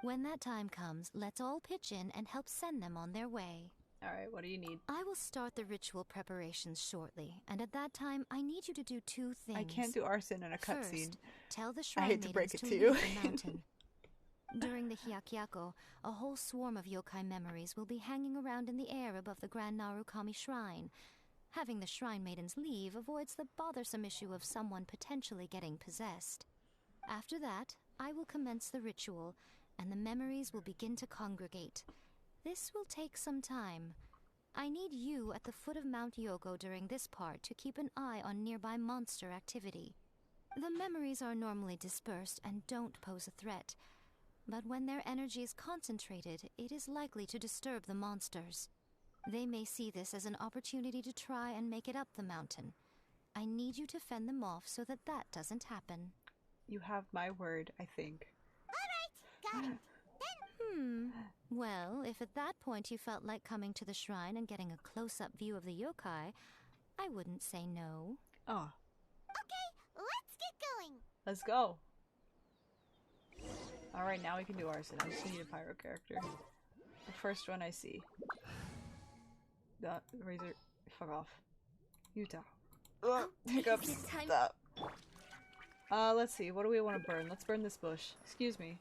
When that time comes, let's all pitch in and help send them on their way. Alright, what do you need? I will start the ritual preparations shortly, and at that time, I need you to do two things. I can't do arson in a cutscene. First, tell the shrine I hate to break it maidens to you. leave the mountain. During the Hyakyako, a whole swarm of yokai memories will be hanging around in the air above the Grand Narukami Shrine. Having the shrine maidens leave avoids the bothersome issue of someone potentially getting possessed. After that, I will commence the ritual, and the memories will begin to congregate. This will take some time. I need you at the foot of Mount Yogo during this part to keep an eye on nearby monster activity. The memories are normally dispersed and don't pose a threat, but when their energy is concentrated, it is likely to disturb the monsters. They may see this as an opportunity to try and make it up the mountain. I need you to fend them off so that that doesn't happen. You have my word, I think. Alright, got it. Well, if at that point you felt like coming to the shrine and getting a close-up view of the yokai, I wouldn't say no. Oh. Okay, let's get going. Let's go. Alright, now we can do arson. I just need a pyro character. The first one I see. The razor. Fuck off. Utah. Hiccups. Stop. Let's see. What do we want to burn? Let's burn this bush. Excuse me.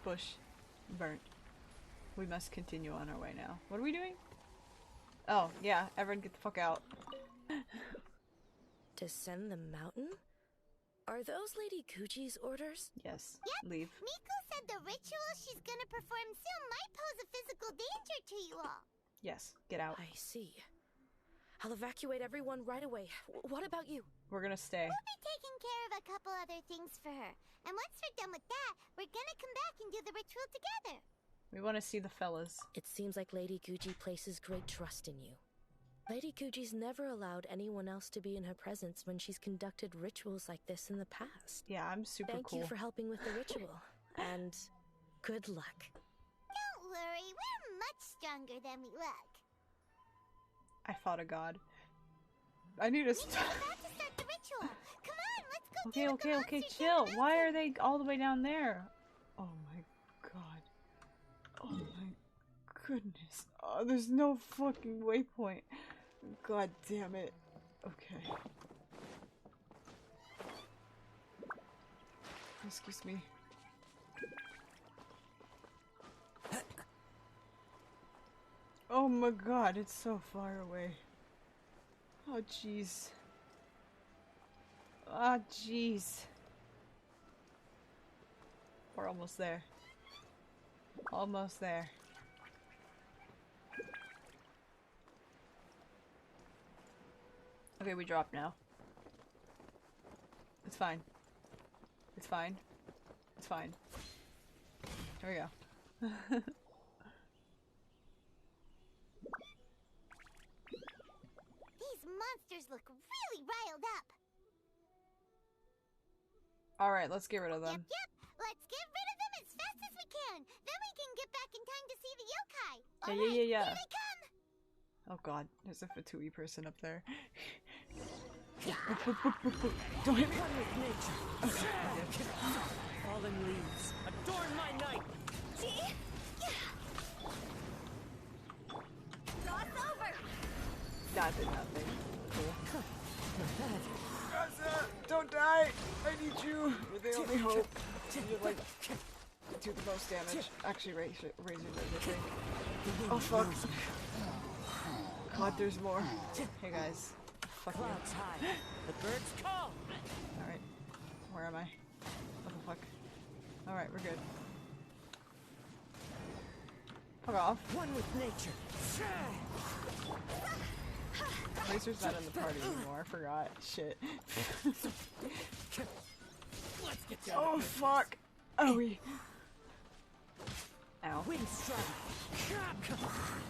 Bush. Burnt. We must continue on our way now. What are we doing? Oh, yeah. Everyone get the fuck out. Descend the mountain? Are those Lady Kuji's orders? Yes. Yep. Leave. Miko said the ritual she's gonna perform soon might pose a physical danger to you all. Yes. Get out. I see. I'll evacuate everyone right away. What about you? We're gonna stay. We'll be taking care of a couple other things for her. And once we're done with that, we're gonna come back and do the ritual together. We want to see the fellas. It seems like Lady Kuji places great trust in you. Lady Kuji's never allowed anyone else to be in her presence when she's conducted rituals like this in the past. Yeah, I'm super Thank cool. you for helping with the ritual. And good luck. Don't worry, we're much stronger than we look. I fought a god. I need to stop. We're about to start the ritual. Come on, let's go. Okay, chill. Why are they all the way down there? Oh my god. Oh my goodness. Oh, there's no fucking waypoint. God damn it. Okay. Excuse me. Oh my god, it's so far away. Oh jeez. Ah, jeez. We're almost there. Almost there. Okay, we drop now. It's fine. It's fine. It's fine. There we go. These monsters look really riled up. Alright, let's get rid of them. Yep. Let's get rid of them as fast as we can. Then we can get back in time to see the yokai. Yeah. Here they come. Oh god, there's a Fatui person up there. Don't hit me. Fallen leaves, adorn my night. Cross over. That did nothing. Cool. Don't die! I need you! You're the only hope. You're like, do the most damage. Actually, Razor does, I think. Oh fuck. God, there's more. Hey guys. Fuck you. The birds call. Alright. Where am I? What the fuck? Alright, we're good. Fuck off. One with nature. Razor's not in the party anymore, I forgot. Shit. Let's get down. Oh fuck! Oh we. Ow. Wind strike.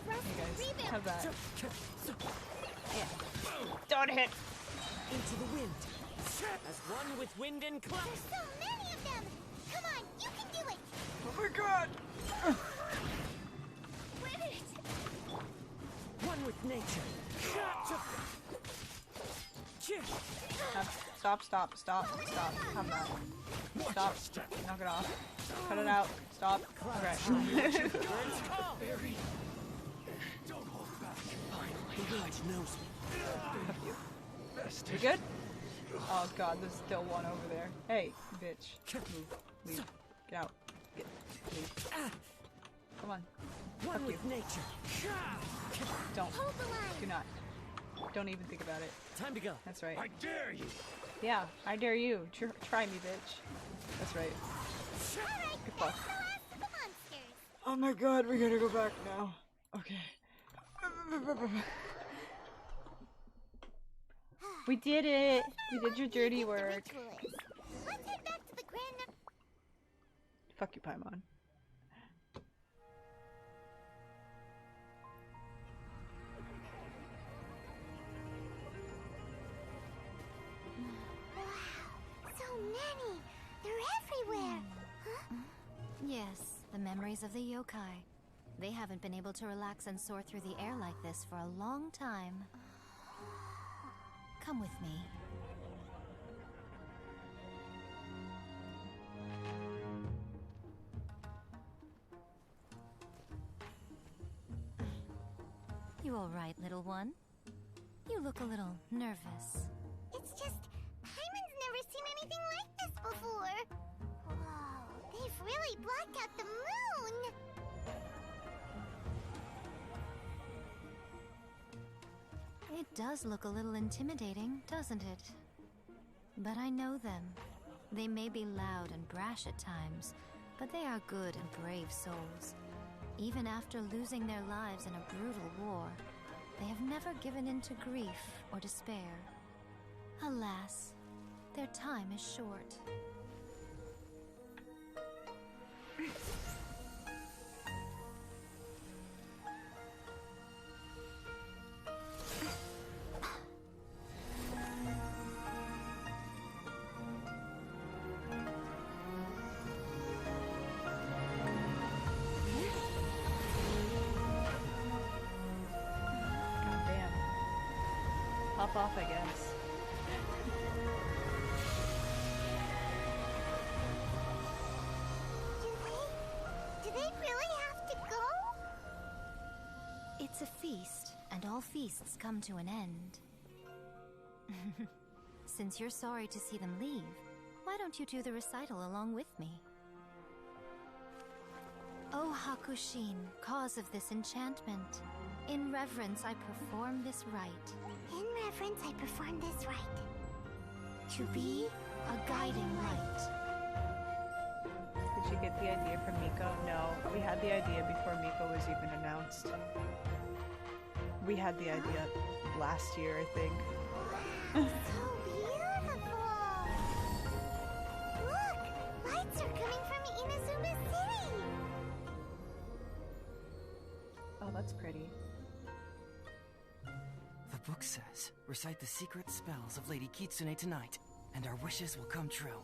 Hey guys, have that. Yeah. Don't hit! Into the wind. As one with wind and cloud. There's so many of them. Come on, you can do it. Oh my god! Win it. One with nature. Stop. Come back. Stop. Knock it off. Cut it out. Stop. Okay. Don't hold back. The village knows me. You good? Oh god, there's still one over there. Hey, bitch. Move. Leave. Get out. Leave. Come on. One with nature. Don't. Hold the line. Do not. Don't even think about it. Time to go. That's right. I dare you. Yeah, I dare you. Try me, bitch. That's right. Alright, Good luck. that's the last of the monsters. Oh my god, we gotta go back now. Okay. We did it! We did your dirty work. Let's head back to the grand... Fuck you, Paimon. So many! They're everywhere! Huh? Yes, the memories of the yokai. They haven't been able to relax and soar through the air like this for a long time. Come with me. You all right, little one? You look a little nervous. It's just... Paimon's never seen anything like this before! Whoa, they've really blocked out the moon! It does look a little intimidating, doesn't it? But I know them. They may be loud and brash at times, but they are good and brave souls. Even after losing their lives in a brutal war, they have never given in to grief or despair. Alas, their time is short. Hop off, I guess. Do they really have to go? It's a feast, and all feasts come to an end. Since you're sorry to see them leave, why don't you do the recital along with me? O Hakushin, cause of this enchantment, in reverence I perform this rite. In reverence, I perform this rite. To be a guiding light. Did you get the idea from Miko? No, we had the idea before Miko was even announced. We had the idea last year, I think. So beautiful! Look! Lights are coming from Inazuma City! Oh, that's pretty. The book says, recite the secret spells of Lady Kitsune tonight, and our wishes will come true.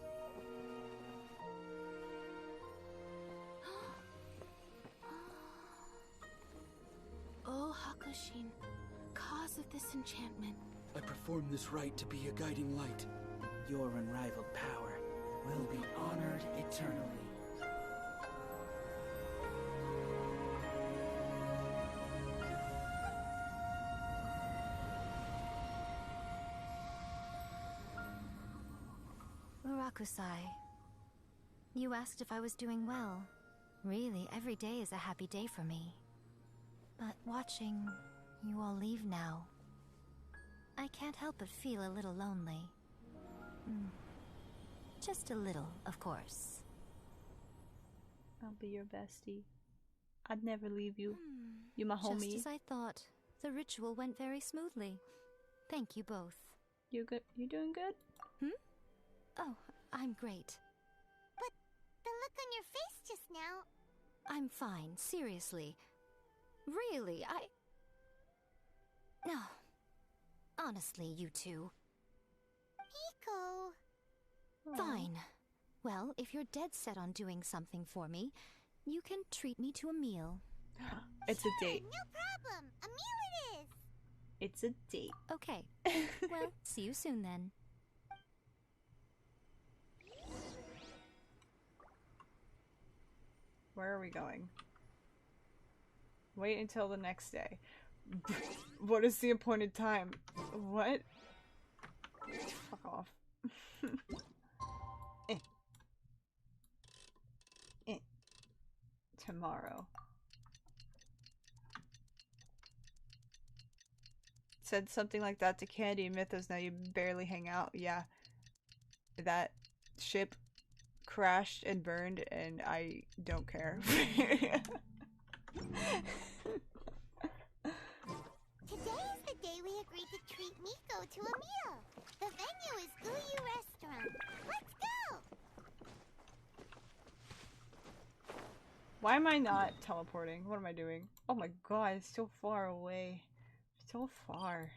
Machine, cause of this enchantment. I perform this rite to be a guiding light. Your unrivaled power will be honored eternally. Urakusai, you asked if I was doing well. Really, every day is a happy day for me. But watching you all leave now, I can't help but feel a little lonely. Just a little, of course. I'll be your bestie. I'd never leave you. You my homie. Just as I thought, the ritual went very smoothly. Thank you both. You good? You doing good? Oh, I'm great. But the look on your face just now... I'm fine, seriously. Really, No. Honestly, you two. Miko... Fine. Well, if you're dead set on doing something for me, you can treat me to a meal. It's a date. No problem. A meal it is. It's a date. Okay. Well, see you soon then. Where are we going? Wait until the next day. What is the appointed time? What? Fuck off. Tomorrow. Said something like that to Candy and Mythos. Now you barely hang out. Yeah. That ship crashed and burned, and I don't care. Today is the day we agreed to treat Miko to a meal. The venue is Uyu Restaurant. Let's go! Why am I not teleporting? What am I doing? Oh my god, it's so far away. So far.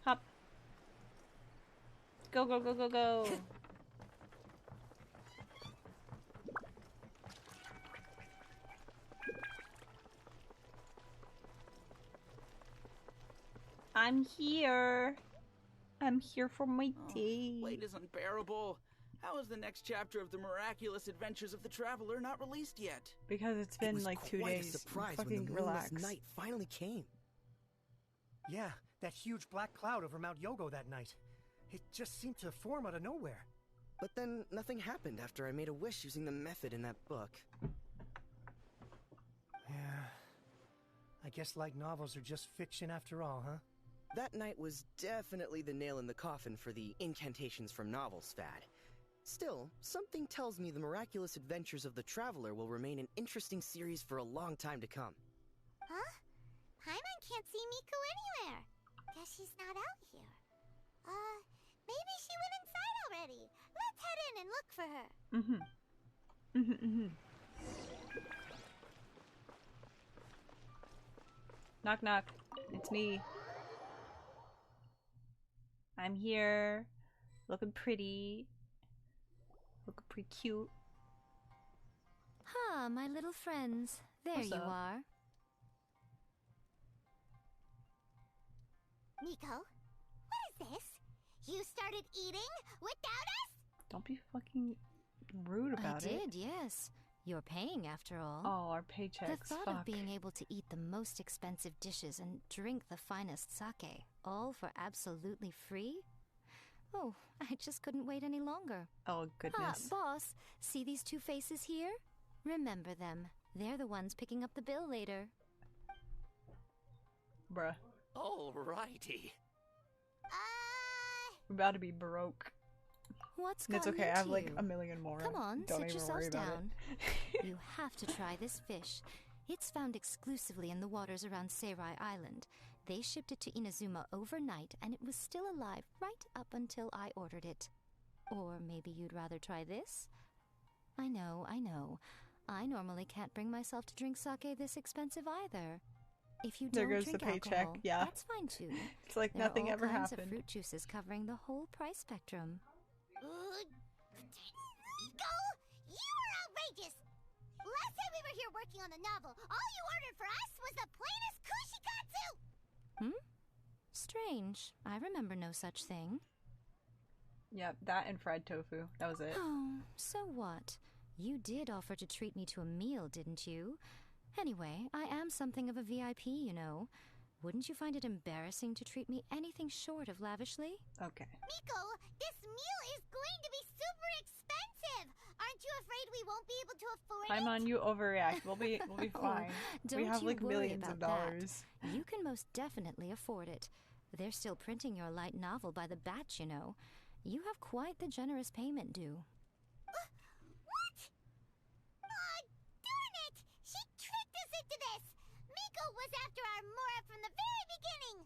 Hop. Go, go, go, go, go. I'm here. I'm here for my day. Wait is unbearable. How is the next chapter of the miraculous adventures of the traveler not released yet? Because it's been like 2 days. A surprise fucking when the relax. moonless night finally came. Yeah, that huge black cloud over Mount Yogo that night. It just seemed to form out of nowhere. But then nothing happened after I made a wish using the method in that book. Yeah. I guess light novels are just fiction after all, huh? That night was definitely the nail in the coffin for the incantations from novels fad. Still, something tells me the miraculous adventures of the traveler will remain an interesting series for a long time to come. Huh? Paimon can't see Miko anywhere. Guess she's not out here. Maybe she went inside already. Let's head in and look for her. Knock knock. It's me. I'm here. Looking pretty. Looking pretty cute. Ah, my little friends. There What's you up? are. Miko, what is this? You started eating without us? Don't be fucking rude about I it. did, yes. You're paying after all. Oh, our paychecks. The thought Fuck. of being able to eat the most expensive dishes and drink the finest sake, all for absolutely free? Oh, I just couldn't wait any longer. Oh, goodness. Boss, see these two faces here? Remember them. They're the ones picking up the bill later. Bruh. Alrighty. We're about to be broke. What's It's gotten okay, I have into like you? a million more. Come on, Don't sit even worry yourselves about down. it. You have to try this fish. It's found exclusively in the waters around Seirai Island. They shipped it to Inazuma overnight, and it was still alive right up until I ordered it. Or maybe you'd rather try this? I know, I know. I normally can't bring myself to drink sake this expensive either. If you There don't goes drink the paycheck, alcohol, yeah. that's fine too. It's like There nothing are all ever kinds happened. of fruit juices covering the whole price spectrum. Miko, you are outrageous. Last time we were here working on the novel, all you ordered for us was the plainest kushikatsu! Hmm? Strange. I remember no such thing. Yep, that and fried tofu. That was it. Oh, so what? You did offer to treat me to a meal, didn't you? Anyway, I am something of a VIP, you know. Wouldn't you find it embarrassing to treat me anything short of lavishly? Okay. Miko, this meal is going to be super expensive! Aren't you afraid we won't be able to afford it? Paimon, you overreact. We'll be fine. Don't we have you like worry millions about of dollars. That. You can most definitely afford it. They're still printing your light novel by the batch, you know. You have quite the generous payment due. What? Darn it! She tricked us into this! Miko was after our Mora from the very beginning!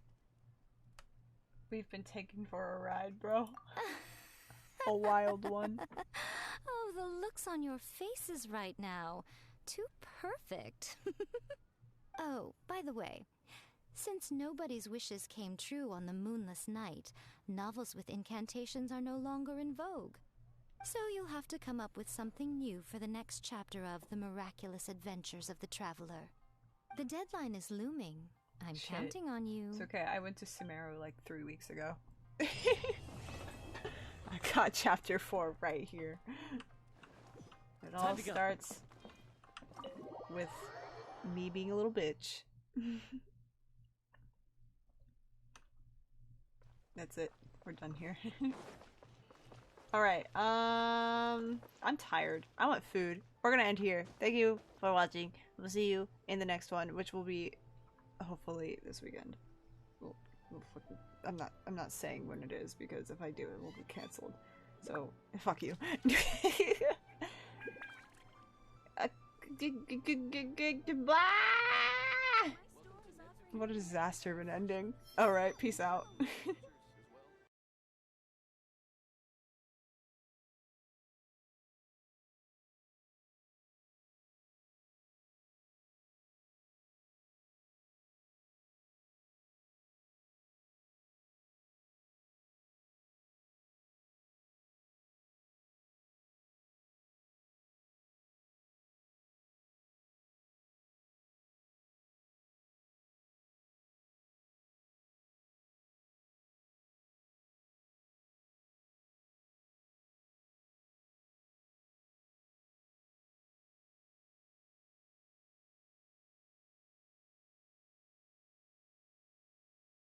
We've been taken for a ride, bro. A wild one. Oh, the looks on your faces right now. Too perfect. Oh, by the way, since nobody's wishes came true on the moonless night, novels with incantations are no longer in vogue. So you'll have to come up with something new for the next chapter of The Miraculous Adventures of the Traveler. The deadline is looming. I'm counting on you. It's okay, I went to Sumeru like 3 weeks ago. I got chapter 4 right here. It all starts with me being a little bitch. That's it. We're done here. Alright, I'm tired. I want food. We're gonna end here. Thank you for watching. We'll see you in the next one, which will be hopefully this weekend. I'm not saying when it is, because if I do, it will be cancelled. So, fuck you. Goodbye! What a disaster of an ending. Alright, peace out.